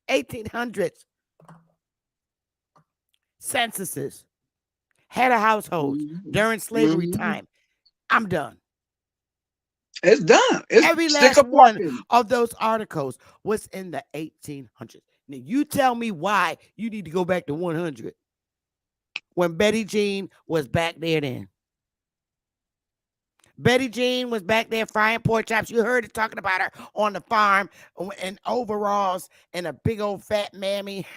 Speaker 1: 1800s. Censuses. Head of households during slavery time. I'm done.
Speaker 8: It's done.
Speaker 1: Every last one of those articles was in the 1800s. Now, you tell me why you need to go back to 100 when Betty Jean was back there then. Betty Jean was back there frying pork chops. You heard it talking about her on the farm in overalls and a big old fat mammy.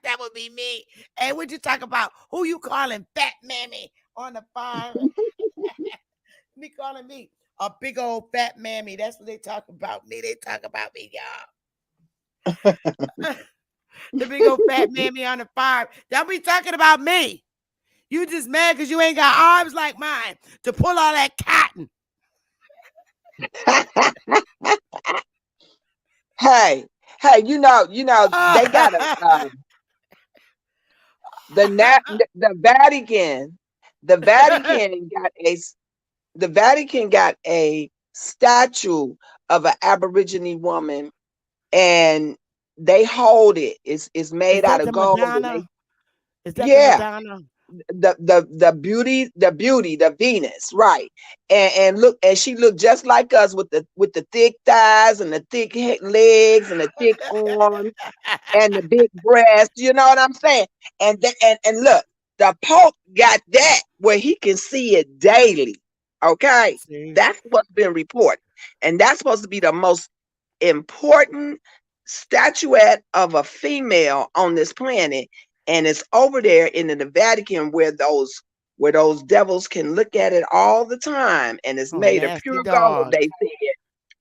Speaker 1: That would be me. Hey, what you talk about? Who you calling fat mammy on the farm? Me calling me a big old fat mammy. That's what they talk about me. They talk about me, y'all. The big old fat mammy on the farm. Don't be talking about me. You just mad because you ain't got arms like mine to pull all that cotton.
Speaker 8: Hey, they got the Vatican got the Vatican got a statue of an Aborigine woman, and they hold it. It's
Speaker 1: Is
Speaker 8: made out
Speaker 1: that
Speaker 8: of
Speaker 1: the
Speaker 8: gold, and
Speaker 1: Madonna? Is that the
Speaker 8: yeah,
Speaker 1: Madonna?
Speaker 8: the Venus, right? And look, and she looked just like us with the thick thighs and the thick legs and the thick arms and the big breast. You know what I'm saying? And look, the Pope got that where he can see it daily. Okay,
Speaker 1: See?
Speaker 8: that's what's been reported, and that's supposed to be the most important statuette of a female on this planet, and it's over there in the Vatican where those devils can look at it all the time, and it's
Speaker 1: Oh,
Speaker 8: made of
Speaker 1: nasty
Speaker 8: pure gold.
Speaker 1: dogs.
Speaker 8: They said,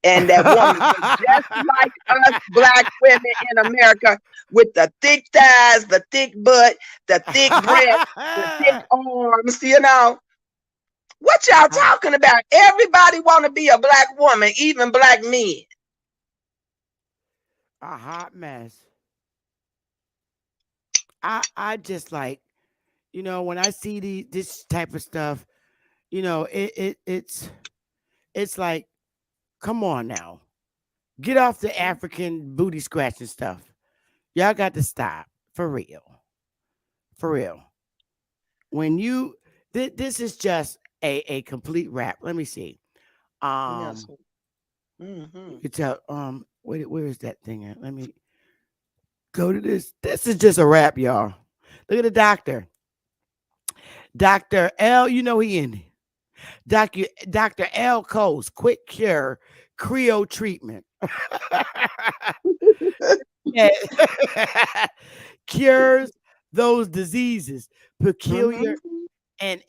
Speaker 8: and that woman looked just like us black women in America with the thick thighs, the thick butt, the thick breast, the thick arms. You know what y'all talking about? Everybody want to be a black woman, even black men.
Speaker 1: A hot mess. I just like, when I see this type of stuff, it's like, come on now. Get off the African booty scratching stuff. Y'all got to stop. For real. For real. When this is just a complete wrap. Let me see.
Speaker 8: Yes.
Speaker 1: You can tell, where is that thing at? Let me go to this. This is just a wrap, y'all. Look at the doctor. Dr. L, he in it. Dr. L. Cole's quick cure cryo treatment. Yeah. Cures those diseases peculiar and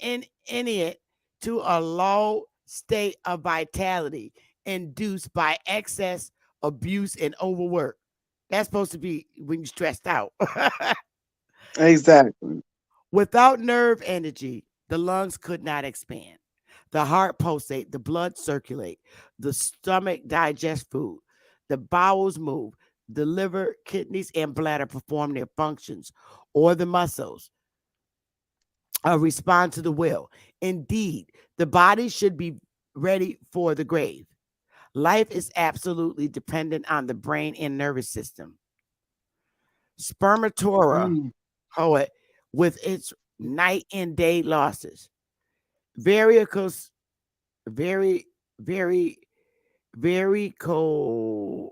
Speaker 1: innate to a low state of vitality induced by excess abuse and overwork. That's supposed to be when you're stressed out.
Speaker 8: Exactly.
Speaker 1: Without nerve energy, the lungs could not expand. The heart pulsate, the blood circulate, the stomach digest food, the bowels move, the liver, kidneys, and bladder perform their functions, or the muscles respond to the will. Indeed, the body should be ready for the grave. Life is absolutely dependent on the brain and nervous system. Spermatora poet with its night and day losses. Varicose, very, very, varicocele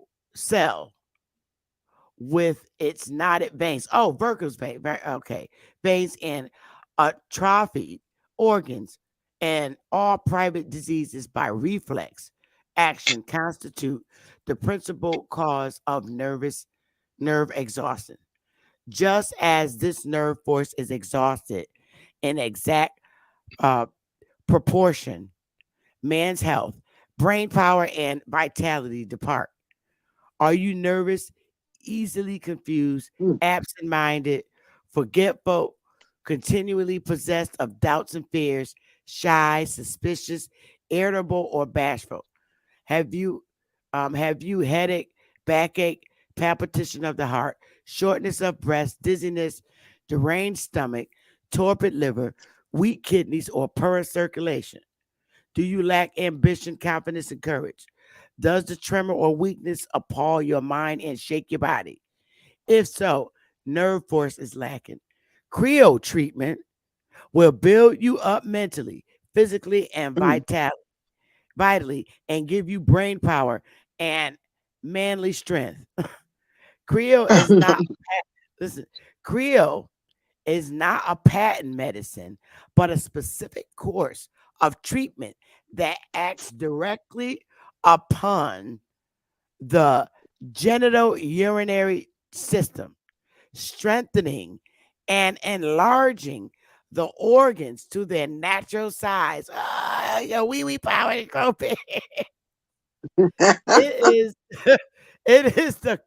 Speaker 1: with its knotted veins. Oh, varicose vein. Okay. Veins and atrophied organs and all private diseases by reflex action constitute the principal cause of nerve exhaustion. Just as this nerve force is exhausted in exact uh, proportion, man's health, brain power, and vitality depart. Are you nervous, easily confused, absent minded, forgetful, continually possessed of doubts and fears, shy, suspicious, irritable, or bashful? Have you headache, backache, palpitation of the heart, shortness of breath, dizziness, deranged stomach, torpid liver, weak kidneys, or poor circulation? Do you lack ambition, confidence, and courage? Does the tremor or weakness appall your mind and shake your body? If so, nerve force is lacking. Creo treatment will build you up mentally, physically, and vitally, and give you brain power and manly strength. Creo is not listen. Creo is not a patent medicine, but a specific course of treatment that acts directly upon the genital urinary system, strengthening and enlarging the organs to their natural size. Your wee wee power is grow big. It is it is the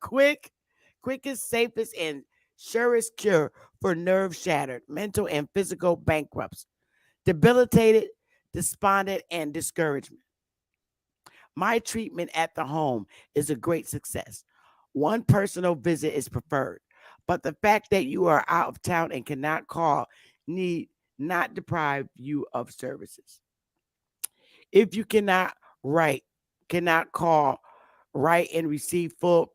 Speaker 1: quickest, safest, and surest cure for nerve shattered, mental and physical bankrupts, debilitated, despondent, and discouragement. My treatment at the home is a great success. One personal visit is preferred, but the fact that you are out of town and cannot call need not deprive you of services. If you cannot write, cannot call, write, and receive full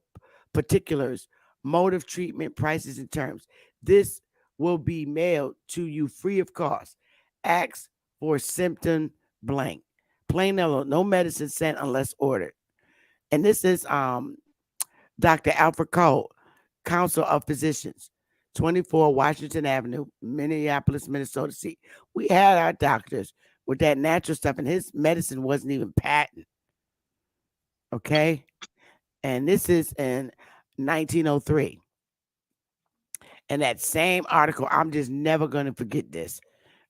Speaker 1: particulars, mode of treatment, prices, and terms, this will be mailed to you free of cost. Ask for symptom blank. Plain yellow, no medicine sent unless ordered. And this is Dr. Alfred Cole, Council of Physicians, 24 Washington Avenue, Minneapolis, Minnesota. See, we had our doctors with that natural stuff, and his medicine wasn't even patent. Okay? And this is in 1903. And that same article, I'm just never going to forget this.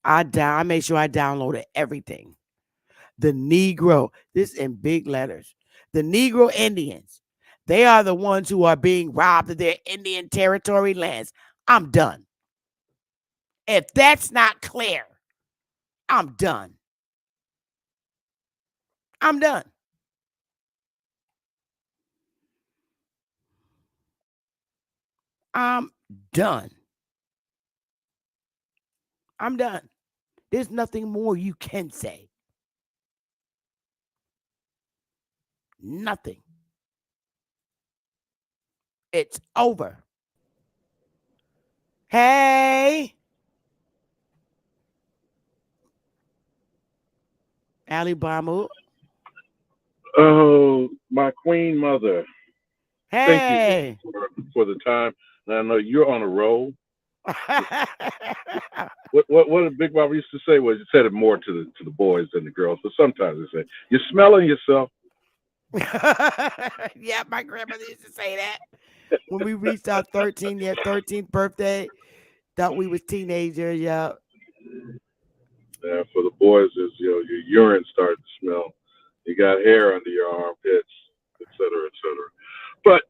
Speaker 1: I made sure I downloaded everything. The Negro, this in big letters. The Negro Indians, they are the ones who are being robbed of their Indian territory lands. I'm done. If that's not clear, I'm done. I'm done. I'm done. I'm done. There's nothing more you can say. Nothing. It's over. Hey, Alibama.
Speaker 11: Oh, my queen mother. Thank you
Speaker 1: Hey.
Speaker 11: for the time. And I know you're on a roll. What did Big Mama used to say was, you said it more to the boys than the girls, but sometimes they say, you're smelling yourself.
Speaker 1: Yeah, my grandmother used to say that. When we reached our 13th birthday, thought we was teenagers, yeah.
Speaker 11: Yeah, for the boys, is your urine starting to smell. You got hair under your armpits, et cetera, et cetera. But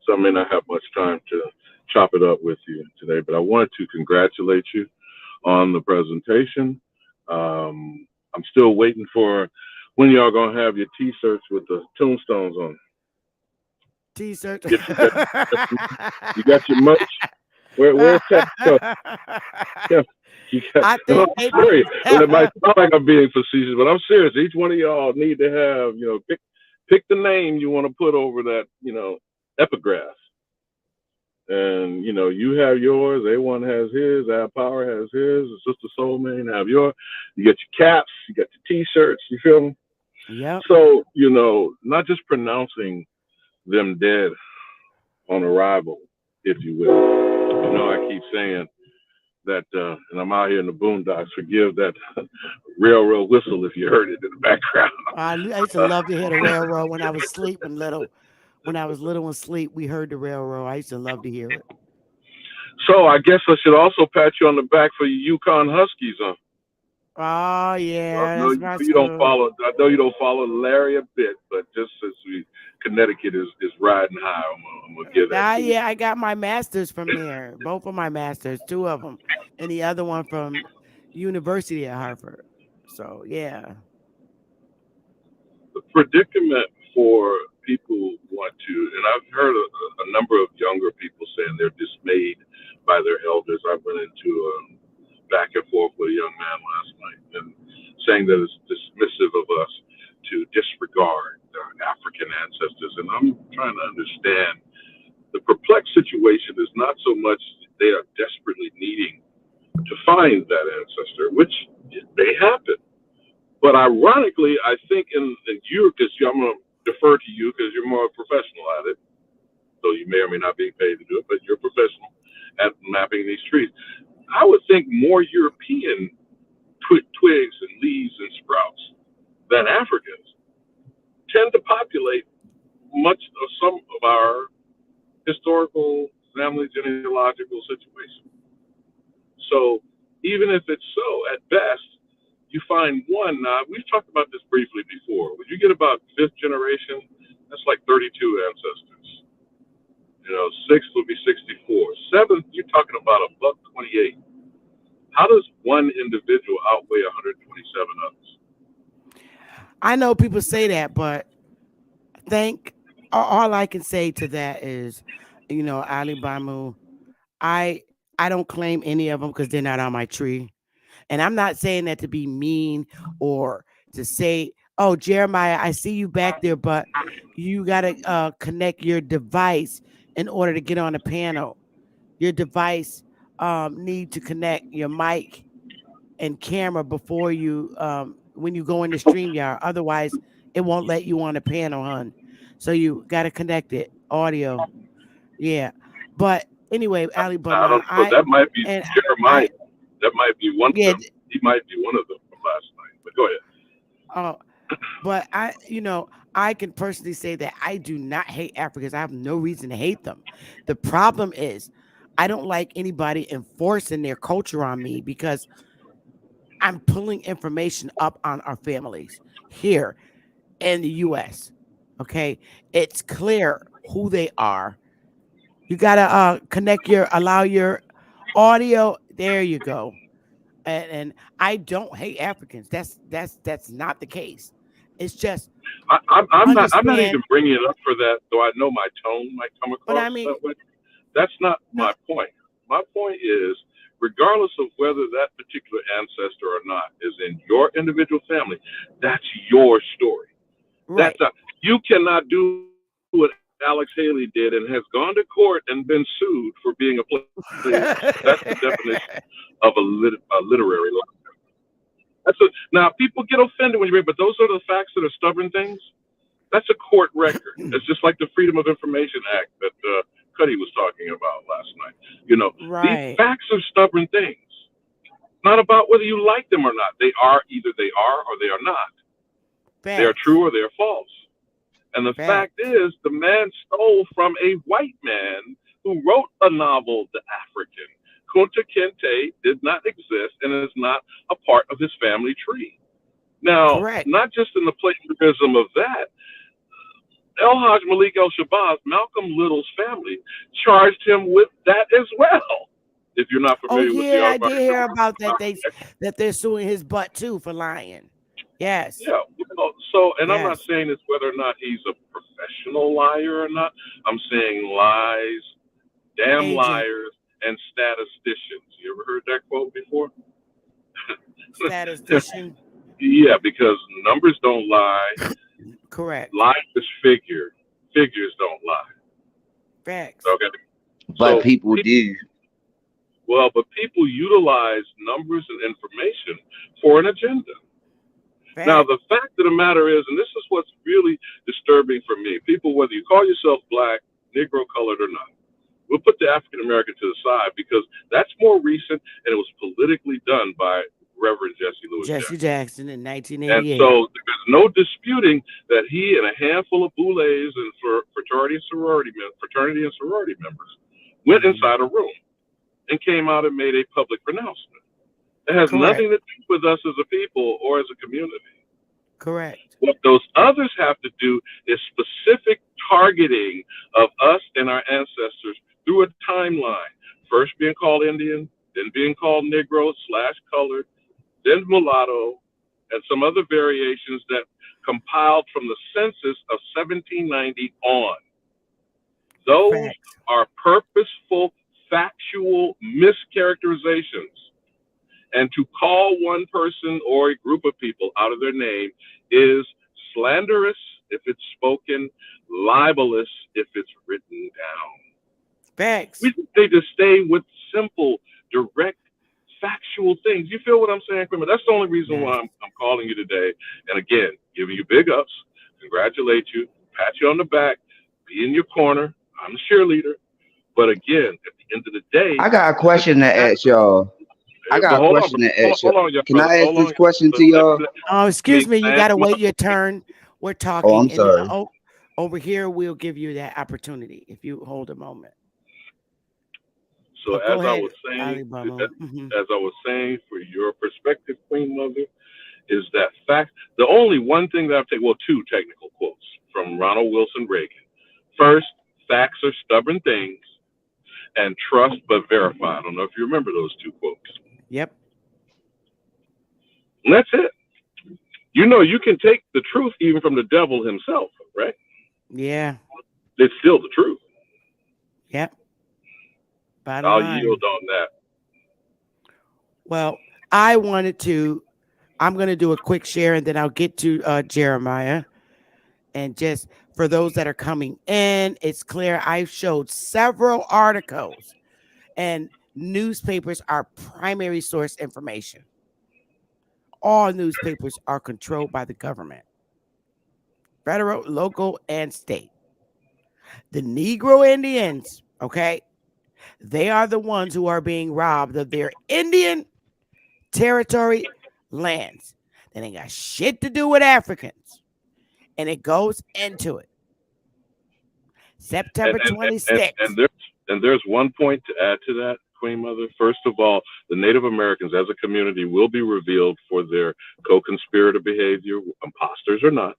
Speaker 11: so I may not have much time to chop it up with you today, but I wanted to congratulate you on the presentation. I'm still waiting for when y'all gonna have your T-shirts with the tombstones on it.
Speaker 1: T-shirt.
Speaker 11: You got your merch? Where's that? Yeah.
Speaker 1: I think
Speaker 11: I'm serious. It might sound like I'm being facetious, but I'm serious. Each one of y'all need to have, pick the name you want to put over that, epigraph. And you have yours. A1 has his. Ab Power has his. Sister Soul Man have yours. You get your caps. You got your T-shirts. You feel me?
Speaker 1: Yeah.
Speaker 11: So not just pronouncing them dead on arrival, if you will. I keep saying that, and I'm out here in the boondocks. Forgive that railroad whistle if you heard it in the background.
Speaker 1: I used to love to hear the railroad when I was sleeping little. When I was little and sleep, we heard the railroad. I used to love to hear it.
Speaker 11: So I guess I should also pat you on the back for your Yukon Huskies, huh?
Speaker 1: Oh yeah,
Speaker 11: I know
Speaker 1: that's
Speaker 11: you
Speaker 1: my
Speaker 11: don't follow. I know you don't follow Larry a bit, but just since Connecticut is riding high, I'm gonna give that.
Speaker 1: Yeah, I got my masters from there. Both of my masters, two of them, and the other one from University of Harvard. So yeah.
Speaker 11: The predicament for people who want to, and I've heard a number of younger people saying they're dismayed by their elders. I went into back and forth with a young man last night and saying that it's dismissive of us to disregard our African ancestors. And I'm trying to understand the perplexed situation is not so much they are desperately needing to find that ancestor, which may happen. But ironically, I think in you, because I'm going to defer to you because you're more professional at it, so you may or may not be paid to do it, but you're a professional at mapping these trees. I would think more European twigs and leaves and sprouts than Africans tend to populate much of some of our historical family genealogical situations. So even if it's so, at best, you find one. We've talked about this briefly before. When you get about fifth generation, that's like 32 ancestors. Sixth would be 64. Seventh, you're talking about a buck 28. How does one individual outweigh 127 others?
Speaker 1: I know people say that, but all I can say to that is, Ali Bamu, I don't claim any of them because they're not on my tree. And I'm not saying that to be mean or to say, oh, Jeremiah, I see you back there, but you got to connect your device in order to get on the panel. Your device need to connect your mic and camera before you when you go in the StreamYard. Otherwise, it won't let you on the panel, hon. So you got to connect it audio. Yeah. But anyway, Ali
Speaker 11: I
Speaker 1: Bana,
Speaker 11: don't know. That might be
Speaker 1: I
Speaker 11: Jeremiah. That might be one of
Speaker 1: yeah,
Speaker 11: them. He might be one of them from last night. But go ahead.
Speaker 1: but I can personally say that I do not hate Africans. I have no reason to hate them. The problem is I don't like anybody enforcing their culture on me because I'm pulling information up on our families here in the US. Okay. It's clear who they are. You gotta allow your audio. There you go. And I don't hate Africans. That's not the case. It's just
Speaker 11: I'm not
Speaker 1: understand.
Speaker 11: even bringing it up for that, though I know my tone might come
Speaker 1: But
Speaker 11: across
Speaker 1: I mean,
Speaker 11: that way. That's not
Speaker 1: no,
Speaker 11: my point. My point is, regardless of whether that particular ancestor or not is in your individual family, that's your story.
Speaker 1: right.
Speaker 11: You cannot do what Alex Haley did and has gone to court and been sued for being a player. That's the definition of a literary liar. Now people get offended when you read, but those are the facts that are stubborn things. That's a court record. It's just like the Freedom of Information Act that Cuddy was talking about last night. These
Speaker 1: Right.
Speaker 11: facts are stubborn things. It's not about whether you like them or not. Either they are or they are not.
Speaker 1: Facts.
Speaker 11: They are true or they are false. And the fact is, the man stole from a white man who wrote a novel, The African. Kunta Kinte did not exist and is not a part of his family tree. Now,
Speaker 1: Correct.
Speaker 11: not just in the plagiarism of that, El Hajj Malik El Shabazz, Malcolm Little's family, charged him with that as well. If you're not familiar with the
Speaker 1: I did hear about that. They're suing his butt too for lying. Yes.
Speaker 11: Yeah. And I'm not saying it's whether or not he's a professional liar or not. I'm saying lies, damn liars, and statisticians. You ever heard that quote before?
Speaker 1: Statistician.
Speaker 11: Yeah, because numbers don't lie.
Speaker 1: Correct.
Speaker 11: Life is figure. Figures don't lie.
Speaker 1: Facts.
Speaker 11: Okay.
Speaker 12: But people do.
Speaker 11: Well, but people utilize numbers and information for an agenda. Now, the fact of the matter is, and this is what's really disturbing for me, people, whether you call yourself black, Negro, colored, or not, we'll put the African American to the side because that's more recent and it was politically done by Reverend Jesse Louis
Speaker 1: Jackson in 1988.
Speaker 11: And so there's no disputing that he and a handful of boulets and fraternity and sorority members went inside a room and came out and made a public pronouncement. It has nothing to do with us as a people or as a community.
Speaker 1: Correct.
Speaker 11: What those others have to do is specific targeting of us and our ancestors through a timeline. First being called Indian, then being called Negro / colored, then mulatto, and some other variations that compiled from the census of 1790 on. Those are purposeful, factual mischaracterizations. And to call one person or a group of people out of their name is slanderous if it's spoken, libelous if it's written down.
Speaker 1: Facts.
Speaker 11: We need to stay with simple, direct, factual things. You feel what I'm saying, Kramer? That's the only reason why I'm calling you today. And again, giving you big ups, congratulate you, pat you on the back, be in your corner. I'm the cheerleader. But again, at the end of the day,
Speaker 12: I got a question to ask y'all. Can I ask this question to y'all?
Speaker 1: Oh, excuse me. You got to wait your turn. We're talking.
Speaker 12: Oh, I'm sorry.
Speaker 1: And, over here, we'll give you that opportunity if you hold a moment.
Speaker 11: So as I was saying, for your perspective, Queen Mother, is that fact. The only one thing that I've taken, two technical quotes from Ronald Wilson Reagan. First, facts are stubborn things, and trust but verify. I don't know if you remember those two quotes.
Speaker 1: Yep.
Speaker 11: And that's it. You can take the truth even from the devil himself, right?
Speaker 1: Yeah.
Speaker 11: It's still the truth.
Speaker 1: Yep.
Speaker 11: I'll yield on that.
Speaker 1: Well, I'm going to do a quick share and then I'll get to Jeremiah. And just for those that are coming in, it's clear I've showed several articles and newspapers are primary source information. All newspapers are controlled by the government, federal, local, and state. The Negro Indians, okay, they are the ones who are being robbed of their Indian territory lands. That ain't got shit to do with Africans. And it goes into it. September 26th.
Speaker 11: And there's one point to add to that, Queen Mother. First of all, the Native Americans as a community will be revealed for their co-conspirator behavior, imposters or not.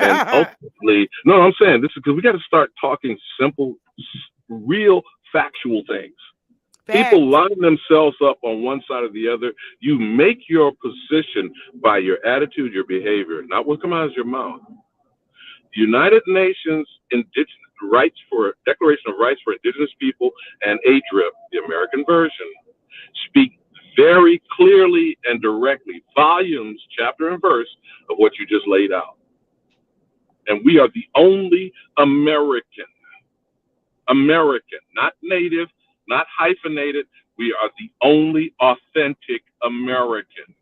Speaker 11: And ultimately, no, I'm saying this is because we got to start talking simple, real, factual things. People line themselves up on one side or the other. You make your position by your attitude, your behavior, not what comes out of your mouth. United Nations Declaration of Rights for Indigenous People and ADRIP, the American version, speak very clearly and directly, volumes, chapter and verse, of what you just laid out. And we are the only American, not native, not hyphenated. We are the only authentic American.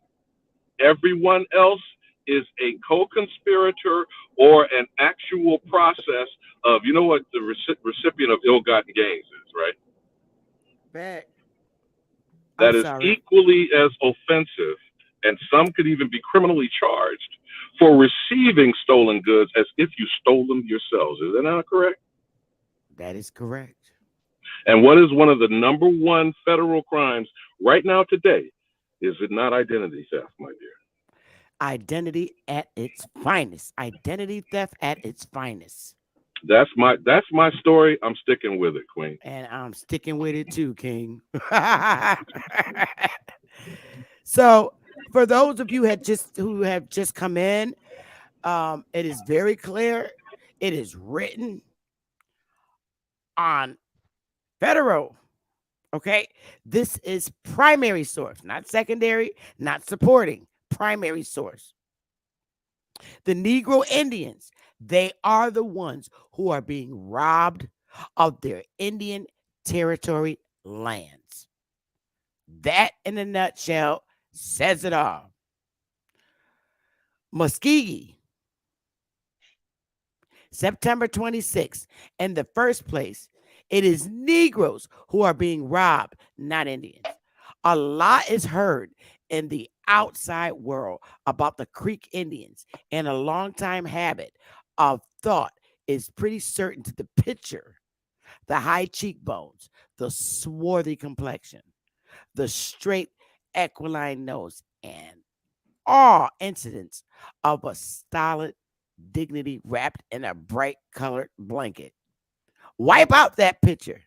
Speaker 11: Everyone else is a co-conspirator or an actual process of, you know what the recipient of ill-gotten gains is, right?
Speaker 1: Back.
Speaker 11: That is equally as offensive, and some could even be criminally charged for receiving stolen goods as if you stole them yourselves. Is that not correct?
Speaker 1: That is correct.
Speaker 11: And what is one of the number one federal crimes right now today? Is it not identity theft, my dear?
Speaker 1: Identity at its finest. Identity theft at its finest.
Speaker 11: That's my story. I'm sticking with it, Queen.
Speaker 1: And I'm sticking with it too, King. So, for those of you who have just come in, it is very clear. It is written on federal. Okay, this is primary source, not secondary, not supporting. Primary source. The Negro Indians, they are the ones who are being robbed of their Indian territory lands. That, in a nutshell, says it all. Muskegee, September 26th. In the first place, it is Negroes who are being robbed, not Indians. A lot is heard in the outside world about the Creek Indians, and a long-time habit of thought is pretty certain to the picture. The high cheekbones, the swarthy complexion, the straight aquiline nose, and all incidents of a stolid dignity wrapped in a bright colored blanket. Wipe out that picture.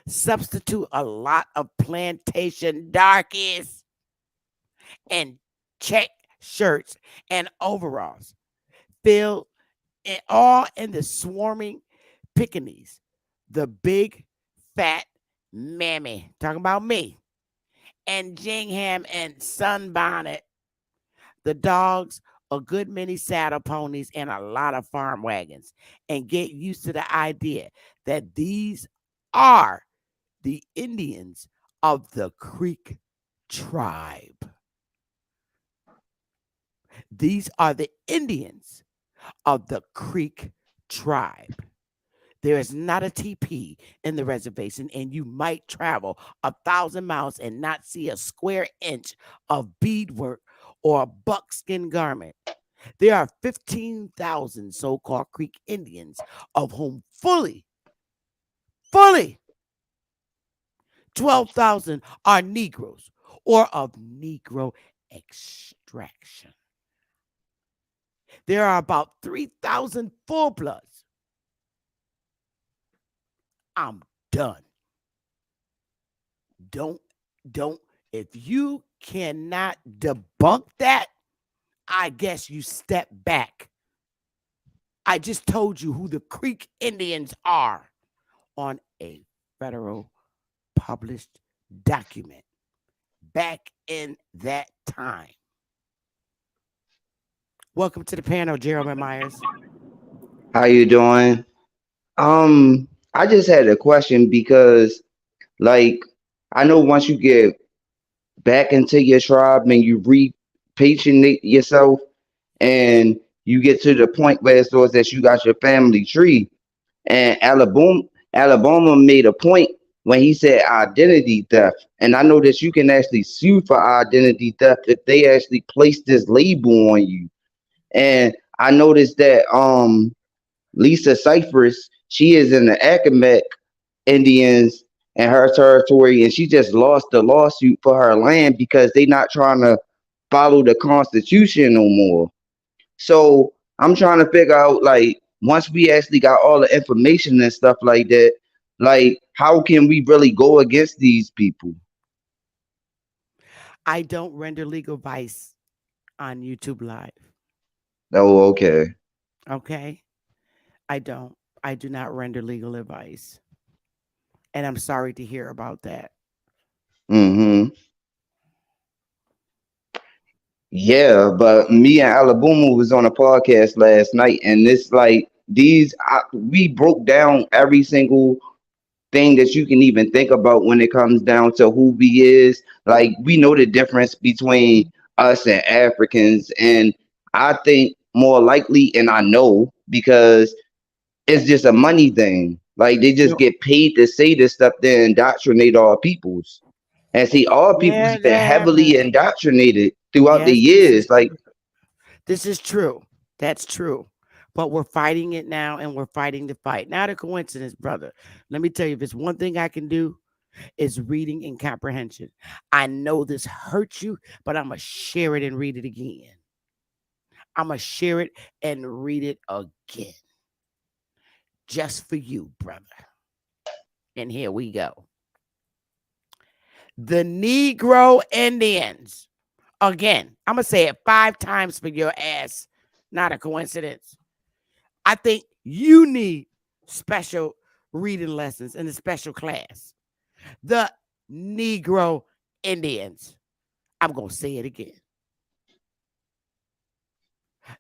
Speaker 1: Substitute a lot of plantation darkies and check shirts and overalls. Fill it all in the swarming Pekingese, the big fat mammy, talking about me, and Jingham and Sunbonnet, the dogs, a good many saddle ponies, and a lot of farm wagons, and get used to the idea that these are the Indians of the Creek tribe. These are the Indians of the Creek tribe. There is not a TP in the reservation, and you might travel 1,000 miles and not see a square inch of beadwork or a buckskin garment. There are 15,000 so-called Creek Indians, of whom fully 12,000 are Negroes or of Negro extraction. There are about 3,000 full bloods. I'm done. Don't, if you cannot debunk that, I guess you step back. I just told you who the Creek Indians are on a federal published document back in that time. Welcome to the panel, Gerald Myers.
Speaker 12: How you doing? I just had a question because, like, I know once you get back into your tribe and you repatriate yourself, and you get to the point where it shows that you got your family tree, and Alabama made a point when he said identity theft, and I know that you can actually sue for identity theft if they actually place this label on you. And I noticed that Lisa Cyphers, she is in the Accomack Indians in her territory, and she just lost the lawsuit for her land because they not trying to follow the Constitution no more. So I'm trying to figure out, like, once we actually got all the information and stuff like that, like, how can we really go against these people?
Speaker 1: I don't render legal advice on YouTube Live.
Speaker 12: Oh, okay.
Speaker 1: Okay. I don't. I do not render legal advice. And I'm sorry to hear about that.
Speaker 12: Mm-hmm. Yeah, but me and Alabama was on a podcast last night, and it's like we broke down every single thing that you can even think about when it comes down to who we is. Like, we know the difference between us and Africans, and I think more likely, and I know because it's just a money thing. Like, they just get paid to say this stuff to indoctrinate our peoples. And see, our people's been heavily indoctrinated throughout the years. Like,
Speaker 1: this is true. That's true. But we're fighting it now, and we're fighting the fight. Not a coincidence, brother. Let me tell you, if it's one thing I can do, is reading and comprehension. I know this hurts you, but I'm going to share it and read it again. I'm going to share it and read it again. Just for you, brother. And here we go. The Negro Indians. Again, I'm going to say it 5 times for your ass. Not a coincidence. I think you need special reading lessons in a special class. The Negro Indians. I'm going to say it again.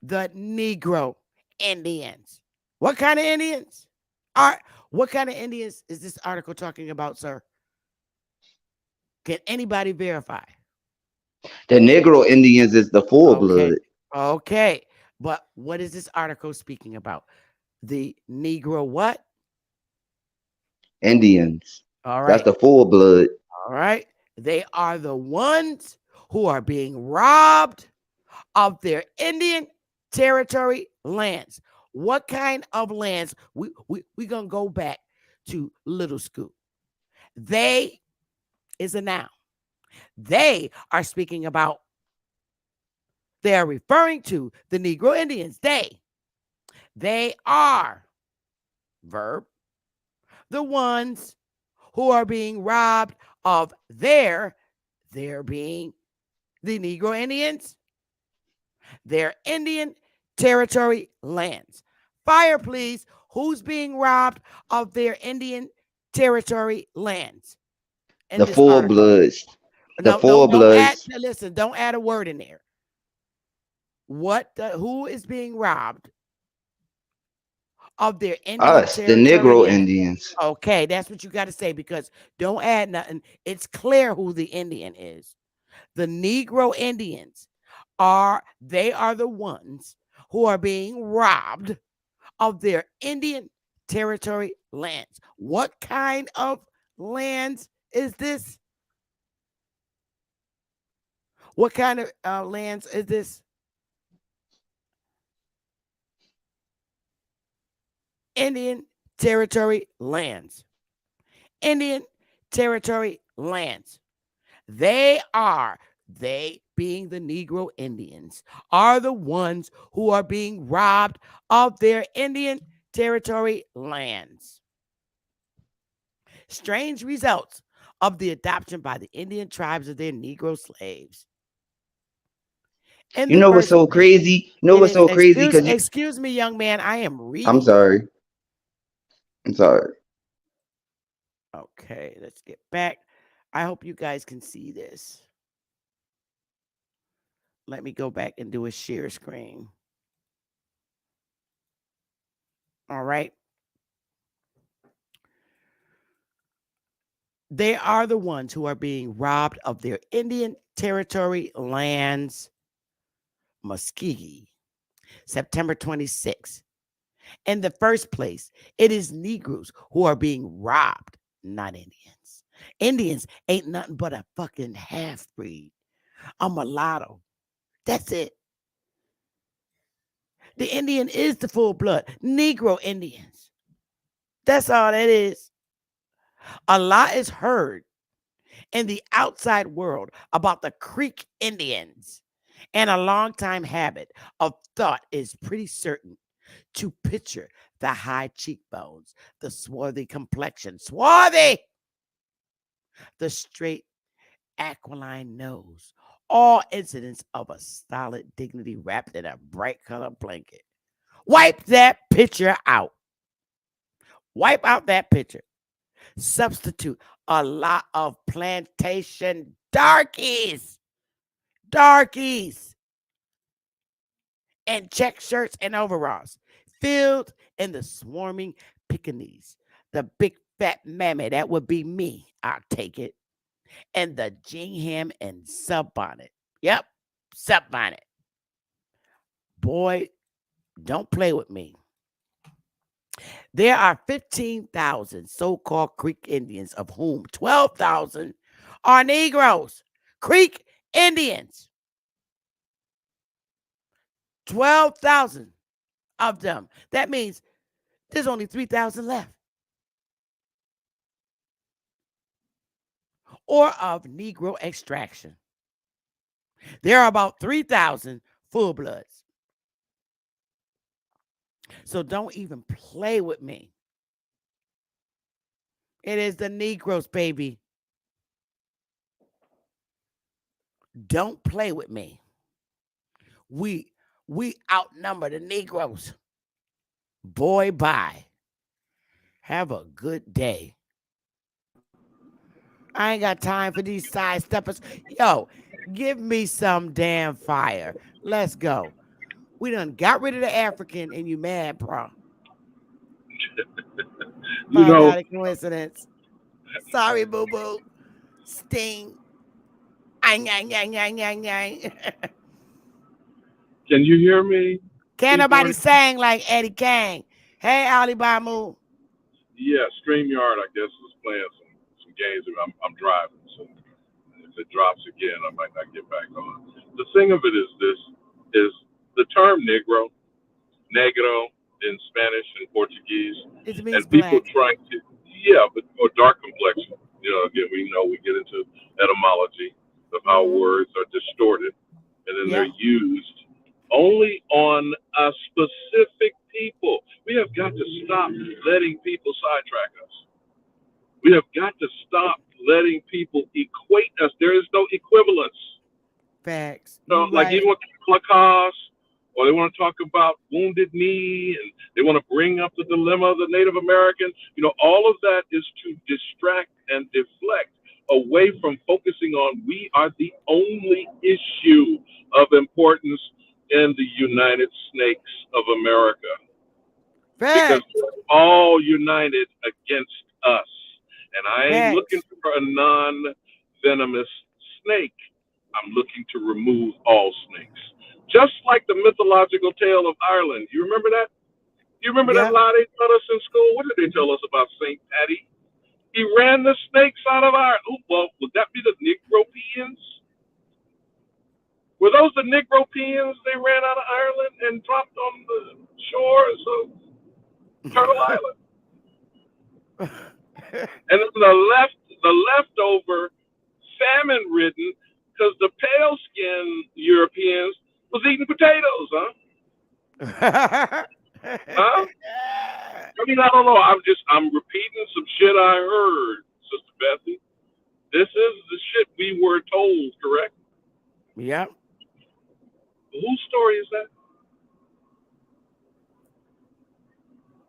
Speaker 1: The Negro Indians. What kind of Indians? What kind of Indians is this article talking about, sir? Can anybody verify?
Speaker 12: The Negro Indians is the full blood.
Speaker 1: Okay. But what is this article speaking about? The Negro what?
Speaker 12: Indians.
Speaker 1: All right.
Speaker 12: That's the full blood.
Speaker 1: All right. They are the ones who are being robbed of their Indian territory lands. What kind of lands? We're going to go back to Little School. They is a noun. They are speaking about, they are referring to the Negro Indians. They are, verb, the ones who are being robbed of their being the Negro Indians, their Indian territory lands. Fire, please. Who's being robbed of their Indian territory lands?
Speaker 12: The full bloods. The full bloods.
Speaker 1: Listen, don't add a word in there. Who is being robbed of their Indian
Speaker 12: Us,
Speaker 1: territory?
Speaker 12: the Negro
Speaker 1: land?
Speaker 12: Indians.
Speaker 1: Okay, that's what you got to say, because don't add nothing. It's clear who the Indian is. The Negro Indians are the ones who are being robbed of their Indian territory lands. What kind of lands is this? What kind of lands is this? Indian territory lands. Indian territory lands. They being the Negro Indians, are the ones who are being robbed of their Indian territory lands. Strange results of the adoption by the Indian tribes of their Negro slaves.
Speaker 12: You know what's so crazy?
Speaker 1: Excuse me, young man. I am reading.
Speaker 12: I'm sorry.
Speaker 1: Okay, let's get back. I hope you guys can see this. Let me go back and do a share screen. All right. They are the ones who are being robbed of their Indian Territory lands, Muskegee, September 26th. In the first place, it is Negroes who are being robbed, not Indians. Indians ain't nothing but a fucking half breed, a mulatto. That's it. The Indian is the full blood Negro Indians. That's all that is. A lot is heard in the outside world about the Creek Indians, and a long-time habit of thought is pretty certain to picture the high cheekbones, the swarthy complexion, swarthy, the straight aquiline nose, all incidents of a stolid dignity wrapped in a bright colored blanket. Wipe that picture out. Wipe out that picture. Substitute a lot of plantation darkies, and check shirts and overalls, filled in the swarming Pekingese, the big fat mammy, that would be me, I'll take it, and the gingham and sunbonnet. Yep, sunbonnet. Boy, don't play with me. There are 15,000 so-called Creek Indians, of whom 12,000 are Negroes. Creek Indians. 12,000 of them. That means there's only 3,000 left. Or of Negro extraction. There are about 3,000 full bloods. So don't even play with me. It is the Negroes, baby. Don't play with me. We outnumber the Negroes. Boy, bye. Have a good day. I ain't got time for these sidesteppers. Yo, give me some damn fire. Let's go. We done got rid of the African and you mad, bro.
Speaker 11: You
Speaker 1: Find
Speaker 11: know,
Speaker 1: out a coincidence. Sorry, boo-boo. Sting. Ang, ang, ang, ang, ang, ang.
Speaker 11: can you hear me?
Speaker 1: Can't nobody sing like Eddie Kane. Hey, Ali Bamu.
Speaker 11: Yeah, StreamYard, I guess, is playing some games. I'm driving, so if it drops again, I might not get back on. The thing of it is this, is the term Negro, negro in Spanish and Portuguese,
Speaker 1: It means
Speaker 11: and people
Speaker 1: black.
Speaker 11: trying to, or dark complexion. You know, again, we get into etymology of how words are distorted, and then they're used only on a specific people. We have got to stop letting people sidetrack us. We have got to stop letting people equate us. There is no equivalence.
Speaker 1: Facts.
Speaker 11: So, like even with Holocaust, or they want to talk about Wounded Knee, and they want to bring up the dilemma of the Native American. You know, all of that is to distract and deflect away from focusing on we are the only issue of importance in the United Snakes of America. Because we're all united against us. And I ain't looking for a non-venomous snake. I'm looking to remove all snakes. Just like the mythological tale of Ireland. You remember that? You remember that lie they taught us in school? What did they tell us about St. Patty? He ran the snakes out of Ireland. Oh, well, would that be the Negropeans? Were those the Negropeans they ran out of Ireland and dropped on the shores of Turtle Island? And then the leftover famine-ridden, because the pale-skinned Europeans was eating potatoes, huh? Huh? I mean, I don't know. I'm repeating some shit I heard, Sister Betsy. This is the shit we were told, correct?
Speaker 1: Yep.
Speaker 11: Whose story is that?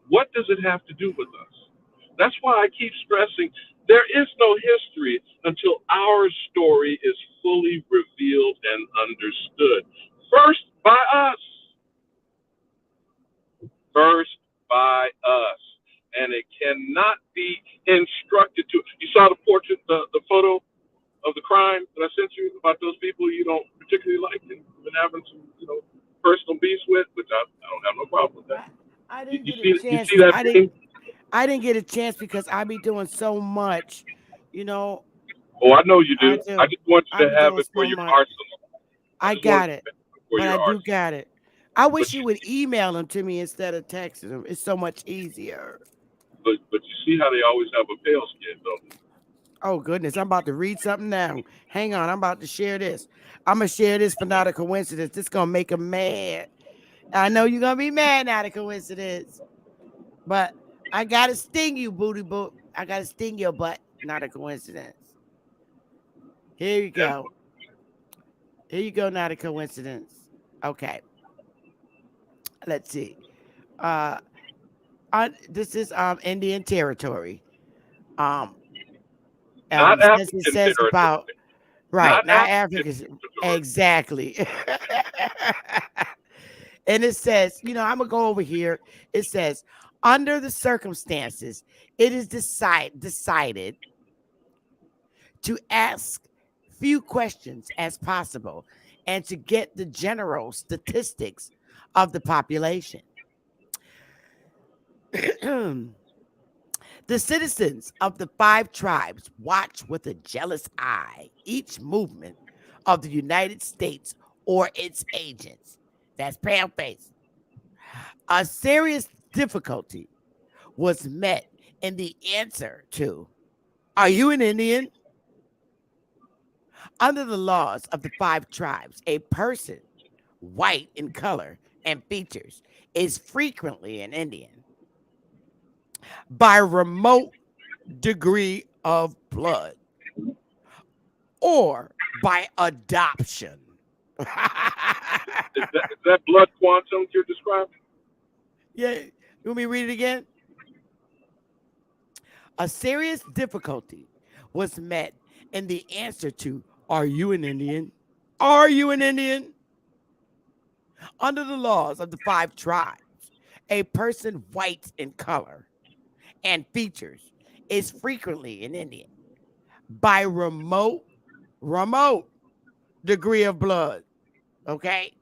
Speaker 11: What does it have to do with us? That's why I keep stressing There is no history until our story is fully revealed and understood. First by us. First by us. And it cannot be instructed to. You saw the portrait, the photo of the crime that I sent you about those people you don't particularly like and been having some, personal beefs with, which I don't have no problem with that.
Speaker 1: I didn't
Speaker 11: You
Speaker 1: get
Speaker 11: see,
Speaker 1: a chance.
Speaker 11: you see that thing?
Speaker 1: I didn't get a chance because I be doing so much, you know.
Speaker 11: Oh, I know you do.
Speaker 1: I do.
Speaker 11: I just want
Speaker 1: I
Speaker 11: you
Speaker 1: be
Speaker 11: to have
Speaker 1: doing
Speaker 11: it for
Speaker 1: so
Speaker 11: your
Speaker 1: much.
Speaker 11: arsenal.
Speaker 1: I
Speaker 11: just want
Speaker 1: got it,
Speaker 11: for
Speaker 1: but
Speaker 11: your
Speaker 1: I do
Speaker 11: arsenal.
Speaker 1: got it. I wish you would email them to me instead of texting them. It's so much easier.
Speaker 11: But you see how they always have a pale skin, don't they?
Speaker 1: Oh, goodness. I'm about to read something now. Hang on. I'm about to share this. I'm going to share this for not a coincidence. This going to make them mad. I know you're going to be mad, not a coincidence. But I got to sting you, booty boot. I got to sting your butt, not a coincidence. Here you go. Here you go, not a coincidence. Okay. Let's see. This is Indian territory.
Speaker 11: Not
Speaker 1: It
Speaker 11: African
Speaker 1: says
Speaker 11: territory.
Speaker 1: about right, not
Speaker 11: African
Speaker 1: African. Exactly. And it says, I'm gonna go over here. It says, under the circumstances, it is decided to ask few questions as possible and to get the general statistics of the population. The citizens of the 5 tribes watch with a jealous eye each movement of the United States or its agents. That's pale-face. A serious difficulty was met in the answer to, are you an Indian? Under the laws of the 5 tribes, a person white in color and features is frequently an Indian by remote degree of blood or by adoption.
Speaker 11: Is that blood quantum you're describing?
Speaker 1: Yeah. You want me to read it again? A serious difficulty was met in the answer to, are you an Indian? Are you an Indian? Under the laws of the 5 tribes, a person white in color and features is frequently an Indian by remote degree of blood. Okay?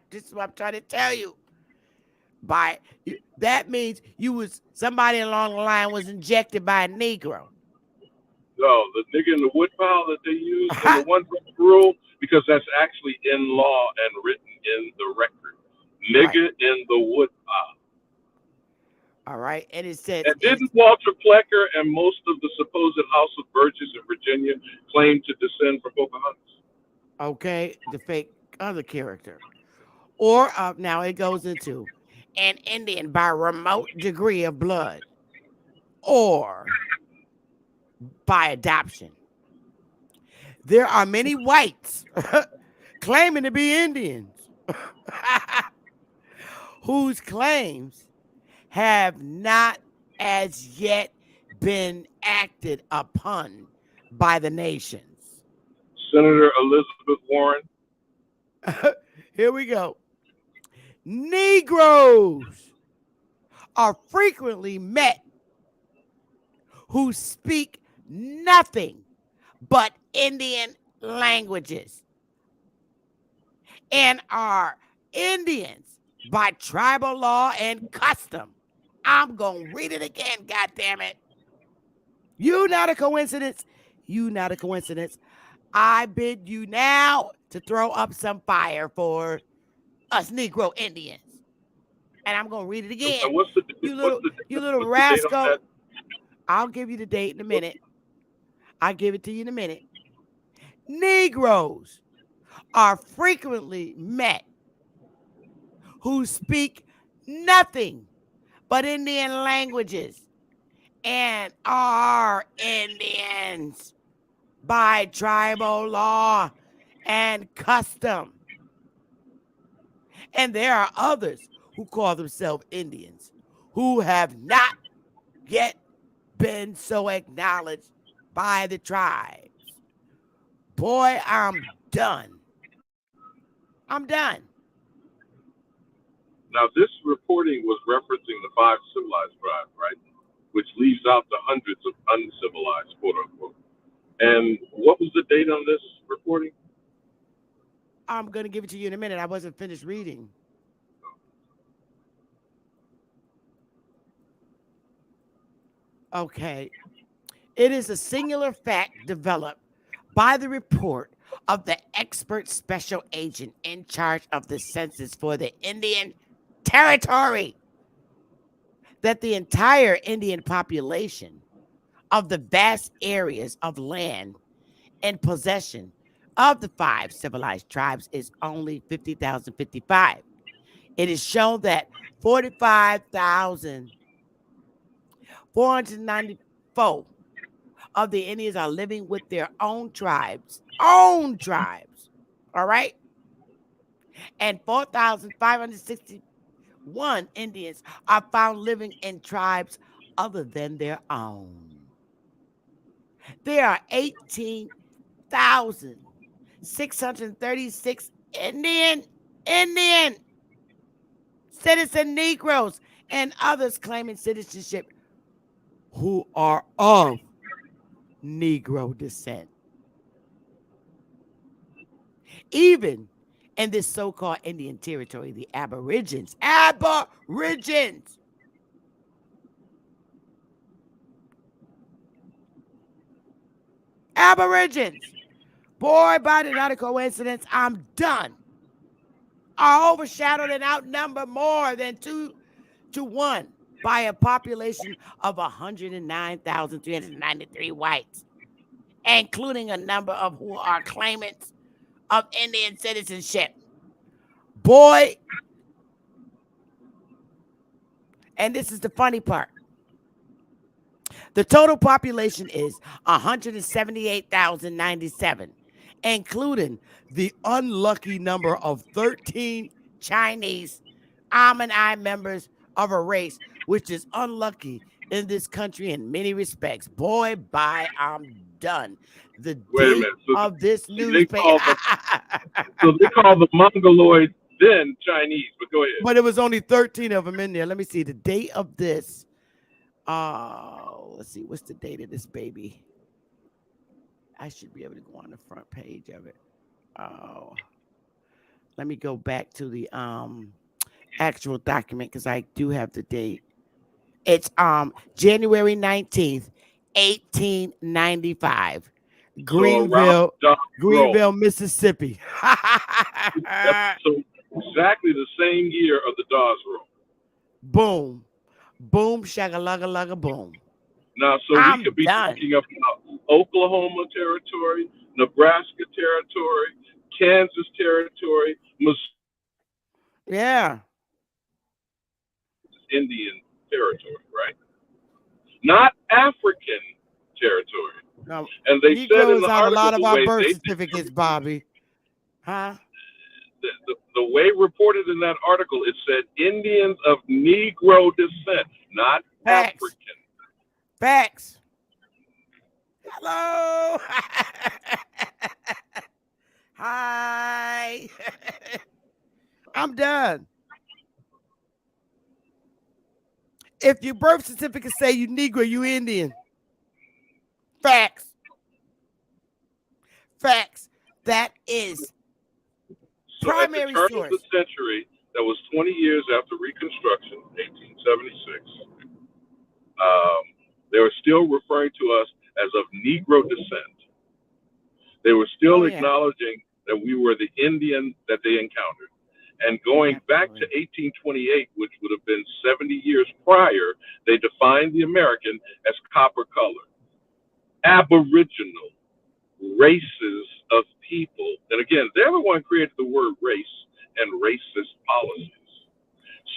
Speaker 1: This is what I'm trying to tell you. That means somebody along the line was injected by a Negro.
Speaker 11: No, the nigga in the woodpile that they use in the one rule, because that's actually in law and written in the record. Nigga in the woodpile.
Speaker 1: All right, and it says.
Speaker 11: And didn't Walter Plecker and most of the supposed House of Burgess in Virginia claim to descend from Pocahontas?
Speaker 1: Okay, the fake other character. Or now it goes into an Indian by remote degree of blood or by adoption. There are many whites claiming to be Indians whose claims have not as yet been acted upon by the nations.
Speaker 11: Senator Elizabeth Warren.
Speaker 1: Here we go. Negroes are frequently met who speak nothing but Indian languages and are Indians by tribal law and custom. I'm going to read it again, goddammit. You not a coincidence. You not a coincidence. I bid you now to throw up some fire for us Negro Indians. And I'm going to read it again. You little rascal. I'll give you the date in a minute. I'll give it to you in a minute. Negroes are frequently met who speak nothing but Indian languages and are Indians by tribal law and custom. And there are others who call themselves Indians who have not yet been been so acknowledged by the tribes. Boy, I'm done. I'm done.
Speaker 11: Now, this reporting was referencing the 5 civilized tribes, right? Which leaves out the hundreds of uncivilized, quote unquote. And what was the date on this reporting?
Speaker 1: I'm going to give it to you in a minute. I wasn't finished reading. Okay. It is a singular fact developed by the report of the expert special agent in charge of the census for the Indian Territory that the entire Indian population of the vast areas of land in possession of the 5 civilized tribes is only 50,055. It is shown that 45,494 of the Indians are living with their own tribes. All right? And 4,561 Indians are found living in tribes other than their own. There are 18,636 Indian citizen Negroes and others claiming citizenship who are of Negro descent. Even in this so-called Indian territory, the Aborigines, boy, by the not a coincidence, I'm done, are overshadowed and outnumbered more than 2 to 1 by a population of 109,393 whites, including a number of who are claimants of Indian citizenship. Boy, and this is the funny part. The total population is 178,097, including the unlucky number of 13 Chinese Amini members of a race, which is unlucky in this country in many respects. Boy, bye, I'm done. The date of this newspaper.
Speaker 11: So they call the Mongoloids then Chinese, but go ahead.
Speaker 1: But it was only 13 of them in there. Let me see the date of this. Let's see, what's the date of this baby? I should be able to go on the front page of it. Let me go back to the actual document because I do have the date. It's January 19th, 1895. Greenville, Mississippi.
Speaker 11: So exactly the same year of the Dawes Roll.
Speaker 1: Boom. Boom, shagalugga boom.
Speaker 11: Now, so we could be talking about Oklahoma territory, Nebraska territory, Kansas territory, Missouri.
Speaker 1: Yeah.
Speaker 11: Indian territory, right? Not African territory.
Speaker 1: No,
Speaker 11: and they said in the
Speaker 1: on a
Speaker 11: article,
Speaker 1: lot of our
Speaker 11: way
Speaker 1: birth
Speaker 11: they
Speaker 1: certificates, Bobby. Huh?
Speaker 11: The way reported in that article, it said Indians of Negro descent, not African.
Speaker 1: Facts. Hello. Hi. I'm done. If your birth certificate say you Negro, you Indian. Facts. Facts. That is primary
Speaker 11: at the turn
Speaker 1: source.
Speaker 11: of the century, that was 20 years after Reconstruction, 1876. They were still referring to us as of Negro descent. They were still acknowledging that we were the Indian that they encountered. And going back to 1828, which would have been 70 years prior, they defined the American as copper colored. Aboriginal races of people. And again, they're the one who created the word race and racist policies.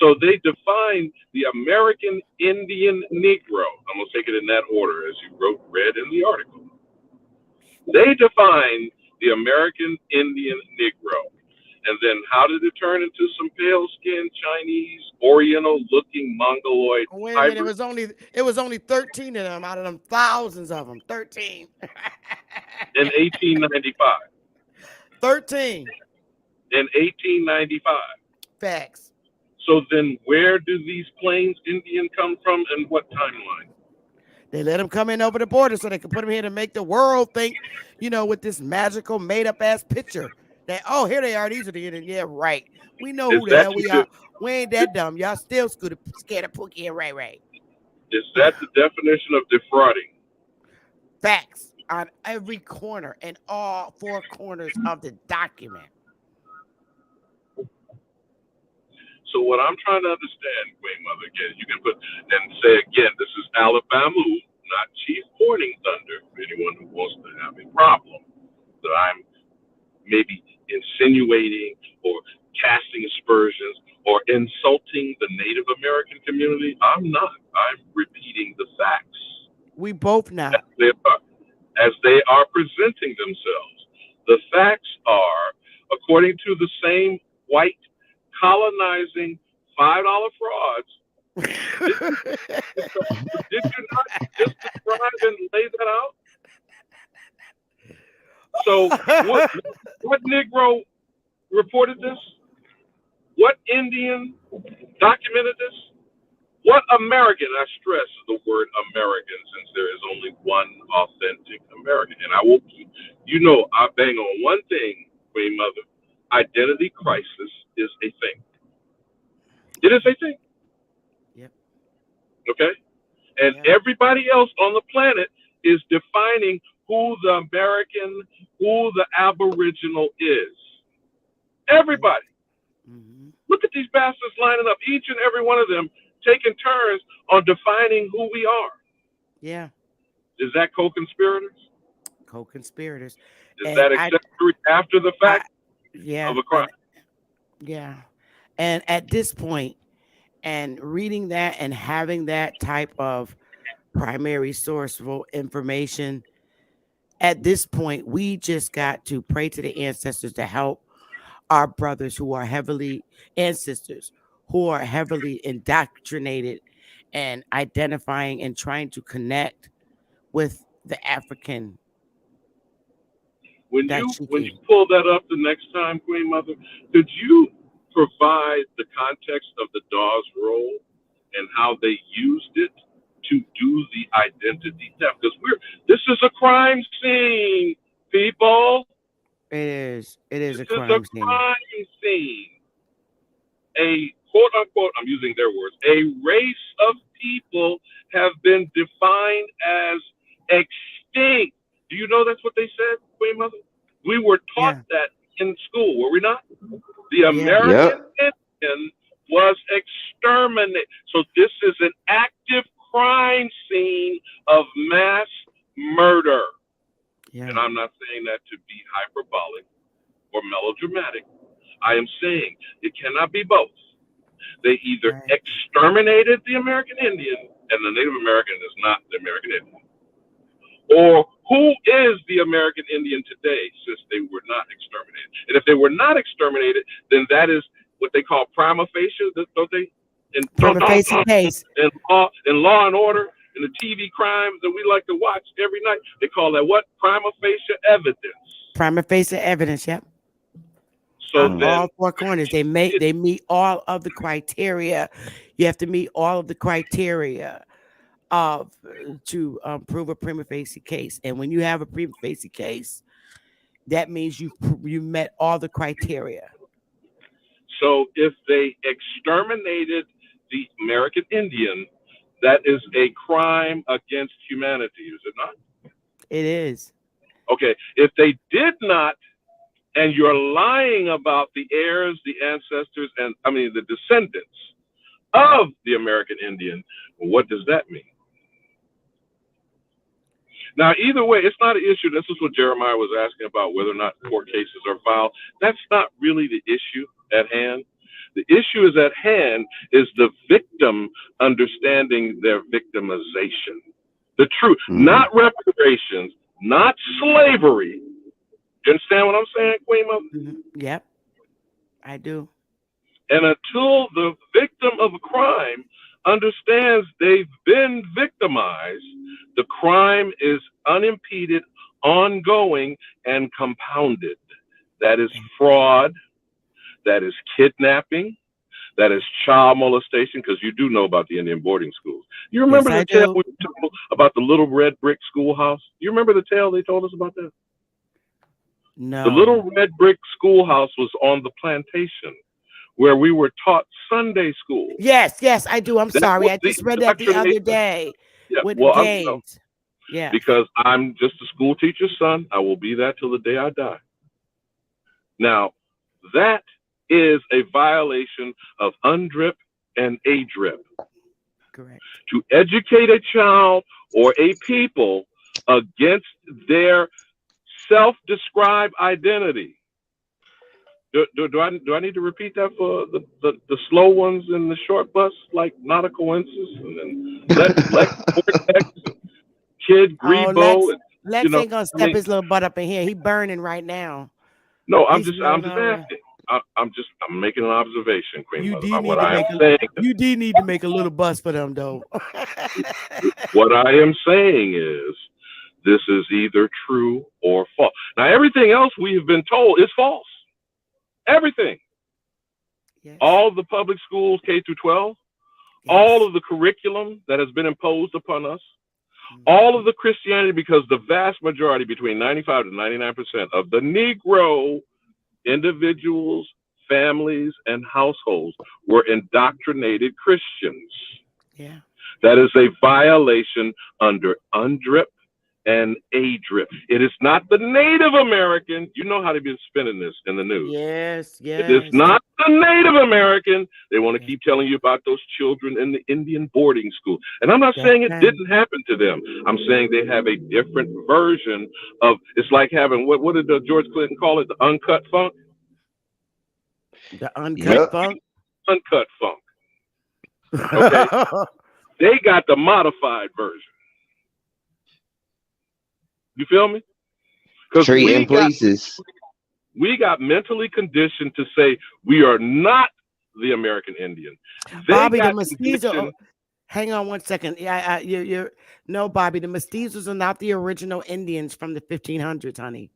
Speaker 11: So they defined the American Indian Negro. I'm going to take it in that order as you read in the article. They defined the American Indian Negro And then how did it turn into some pale-skinned Chinese, Oriental-looking Mongoloid
Speaker 1: Oh, wait a minute,
Speaker 11: hybrid?
Speaker 1: it was only 13 of them out of them thousands of them. 13.
Speaker 11: In 1895.
Speaker 1: 13.
Speaker 11: In 1895.
Speaker 1: Facts.
Speaker 11: So then where do these Plains Indian come from and what timeline?
Speaker 1: They let them come in over the border so they can put them here to make the world think, with this magical made-up ass picture that, oh, here they are. These are the Indians. Yeah, right. We know who the hell we are. We ain't that dumb. Y'all still scared of Pookie and Ray-Ray.
Speaker 11: Is that the definition of defrauding?
Speaker 1: Facts on every corner and all four corners of the document.
Speaker 11: So what I'm trying to understand, Queen Mother, again, you can put and say again, this is Alabama, not Chief Morning Thunder, for anyone who wants to have a problem that I'm maybe insinuating or casting aspersions or insulting the Native American community. I'm not. I'm repeating the facts.
Speaker 1: We both not.
Speaker 11: As they are presenting themselves. The facts are, according to the same white colonizing $5 frauds, did you not just describe and lay that out? So what Negro reported this? What Indian documented this? What American, I stress the word American since there is only one authentic American. And I will, I bang on one thing, Queen Mother. Identity crisis is a thing. It is a thing.
Speaker 1: Yep.
Speaker 11: Okay? And everybody else on the planet is defining who the American, who the Aboriginal is. Everybody.
Speaker 1: Mm-hmm.
Speaker 11: Look at these bastards lining up, each and every one of them taking turns on defining who we are.
Speaker 1: Yeah.
Speaker 11: Is that co-conspirators?
Speaker 1: Co-conspirators.
Speaker 11: Is that accessory after the fact of a crime?
Speaker 1: Yeah. And at this point, and reading that and having that type of primary sourceful information, at this point, we just got to pray to the ancestors to help our brothers who are ancestors who are heavily indoctrinated and identifying and trying to connect with the African.
Speaker 11: When you pull that up the next time, Queen Mother, could you provide the context of the Dawes role and how they used it to do the identity theft? Because this is a crime scene, people.
Speaker 1: It is a
Speaker 11: crime scene. A quote unquote, I'm using their words, a race of people have been defined as extinct. Do you know that's what they said, Queen Mother? We were taught that in school, were we not? The American Indian was exterminated. So this is an active crime scene of mass murder. Yeah. And I'm not saying that to be hyperbolic or melodramatic. I am saying it cannot be both. They either exterminated the American Indian, and the Native American is not the American Indian. Or who is the American Indian today, since they were not exterminated? And if they were not exterminated, then that is what they call prima facie, don't they?
Speaker 1: Prima facie case.
Speaker 11: In Law and Order, in the TV crimes that we like to watch every night, they call that what? Prima facie evidence.
Speaker 1: Prima facie evidence, yep.
Speaker 11: So
Speaker 1: on all four corners, they meet all of the criteria. You have to meet all of the criteria to prove a prima facie case. And when you have a prima facie case, that means you met all the criteria.
Speaker 11: So if they exterminated the American Indian, that is a crime against humanity, is it not?
Speaker 1: It is.
Speaker 11: Okay. If they did not, and you're lying about the heirs, the ancestors, the descendants of the American Indian, what does that mean? Now, either way, it's not an issue. This is what Jeremiah was asking about, whether or not court cases are filed. That's not really the issue at hand. The issue is at hand is the victim understanding their victimization. The truth, not reparations, not slavery. You understand what I'm saying, Queen Mother?
Speaker 1: Yep. I do.
Speaker 11: And until the victim of a crime understands they've been victimized, the crime is unimpeded, ongoing, and compounded. That is fraud. That is kidnapping. That is child molestation, because you do know about the Indian boarding schools. You remember
Speaker 1: Yes, I
Speaker 11: the tale
Speaker 1: do.
Speaker 11: we told about the little red brick schoolhouse? You remember the tale they told us about that?
Speaker 1: No.
Speaker 11: The little red brick schoolhouse was on the plantation where we were taught Sunday school.
Speaker 1: Yes, yes, I do. I'm
Speaker 11: That
Speaker 1: sorry.
Speaker 11: was
Speaker 1: I
Speaker 11: the
Speaker 1: just read that the other
Speaker 11: indoctrination.
Speaker 1: day
Speaker 11: Yeah,
Speaker 1: with
Speaker 11: well,
Speaker 1: James. Yeah.
Speaker 11: because I'm just a school teacher's son. I will be that till the day I die. Now, that is a violation of UNDRIP and ADRIP.
Speaker 1: Correct.
Speaker 11: To educate a child or a people against their self-described identity. Do I need to repeat that for the slow ones in the short bus, like not a coincidence, and then Lex Cortex, and Kid Grebo, and,
Speaker 1: Lex ain't gonna step his little butt up in here. He burning right now.
Speaker 11: No, I'm
Speaker 1: He's
Speaker 11: just
Speaker 1: rolling
Speaker 11: asking. I'm making an observation, Queen
Speaker 1: You
Speaker 11: Mother.
Speaker 1: do need
Speaker 11: What
Speaker 1: to
Speaker 11: I
Speaker 1: make
Speaker 11: am saying,
Speaker 1: you do need to make a little bus for them though.
Speaker 11: what I am saying is, this is either true or false. Now, everything else we have been told is false. Everything.
Speaker 1: Yes.
Speaker 11: All of the public schools, K through 12, all of the curriculum that has been imposed upon us, all of the Christianity, because the vast majority, between 95 to 99% of the Negro individuals, families, and households were indoctrinated Christians.
Speaker 1: Yeah.
Speaker 11: That is a violation under UNDRIP and ADRIP. It is not the Native American. You know how they've been spinning this in the news.
Speaker 1: Yes, yes.
Speaker 11: It is not the Native American. They want to keep telling you about those children in the Indian boarding school. And I'm not saying it didn't happen to them. I'm saying they have a different version of, it's like having, what did George Clinton call it? The uncut funk?
Speaker 1: The uncut funk?
Speaker 11: Uncut funk. Okay. They got the modified version. You feel me? Because we got mentally conditioned to say we are not the American Indian.
Speaker 1: Bobby, the mestizo. Hang on one second. Yeah, no, Bobby, the mestizos are not the original Indians from the 1500s, honey.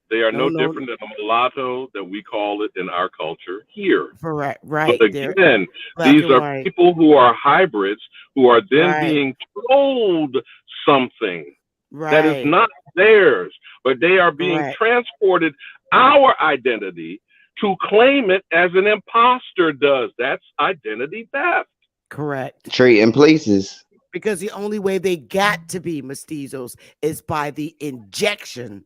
Speaker 11: They are no different than a mulatto that we call it in our culture here.
Speaker 1: Correct, right.
Speaker 11: But again, these are people who are hybrids who are then being told something that is not theirs, but they are being transported our identity to claim it as an imposter does. That's identity theft.
Speaker 1: Correct.
Speaker 12: Trading places.
Speaker 1: Because the only way they got to be mestizos is by the injection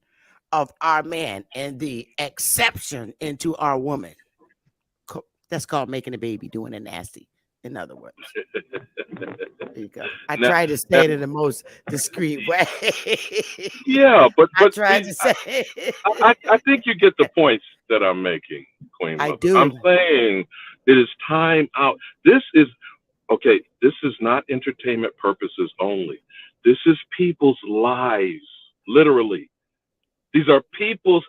Speaker 1: of our man and the exception into our woman. That's called making a baby, doing it nasty. In other words, there you go. I tried to say it in the most discreet way.
Speaker 11: Yeah, but
Speaker 1: I tried to say
Speaker 11: I think you get the points that I'm making, Queen Mother.
Speaker 1: I do.
Speaker 11: I'm saying it is time out. This is okay. This is not entertainment purposes only. This is people's lives, literally. These are people's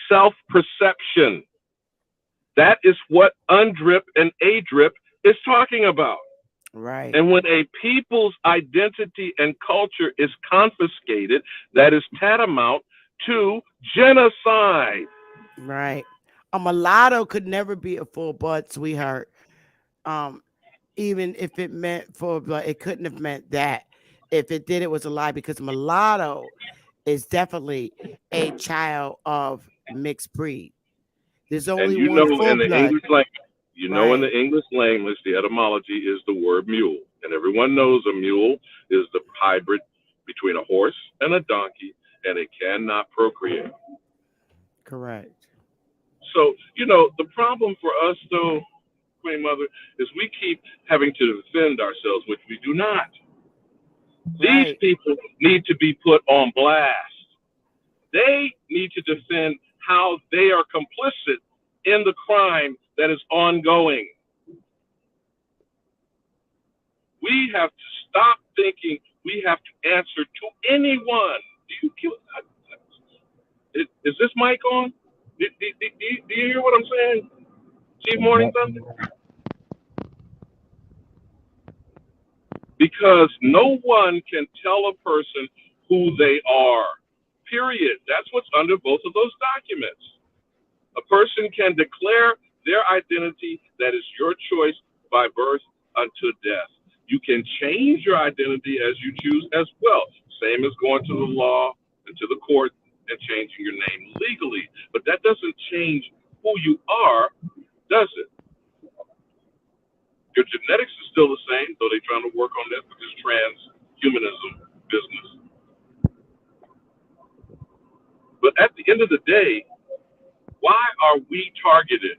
Speaker 11: self-perception. That is what UNDRIP and ADRIP is talking about.
Speaker 1: Right.
Speaker 11: And when a people's identity and culture is confiscated, that is tantamount to genocide.
Speaker 1: Right. A mulatto could never be a full blood sweetheart. Even if it meant full blood, it couldn't have meant that. If it did, it was a lie, because mulatto is definitely a child of mixed breed. There's only one full blood.
Speaker 11: In the English language, the etymology is the word mule. And everyone knows a mule is the hybrid between a horse and a donkey, and it cannot procreate.
Speaker 1: Correct.
Speaker 11: So, the problem for us, though, Queen Mother, is we keep having to defend ourselves, which we do not.
Speaker 1: Right.
Speaker 11: These people need to be put on blast. They need to defend how they are complicit in the crime that is ongoing. We have to stop thinking we have to answer to anyone. Is this mic on? Do you hear what I'm saying? Chief Morning Thunder? Because no one can tell a person who they are, period. That's what's under both of those documents. A person can declare their identity, that is your choice, by birth unto death. You can change your identity as you choose as well. Same as going to the law and to the court and changing your name legally. But that doesn't change who you are, does it? Your genetics is still the same, though they're trying to work on that with this transhumanism business. But at the end of the day, why are we targeted,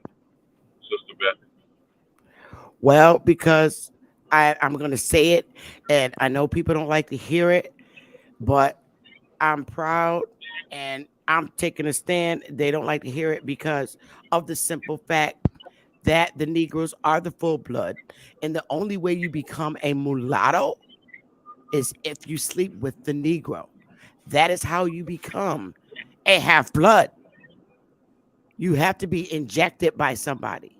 Speaker 11: Sister Beth?
Speaker 1: Well, because I'm going to say it, and I know people don't like to hear it, but I'm proud and I'm taking a stand. They don't like to hear it because of the simple fact that the Negroes are the full blood. And the only way you become a mulatto is if you sleep with the Negro. That is how you become a half blood. You have to be injected by somebody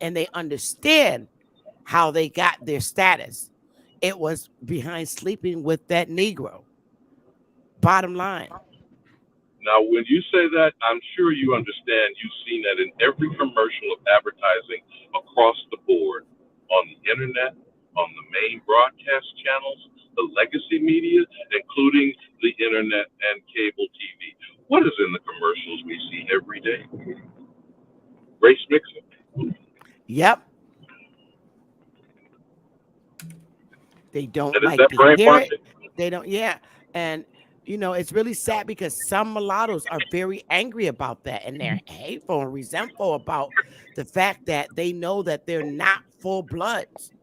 Speaker 1: and they understand how they got their status. It was behind sleeping with that Negro. Bottom line.
Speaker 11: Now, when you say that, I'm sure you understand. You've seen that in every commercial of advertising across the board, on the internet, on the main broadcast channels, the legacy media, including the internet and cable TV. What is in the commercials we see every day? Race mixing.
Speaker 1: Yep. They don't
Speaker 11: And
Speaker 1: like
Speaker 11: is that
Speaker 1: to hear it.
Speaker 11: brainwashing?
Speaker 1: They don't, yeah. And you know, it's really sad because some mulattoes are very angry about that, and they're hateful and resentful about the fact that they know that they're not full bloods.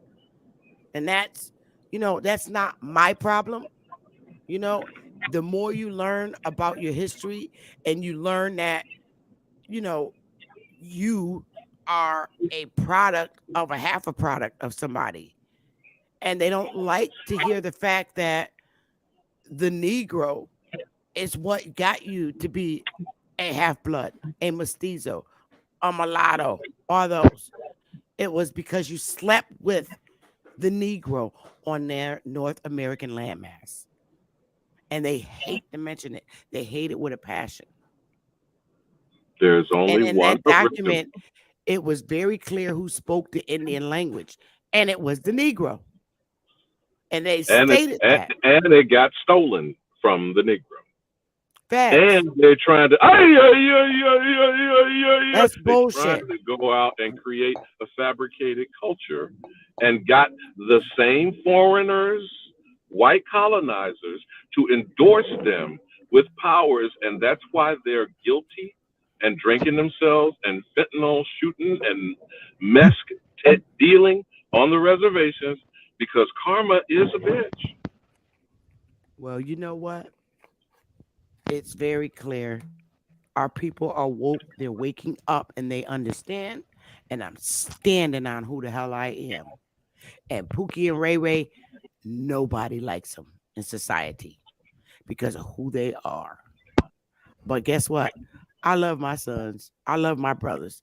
Speaker 1: And that's, you know, that's not my problem. You know, the more you learn about your history and you learn that, you know, you are a product of a half a product of somebody. And they don't like to hear the fact that the Negro is what got you to be a half-blood, a mestizo, a mulatto, all those. It was because you slept with the Negro on their North American landmass. And they hate to mention it. They hate it with a passion.
Speaker 11: There's only
Speaker 1: And in
Speaker 11: one
Speaker 1: that document, it was very clear who spoke the Indian language. And it was the Negro. And they stated that.
Speaker 11: And it got stolen from the Negro.
Speaker 1: Facts.
Speaker 11: And they're trying to
Speaker 1: That's bullshit.
Speaker 11: They're trying to go out and create a fabricated culture and got the same foreigners, white colonizers, to endorse them with powers, and that's why they're guilty and drinking themselves and fentanyl shooting and meth dealing on the reservations, because karma is a bitch.
Speaker 1: Well, you know what? It's very clear. Our people are woke. They're waking up and they understand. And I'm standing on who the hell I am. And Pookie and Ray-Ray, nobody likes them in society because of who they are. But guess what? I love my sons. I love my brothers.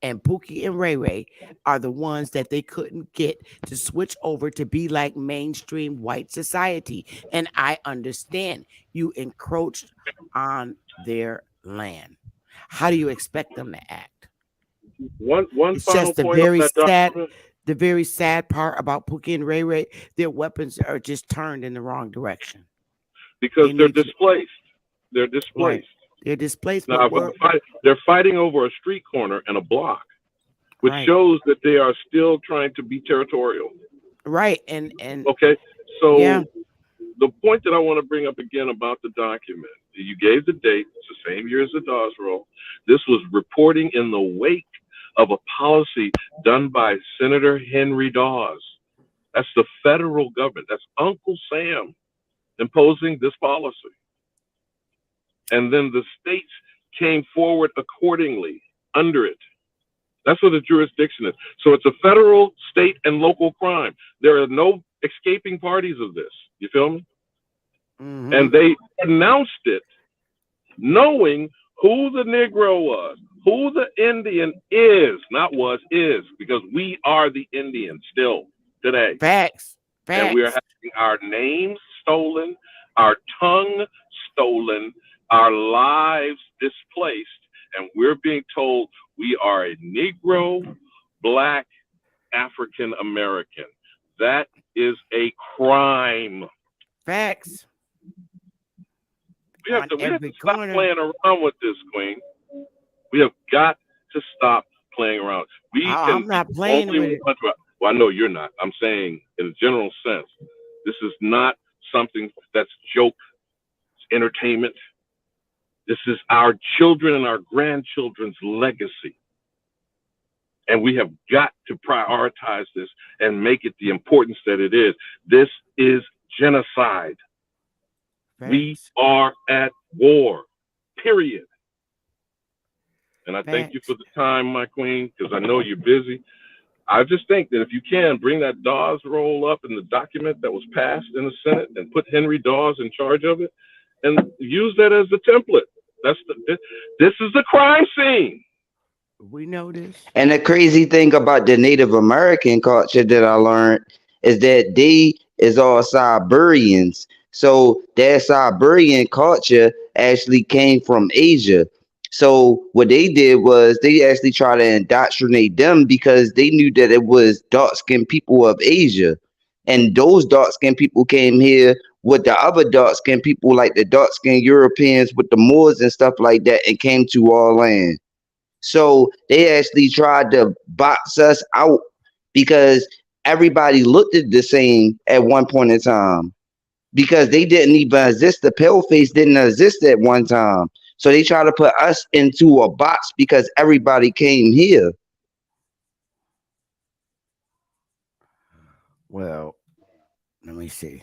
Speaker 1: And Pookie and Ray-Ray are the ones that they couldn't get to switch over to be like mainstream white society. And I understand you encroached on their land. How do you expect them to act?
Speaker 11: One
Speaker 1: it's
Speaker 11: final
Speaker 1: just the
Speaker 11: point
Speaker 1: very
Speaker 11: on that
Speaker 1: sad,
Speaker 11: document.
Speaker 1: the very sad part about Pookie and Ray-Ray, their weapons are just turned in the wrong direction.
Speaker 11: Because they're displaced. They're displaced.
Speaker 1: Right. They're displaced.
Speaker 11: Now, they're fighting over a street corner and a block, which shows that they are still trying to be territorial.
Speaker 1: Right. And
Speaker 11: okay. So
Speaker 1: yeah.
Speaker 11: The point that I want to bring up again about the document, you gave the date, it's the same year as the Dawes Roll. This was reporting in the wake of a policy done by Senator Henry Dawes. That's the federal government. That's Uncle Sam imposing this policy. And then the states came forward accordingly under it. That's what the jurisdiction is. So it's a federal, state, and local crime. There are no escaping parties of this. You feel me?
Speaker 1: Mm-hmm.
Speaker 11: And they announced it knowing who the Negro was, who the Indian is, not was, is, because we are the Indian still today.
Speaker 1: Facts.
Speaker 11: And we are
Speaker 1: Facts.
Speaker 11: having our names stolen, our tongue stolen, our lives displaced, and we're being told we are a Negro, Black, African American. That is a crime.
Speaker 1: Facts.
Speaker 11: We have
Speaker 1: On
Speaker 11: to
Speaker 1: every
Speaker 11: stop
Speaker 1: corner.
Speaker 11: playing around with this, Queen. We have got to stop playing around.
Speaker 1: I'm not playing with it.
Speaker 11: Well, I know you're not. I'm saying in a general sense, this is not something that's joke, entertainment. This is our children and our grandchildren's legacy. And we have got to prioritize this and make it the importance that it is. This is genocide.
Speaker 1: Facts.
Speaker 11: We are at war, period. And I thank you for the time, my queen, because I know you're busy. I just think that if you can bring that Dawes roll up in the document that was passed in the Senate and put Henry Dawes in charge of it and use that as the template. This is the crime scene.
Speaker 1: We know this.
Speaker 12: And the crazy thing about the Native American culture that I learned is that they is all Siberians. So that Siberian culture actually came from Asia. So what they did was they actually tried to indoctrinate them because they knew that it was dark-skinned people of Asia. And those dark-skinned people came here with the other dark-skinned people, like the dark-skinned Europeans with the Moors and stuff like that, and came to our land. So they actually tried to box us out because everybody looked at the same at one point in time, because they didn't even exist. The pale face didn't exist at one time. So they try to put us into a box because everybody came here.
Speaker 1: Well, let me see.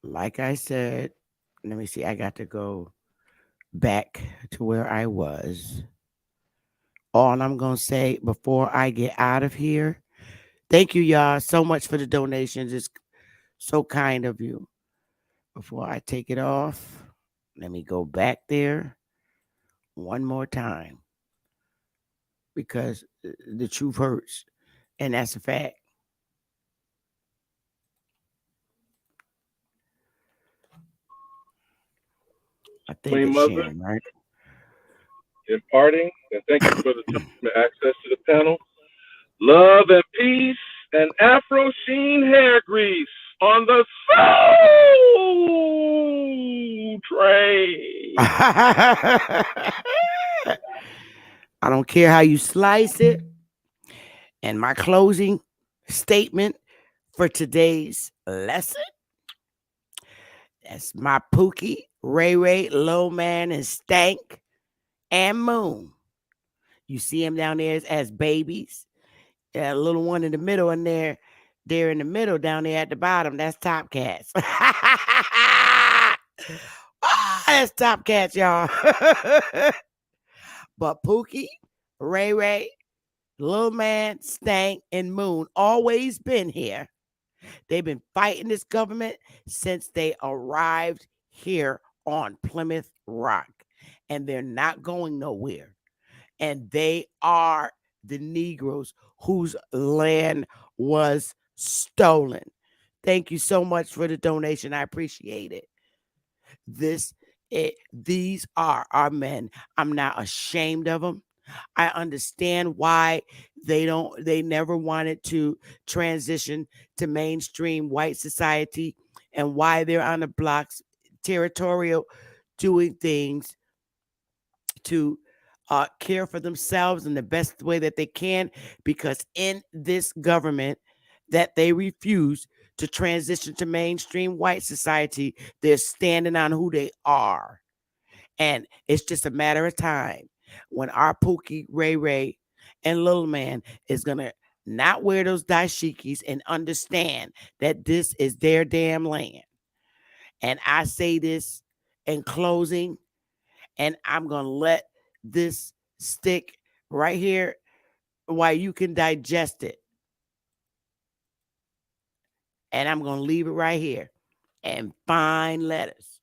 Speaker 1: Like I said, let me see. I got to go back to where I was. All I'm going to say before I get out of here, thank you, y'all, so much for the donations. It's so kind of you. Before I take it off, let me go back there one more time, because the truth hurts, and that's a fact. I think
Speaker 11: Queen
Speaker 1: it's
Speaker 11: Mother,
Speaker 1: sharing, right?
Speaker 11: imparting, and thank you for the time and access to the panel. Love and peace and Afro Sheen hair grease on the soul train.
Speaker 1: I don't care how you slice it. And my closing statement for today's lesson, that's my Pookie, Ray-Ray, Low Man, and Stank, and Moon. You see them down there as babies. A little one in the middle, and they're in the middle down there at the bottom. That's Top Cats. That's Top Cats, y'all. But Pookie, Ray-Ray, Little Man, Stank, and Moon always been here. They've been fighting this government since they arrived here on Plymouth Rock. And they're not going nowhere. And they are the Negroes whose land was stolen. Thank you so much for the donation. I appreciate it. These are our men. I'm not ashamed of them. I understand why they never wanted to transition to mainstream white society, and why they're on the blocks, territorial, doing things to care for themselves in the best way that they can, because in this government that they refuse to transition to mainstream white society, they're standing on who they are. And it's just a matter of time when our Pookie, Ray-Ray, and Little Man is going to not wear those dashikis and understand that this is their damn land. And I say this in closing, and I'm going to let this stick right here while you can digest it. And I'm going to leave it right here in fine letters.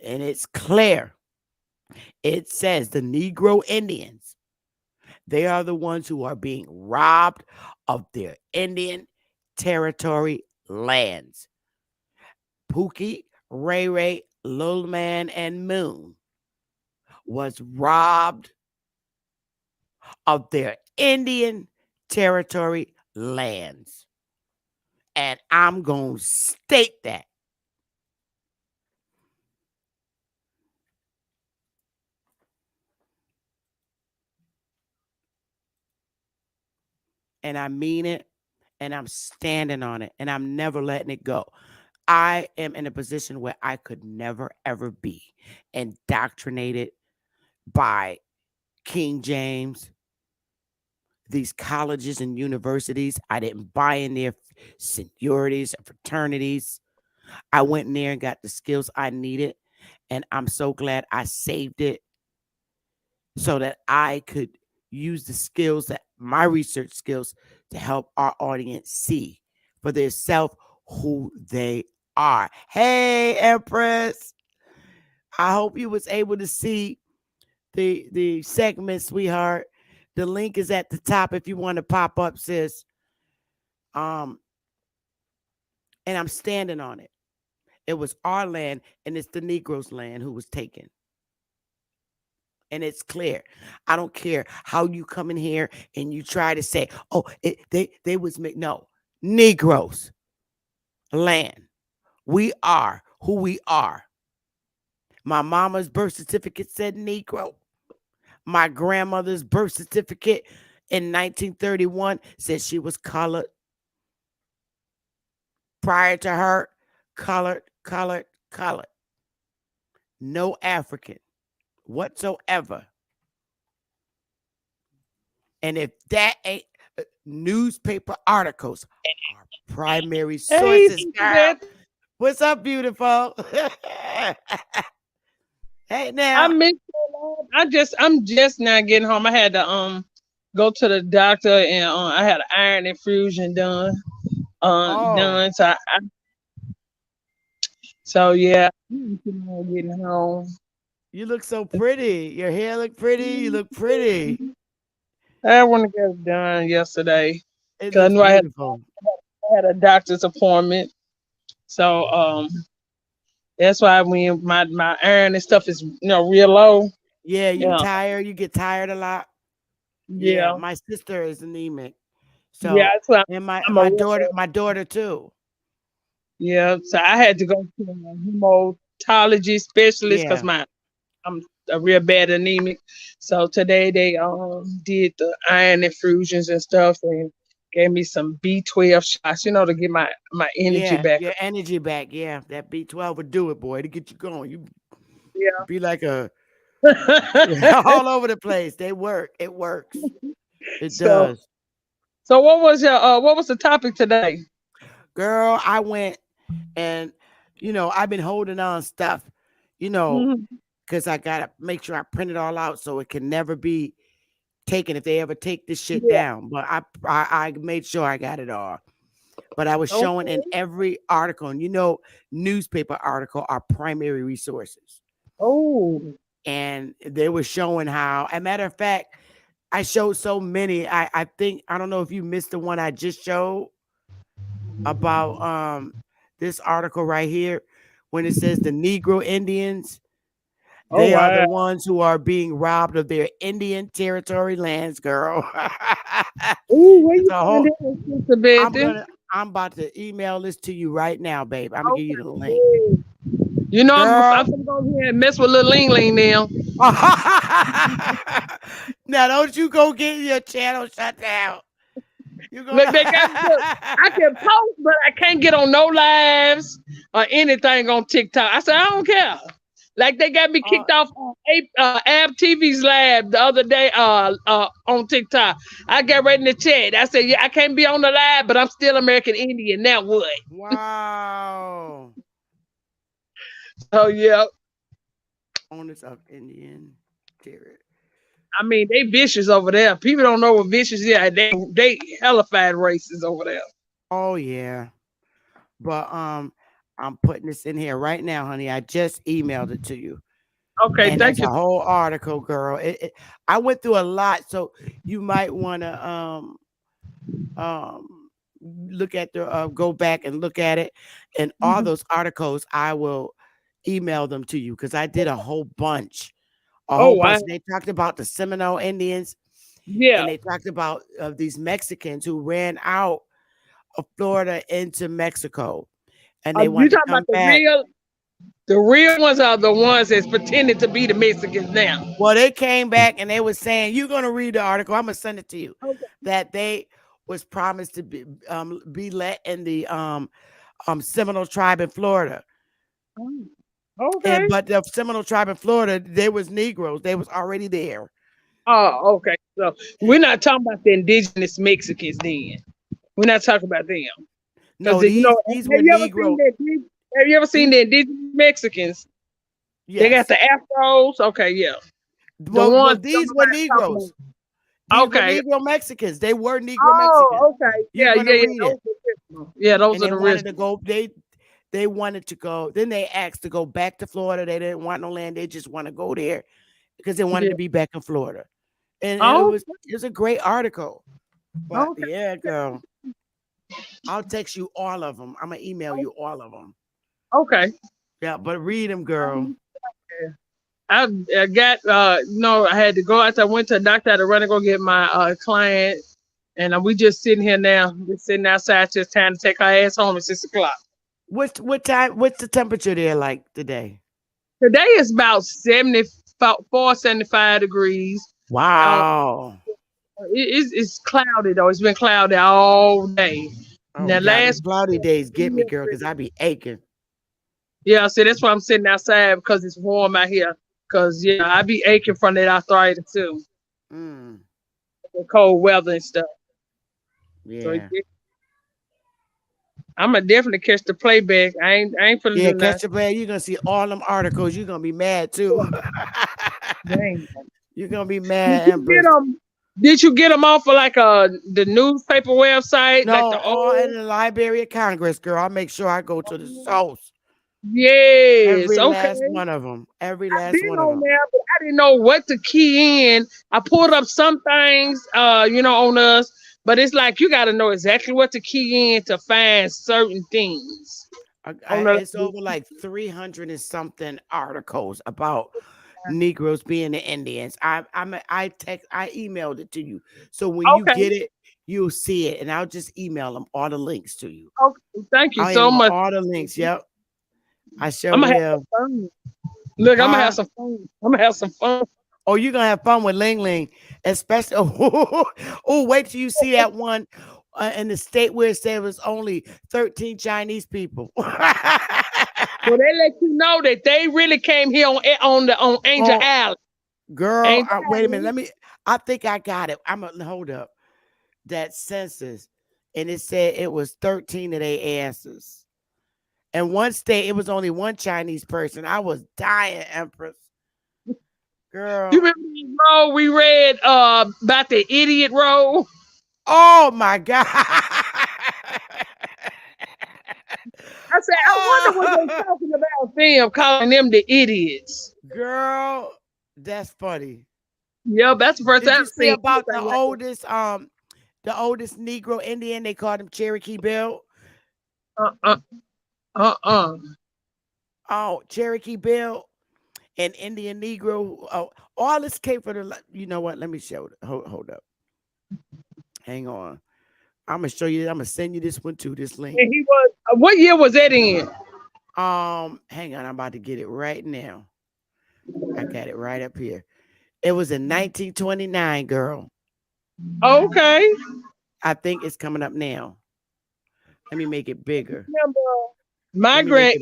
Speaker 1: And it's clear. It says the Negro Indians, they are the ones who are being robbed of their Indian territory lands. Pookie, Ray-Ray, Little Man, and Moon was robbed of their Indian territory lands. And I'm going to state that. And I mean it, and I'm standing on it, and I'm never letting it go. I am in a position where I could never, ever be indoctrinated by King James, these colleges and universities. I didn't buy in their seniorities and fraternities. I went in there and got the skills I needed, and I'm so glad I saved it so that I could use the skills, that my research skills, to help our audience see for themselves who they are. Hey, Empress. I hope you was able to see the segment, sweetheart. The link is at the top if you want to pop up, sis. And I'm standing on it. It was our land, and it's the Negroes' land who was taken. And it's clear. I don't care how you come in here and you try to say, "Oh, they was no Negroes land. We are who we are." My mama's birth certificate said Negro. My grandmother's birth certificate in 1931 said she was colored. Prior to her, colored. No African whatsoever. And if that ain't newspaper articles are primary sources, girl. What's up, beautiful? Hey now.
Speaker 13: I'm just now getting home. I had to go to the doctor, and I had an iron infusion done. Done. So yeah, I'm getting home.
Speaker 1: You look so pretty. Your hair look pretty. You look pretty.
Speaker 13: I want to get it done yesterday
Speaker 1: It
Speaker 13: because I
Speaker 1: looks
Speaker 13: knew
Speaker 1: beautiful.
Speaker 13: I had a doctor's appointment. So that's why when my iron and stuff is real low.
Speaker 1: Yeah, you tired. You get tired a lot. Yeah,
Speaker 13: Yeah.
Speaker 1: my sister is anemic.
Speaker 13: Yeah,
Speaker 1: So
Speaker 13: that's why
Speaker 1: and
Speaker 13: I'm
Speaker 1: my
Speaker 13: a
Speaker 1: daughter too.
Speaker 13: yeah. So I had to go to a hematology specialist because
Speaker 1: Yeah.
Speaker 13: I'm a real bad anemic. So today they did the iron infusions and stuff and gave me some B12 shots, to get my energy
Speaker 1: Yeah,
Speaker 13: back.
Speaker 1: your energy back. Yeah, that B12 would do it, boy, to get you going. You
Speaker 13: Yeah.
Speaker 1: be like all over the place. They work. It works. It
Speaker 13: so
Speaker 1: does.
Speaker 13: so what was the topic today?
Speaker 1: Girl, I went and I've been holding on stuff,
Speaker 13: Mhm.
Speaker 1: because I gotta make sure I print it all out so it can never be taken if they ever take this shit
Speaker 13: Yeah.
Speaker 1: down. But I made sure I got it all. But I was showing in
Speaker 13: Okay.
Speaker 1: every article, and newspaper article are primary resources.
Speaker 13: Oh.
Speaker 1: And they were showing how, a matter of fact, I showed so many. I think, I don't know if you missed the one I just showed about this article right here, when it says the Negro Indians,
Speaker 13: Oh
Speaker 1: they are
Speaker 13: wow.
Speaker 1: the ones who are being robbed of their Indian territory lands, girl.
Speaker 13: Ooh, where
Speaker 1: It's
Speaker 13: you
Speaker 1: a
Speaker 13: find
Speaker 1: whole,
Speaker 13: that, Sister Betty?
Speaker 1: I'm about to email this to you right now, babe. I'm gonna give you the link.
Speaker 13: Okay. I'm
Speaker 1: Girl.
Speaker 13: gonna go ahead and mess with little Ling Ling now.
Speaker 1: Now don't you go get your channel shut down. You're
Speaker 13: Look,
Speaker 1: gonna
Speaker 13: they got look, I can post, but I can't get on no lives or anything on TikTok. I said I don't care. Like they got me kicked off on Ab TV's lab the other day on TikTok. I got right in the chat. I said, yeah, I can't be on the live, but I'm still American Indian. Now what?
Speaker 1: Wow.
Speaker 13: Oh yeah.
Speaker 1: Owners of Indian territory.
Speaker 13: I mean, they vicious over there. People don't know what vicious is. They hellified races over there.
Speaker 1: Oh yeah. But I'm putting this in here right now, honey. I just emailed it to you.
Speaker 13: Okay,
Speaker 1: And
Speaker 13: thank
Speaker 1: that's
Speaker 13: you.
Speaker 1: a whole article, girl. I went through a lot, so you might want to look at the go back and look at it. And all those articles, I will email them to you because I did a whole bunch.
Speaker 13: Oh wow.
Speaker 1: They talked about the Seminole Indians,
Speaker 13: Yeah.
Speaker 1: and they talked about these Mexicans who ran out of Florida into Mexico, and they
Speaker 13: You
Speaker 1: wanted to
Speaker 13: talking
Speaker 1: come
Speaker 13: about the
Speaker 1: back.
Speaker 13: real ones are the ones that's pretending to be the Mexicans now.
Speaker 1: Well, they came back and they were saying, "You're gonna read the article. I'm gonna send it to you."
Speaker 13: Okay.
Speaker 1: That they was promised to be let in the Seminole tribe in Florida.
Speaker 13: Okay.
Speaker 1: But the Seminole tribe in Florida, they was Negroes. They was already there.
Speaker 13: Oh, okay. So we're not talking about the indigenous Mexicans then. We're not talking about them.
Speaker 1: No,
Speaker 13: Because
Speaker 1: these were Negroes.
Speaker 13: have you ever seen the indigenous Mexicans?
Speaker 1: Yes.
Speaker 13: They got the afros. Okay, yeah.
Speaker 1: Well, these were Negroes. These were Negro Mexicans. They were Negro Mexicans.
Speaker 13: Oh, okay. Yeah.
Speaker 1: Those
Speaker 13: Those are the
Speaker 1: wanted
Speaker 13: real.
Speaker 1: to go. They wanted to go. Then they asked to go back to Florida. They didn't want no land. They just want to go there because they wanted to be back in Florida. And it was a great article. But yeah, girl. I'll text you all of them. I'm gonna email you all of them.
Speaker 13: Okay.
Speaker 1: Yeah, but read them, girl.
Speaker 13: I got I had to go out. I went to a doctor. I had to run and go get my client, and we just sitting here now. We're sitting outside, just trying to take our ass home at 6:00.
Speaker 1: What time? What's the temperature there like today?
Speaker 13: Today is about 75 degrees.
Speaker 1: Wow.
Speaker 13: It's cloudy though. It's been cloudy all day.
Speaker 1: Oh,
Speaker 13: Now last
Speaker 1: cloudy days get me, girl, because I be aching.
Speaker 13: Yeah, so that's why I'm sitting outside because it's warm out here. Cause I be aching from that arthritis too. The cold weather and stuff.
Speaker 1: Yeah.
Speaker 13: So I'm gonna definitely catch the playback. I ain't finna do
Speaker 1: catch the playback. You're gonna see all them articles. You're gonna be mad too.
Speaker 13: Dang.
Speaker 1: You're gonna be mad.
Speaker 13: Did you get them off of like the newspaper website?
Speaker 1: No,
Speaker 13: like
Speaker 1: all in the Library of Congress, girl. I make sure I go to the source.
Speaker 13: Yes.
Speaker 1: Every last one of them. Every last one of them.
Speaker 13: There, but I didn't know what to key in. I pulled up some things, on us, but it's like you got to know exactly what to key in to find certain things.
Speaker 1: It's over like 300 and something articles about Negroes being the Indians. I emailed it to you, so when you get it, you'll see it, and I'll just email them all the links to you.
Speaker 13: Okay, thank you so much.
Speaker 1: All the links. Yep. I sure
Speaker 13: will.
Speaker 1: Have
Speaker 13: fun. Look, I'm gonna have some fun. I'm gonna have some fun.
Speaker 1: Oh, you're gonna have fun with Ling Ling, especially. Wait till you see that one in the state where it said it was only 13 Chinese people.
Speaker 13: Well, they let you know that they really came here on Angel Island.
Speaker 1: Girl, wait a minute. I think I got it. I'm gonna hold up that census, and it said it was 13 of their answers. And one state, it was only one Chinese person. I was dying, Empress. Girl.
Speaker 13: You remember the road we read about the idiot road?
Speaker 1: Oh my God.
Speaker 13: I said, I wonder what they're talking about them, calling them the idiots.
Speaker 1: Girl, that's funny.
Speaker 13: Yeah, that's the first time
Speaker 1: I've seen about the oldest Negro Indian. They called him Cherokee Bill. Oh, Cherokee Bill and Indian Negro. Oh, all this came for the. You know what? Let me show it. Hold up. Hang on. I'm gonna show you. I'm gonna send you this one too. This link.
Speaker 13: And he was. What year was that in?
Speaker 1: Hang on. I'm about to get it right now. I got it right up here. It was in 1929, girl.
Speaker 13: Okay.
Speaker 1: I think it's coming up now. Let me make it bigger.
Speaker 13: My great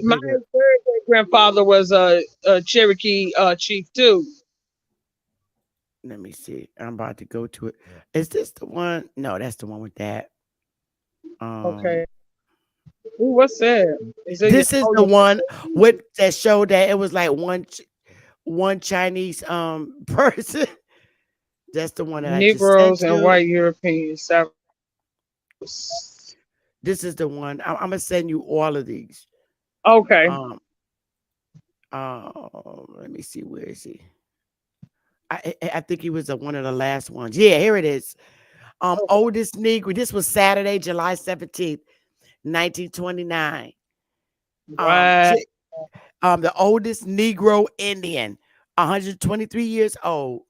Speaker 13: grandfather was a Cherokee chief too.
Speaker 1: Let me see. I'm about to go to it. Is this the one? No, that's the one with that.
Speaker 13: Okay. Ooh, what's that?
Speaker 1: This is the one with that showed that it was like one Chinese person. That's the one that
Speaker 13: Negroes and white Europeans.
Speaker 1: This is the one. I'm gonna send you all of these.
Speaker 13: Okay.
Speaker 1: Let me see. Where is he? I think he was one of the last ones. Yeah, here it is. Oldest Negro. This was Saturday, July 17th, 1929.
Speaker 13: Right.
Speaker 1: The oldest Negro Indian, 123 years old,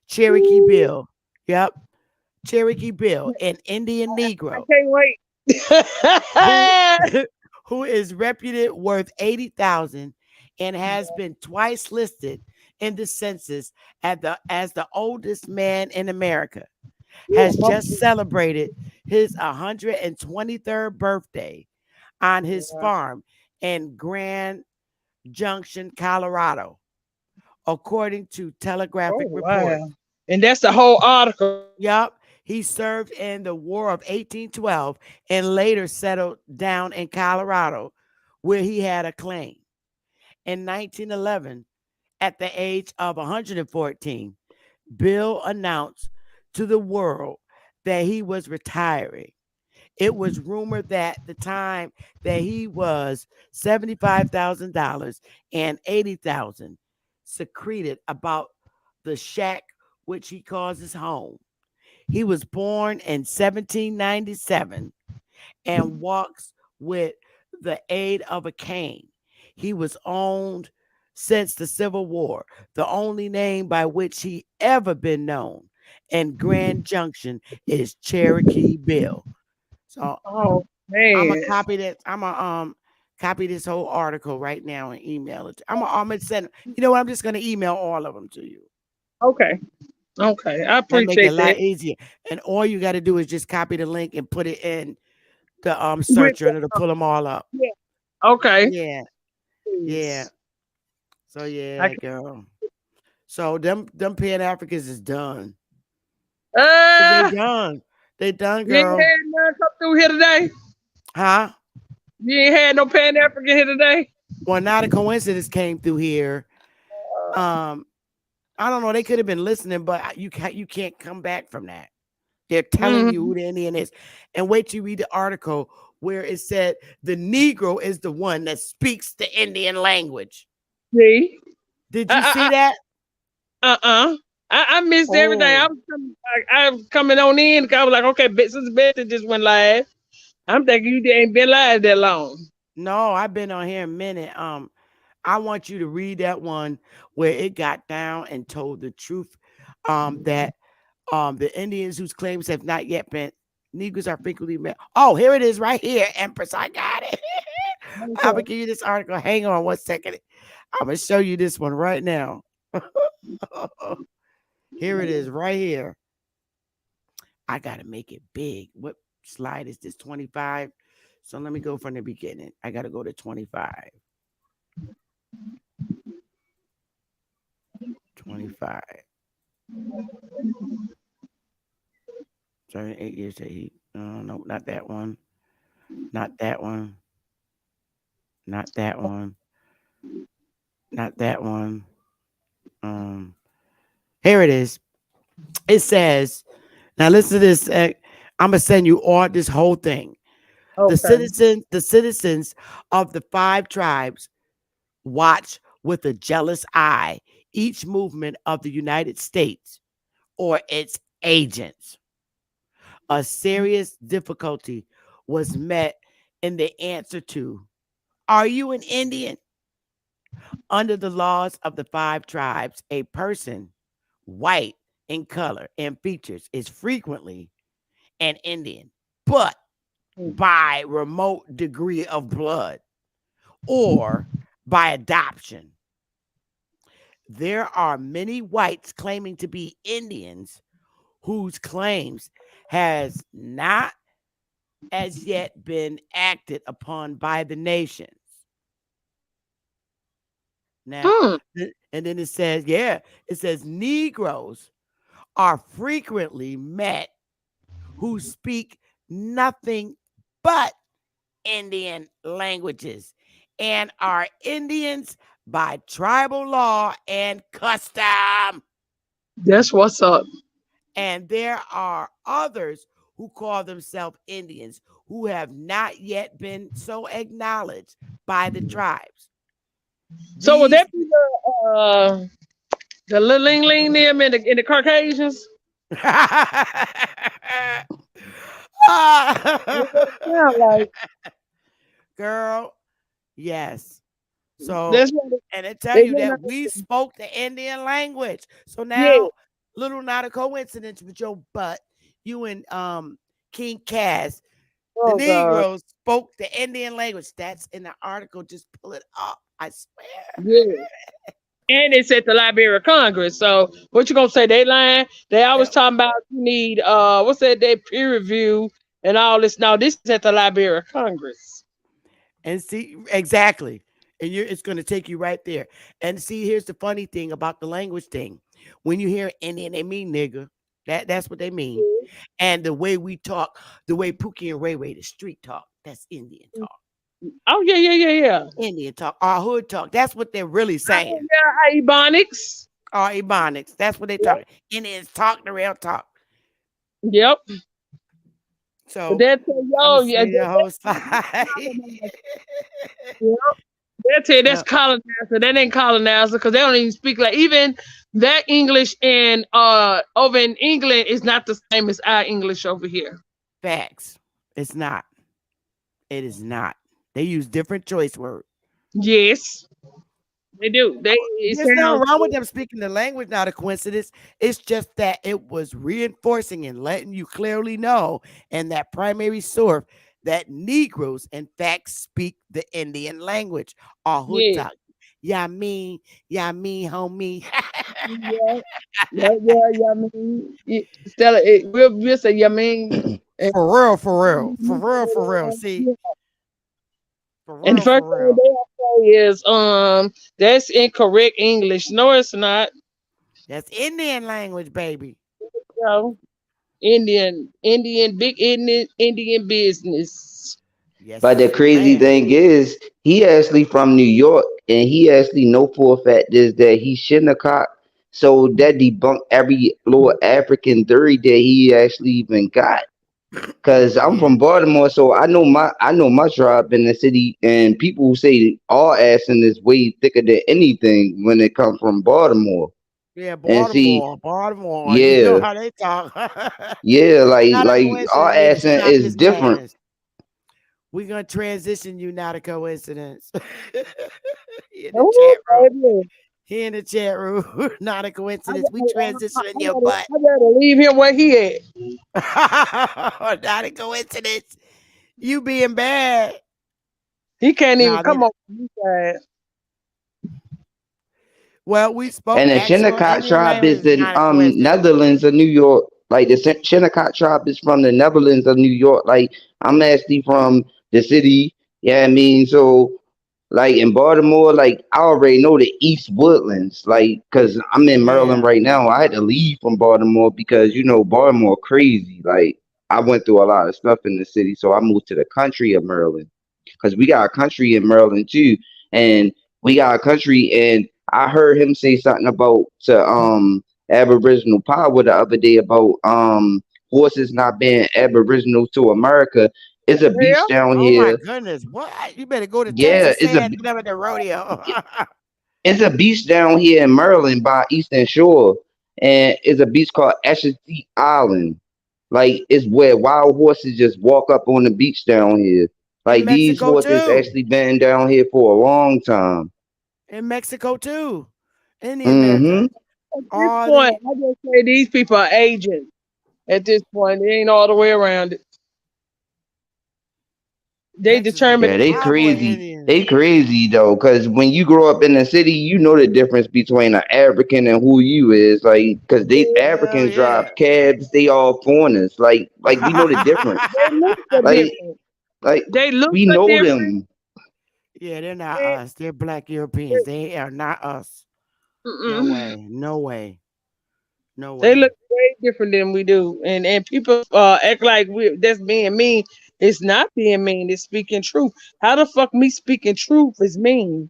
Speaker 1: Cherokee Bill. Yep, Cherokee Bill, an Indian
Speaker 13: I
Speaker 1: Negro
Speaker 13: can't wait.
Speaker 1: who who is reputed worth 80,000 and has been twice listed in the census as the oldest man in America. Has just celebrated his 123rd birthday on his farm in Grand Junction, Colorado, according to Telegraphic reports.
Speaker 13: Wow. And that's the whole article.
Speaker 1: Yep. He served in the War of 1812 and later settled down in Colorado, where he had a claim. In 1911, at the age of 114, Bill announced to the world that he was retiring. It was rumored that the time that he was $75,000 and 80,000 secreted about the shack which he calls his home. He was born in 1797 and walks with the aid of a cane. He was owned since the Civil War, the only name by which he ever been known. And Grand Junction is Cherokee Bill. So I'm gonna
Speaker 13: man.
Speaker 1: copy that. I'm gonna copy this whole article right now and email it. I'm gonna send. You know what? I'm just gonna email all of them to you.
Speaker 13: Okay. Okay. I
Speaker 1: That make it a
Speaker 13: appreciate
Speaker 1: lot
Speaker 13: that.
Speaker 1: easier. And all you got to do is just copy the link and put it in the
Speaker 13: With
Speaker 1: searcher, and it'll pull them all up.
Speaker 13: yeah. Okay.
Speaker 1: Yeah, yeah.
Speaker 13: Please.
Speaker 1: So yeah,
Speaker 13: I can,
Speaker 1: girl. So them Pan Africans is done.
Speaker 13: uh,
Speaker 1: They done. They done,
Speaker 13: you ain't
Speaker 1: girl.
Speaker 13: had none come through here today?
Speaker 1: Huh?
Speaker 13: You ain't had no Pan African here today?
Speaker 1: Well, not a coincidence came through here. I don't know. They could have been listening, but you can't come back from that. They're telling you who the Indian is. And wait till you read the article where it said the Negro is the one that speaks the Indian language.
Speaker 13: See?
Speaker 1: Did you see that?
Speaker 13: I missed everything. I was coming on in because I was like, okay, since Betty just went live, I'm thinking you ain't been live that long.
Speaker 1: No, I've been on here a minute. I want you to read that one where it got down and told the truth. That the Indians whose claims have not yet been Negroes are frequently met. Oh, here it is right here, Empress. I got it. I'm gonna give you this article. Hang on 1 second. I'm gonna show you this one right now. Here it is right here. I gotta make it big. What slide is this? 25. So let me go from the beginning. I gotta go to 25. 25. 8 years to heat. No, not that one. Not that one. Not that one. Not that one. Here it is. It says, now listen to this. I'm gonna send you all this whole thing.
Speaker 13: Okay.
Speaker 1: The citizens of the 5 tribes watch with a jealous eye each movement of the United States or its agents. A serious difficulty was met in the answer to, "Are you an Indian?" Under the laws of the 5 tribes, a person white in color and features is frequently an Indian, but by remote degree of blood or by adoption. There are many whites claiming to be Indians whose claims has not as yet been acted upon by the nations. Now, and then it says, it says Negroes are frequently met who speak nothing but Indian languages and are Indians by tribal law and custom.
Speaker 13: That's what's up.
Speaker 1: And there are others who call themselves Indians who have not yet been so acknowledged by the tribes.
Speaker 13: So would
Speaker 1: These
Speaker 13: that be the little ling ling them in the Caucasians? That's what it sound like.
Speaker 1: girl, yes. So,
Speaker 13: That's what
Speaker 1: and it tell
Speaker 13: they
Speaker 1: you
Speaker 13: went
Speaker 1: that
Speaker 13: up.
Speaker 1: we spoke the Indian language. So
Speaker 13: Yeah.
Speaker 1: now, little not a coincidence with your butt, you and King Cass, the
Speaker 13: Oh God.
Speaker 1: Negroes spoke the Indian language. That's in the article. Just pull it up. I swear.
Speaker 13: Yeah. And it's at the Library of Congress. So what you gonna say? They lying? They always
Speaker 1: Yep.
Speaker 13: talking about you need what's that? They peer review and all this. Now this is at the Library of Congress.
Speaker 1: And see, exactly. And it's going to take you right there. And see, here's the funny thing about the language thing. When you hear Indian, they mean nigga. That's what they mean. And the way we talk, the way Pookie and Ray-Ray, the street talk, that's Indian talk.
Speaker 13: Oh yeah.
Speaker 1: Indian talk, our hood talk. That's what they're really
Speaker 13: Oh
Speaker 1: saying.
Speaker 13: yeah, Ebonics.
Speaker 1: Our Ebonics. That's what they're
Speaker 13: Yep.
Speaker 1: talking. Indians talk the real talk.
Speaker 13: Yep.
Speaker 1: So
Speaker 13: That's
Speaker 1: I'm
Speaker 13: yo,
Speaker 1: gonna
Speaker 13: yeah.
Speaker 1: say the whole slide.
Speaker 13: Yep. That's it. That's
Speaker 1: Yep.
Speaker 13: colonizer. That ain't colonizer because they don't even speak like even that English in over in England is not the same as our English over here.
Speaker 1: Facts. It's not. It is not. They use different choice words.
Speaker 13: Yes, they do. It
Speaker 1: There's nothing
Speaker 13: sounds
Speaker 1: wrong with them speaking the language, not a coincidence. It's just that it was reinforcing and letting you clearly know in that primary source that Negroes, in fact, speak the Indian language or hood
Speaker 13: yeah.
Speaker 1: talk. Yeah, me, homie.
Speaker 13: Yeah. I mean, Stella, we'll say, yeah, I mean, and,
Speaker 1: For real. See,
Speaker 13: and the first
Speaker 1: for
Speaker 13: thing
Speaker 1: real.
Speaker 13: they say is, that's incorrect English. No, it's not.
Speaker 1: That's Indian language, baby.
Speaker 13: No, big Indian business.
Speaker 1: Yes,
Speaker 12: But the crazy
Speaker 1: man.
Speaker 12: thing is, he actually from New York, and he actually know for a fact is that he Shinnecock. So that debunked every little African theory that he actually even got. Cause I'm
Speaker 1: Yeah,
Speaker 12: from Baltimore, so I know my tribe in the city, and people say all accent is way thicker than anything when it comes from Baltimore.
Speaker 1: yeah,
Speaker 12: And see,
Speaker 1: Baltimore. You know
Speaker 12: yeah,
Speaker 1: how they talk.
Speaker 12: yeah, like
Speaker 1: Not a
Speaker 12: like our
Speaker 1: coincidence. We had to
Speaker 12: accent
Speaker 1: stop
Speaker 12: is
Speaker 1: this
Speaker 12: different.
Speaker 1: madness. We're gonna transition you, not a coincidence. in the
Speaker 13: Oh,
Speaker 1: chat room.
Speaker 13: baby.
Speaker 1: Here in the chat room. Not a coincidence. We transitioning your
Speaker 13: I
Speaker 1: butt.
Speaker 13: gotta leave him where he at.
Speaker 1: Not a coincidence. You being bad.
Speaker 13: He can't even
Speaker 1: Nah,
Speaker 13: come on this side.
Speaker 1: well, we spoke
Speaker 12: And the
Speaker 1: actual
Speaker 12: Shinnecock
Speaker 1: Indian
Speaker 12: tribe is
Speaker 1: language.
Speaker 12: the
Speaker 1: Not a coincidence.
Speaker 12: Netherlands of New York. Like the Shinnecock tribe is from the Netherlands of New York. Like I'm actually from the city. Yeah, I mean, so like in Baltimore, like I already know the East Woodlands. Like, cause I'm in Maryland
Speaker 1: Yeah.
Speaker 12: right now. I had to leave from Baltimore because Baltimore crazy. Like I went through a lot of stuff in the city, so I moved to the country of Maryland because we got a country in Maryland too, and we got a country. And I heard him say something about to Aboriginal power the other day about horses not being Aboriginal to America. It's a
Speaker 13: Yeah.
Speaker 12: beach down
Speaker 1: Oh my
Speaker 12: here.
Speaker 1: goodness. What? You better go to
Speaker 12: Yeah,
Speaker 1: Texas. Say that to them at the rodeo.
Speaker 12: it's a beach down here in Maryland by Eastern Shore, and it's a beach called Ashanti Island. Like it's where wild horses just walk up on the beach down here.
Speaker 1: In
Speaker 12: Like these
Speaker 1: Mexico
Speaker 12: horses
Speaker 1: too.
Speaker 12: actually been down here for a long time.
Speaker 1: In Mexico too. In the
Speaker 12: Hmm.
Speaker 1: America.
Speaker 13: At this
Speaker 1: All
Speaker 13: point,
Speaker 1: the
Speaker 13: I just say these people are agents. At this point, it ain't all the way around it. They
Speaker 1: Texas is
Speaker 13: determine.
Speaker 12: Yeah, they
Speaker 1: wild boy
Speaker 12: crazy.
Speaker 1: Indians.
Speaker 12: They crazy though, cause when you grow up in the city, you know the difference between an African and who you is. Like, cause they
Speaker 1: Hell
Speaker 12: Africans drive
Speaker 1: yeah.
Speaker 12: cabs, they all foreigners. Like we know the difference.
Speaker 13: They look so
Speaker 12: Like,
Speaker 13: different.
Speaker 12: like
Speaker 13: They look
Speaker 12: we
Speaker 13: so
Speaker 12: know
Speaker 13: different.
Speaker 12: them.
Speaker 1: Yeah, they're not
Speaker 13: They,
Speaker 1: us. They're black Europeans. They are not us. No
Speaker 13: mm-mm.
Speaker 1: way. No way. No
Speaker 13: They look
Speaker 1: way.
Speaker 13: way different than we do, and people act like that's being mean. It's not being mean. It's speaking truth. How the fuck me speaking truth is mean?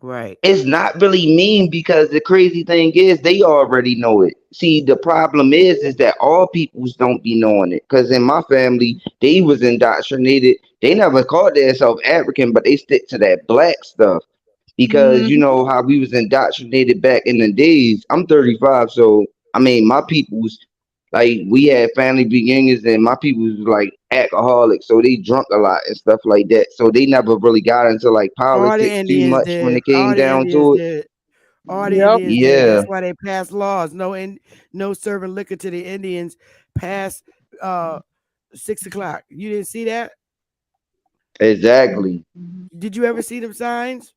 Speaker 1: Right.
Speaker 12: It's not really mean because the crazy thing is they already know it. See, the problem is that all peoples don't be knowing it. Cause in my family, they was indoctrinated. They never called themselves African, but they stick to that black stuff. because you know how we was indoctrinated back in the days. I'm 35, so I mean my people's like we had family beginnings, and my people was like alcoholics, so they drunk a lot and stuff like that. So they never really got into like
Speaker 1: All the
Speaker 12: politics too
Speaker 1: Indians
Speaker 12: much when
Speaker 1: did.
Speaker 12: it came
Speaker 1: All the
Speaker 12: down
Speaker 1: Indians
Speaker 12: to it.
Speaker 1: did. All the
Speaker 13: Yep.
Speaker 1: Indians did.
Speaker 12: Yeah,
Speaker 1: That's why they passed laws. No serving liquor to the Indians past 6 o'clock. You didn't see that?
Speaker 12: exactly.
Speaker 1: Did you ever see them signs?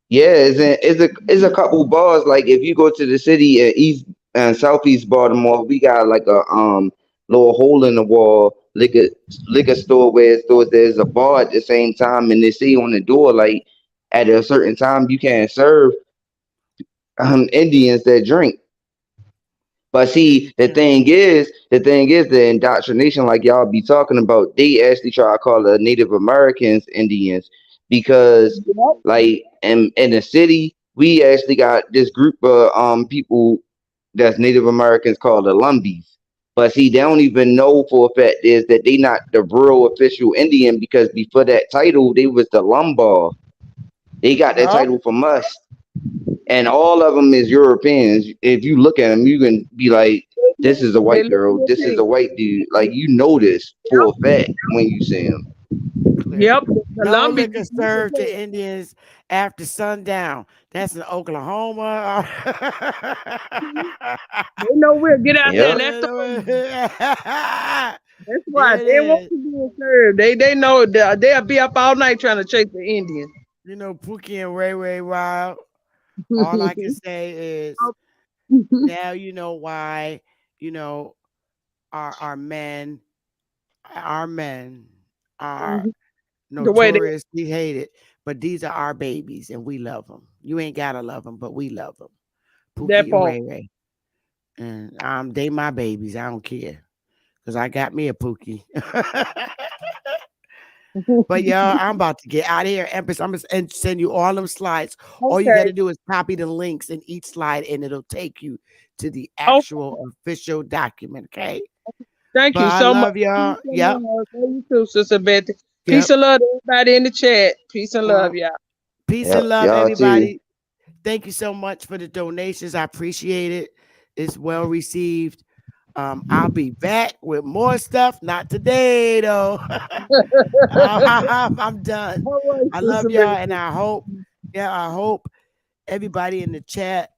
Speaker 12: Yeah, it's a couple bars. Like if you go to the city in East and Southeast Baltimore, we got like a little hole in the wall liquor store where it stores there's a bar at the same time, and they say on the door like at a certain time you can't serve Indians that drink. But see, the indoctrination, like y'all be talking about, they actually try to call the Native Americans Indians because, like, in the city, we actually got this group of people that's Native Americans called the Lumbees. But see, they don't even know for a fact is that they not the real official Indian because before that title, they was the Lumbar. They got that title from us, and all of them is Europeans. If you look at them, you can be like, "This is a white girl. This is a white dude." Like you know this for a fact when you see them.
Speaker 13: Yep.
Speaker 1: No liquor served to Indians after sundown. That's in Oklahoma.
Speaker 13: They know we'll get out there and that's why they want to be served. They know they'll be up all night trying to chase the Indians.
Speaker 1: You know, Pookie and Ray-Ray wild. All I can say is now you know why, you know, our men are notoriously hated, but these are our babies and we love them. You ain't gotta love them, but we love them. Pookie and Ray-Ray. And they my babies. I don't care. Because I got me a Pookie. But y'all, I'm about to get out of here. Empress, I'm going to send you all them slides. All you got to do is copy the links in each slide and it'll take you to the actual official document. Okay.
Speaker 13: Thank you so much.
Speaker 1: I love y'all. Yep.
Speaker 13: Love you too, Sister Betty. Peace and love to everybody in the chat. Peace and love, y'all.
Speaker 1: Peace and love, everybody. Thank you so much for the donations. I appreciate it. It's well received. I'll be back with more stuff. Not today, though. I'm done. I love y'all, and I hope everybody in the chat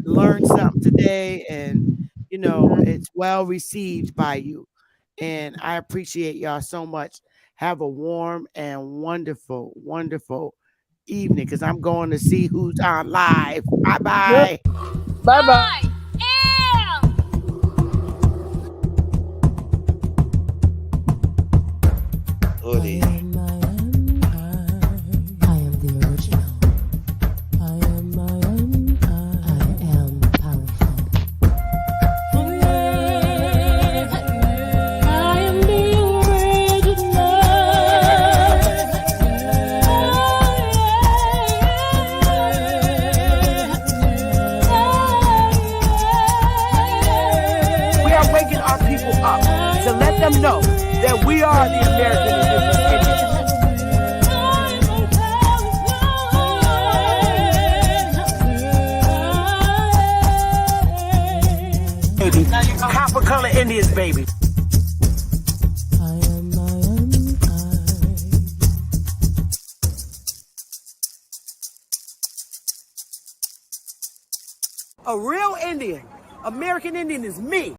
Speaker 1: learned something today, and you know it's well received by you. And I appreciate y'all so much. Have a warm and wonderful, wonderful evening because I'm going to see who's on live. Bye bye.
Speaker 13: Bye bye.
Speaker 1: Hoodie.
Speaker 14: I am the original. I am powerful. Oh yeah. I am the original.
Speaker 1: We are waking our people up to let them know that we are the American Indigenous. Copper color Indians, baby. A real Indian, American Indian is me.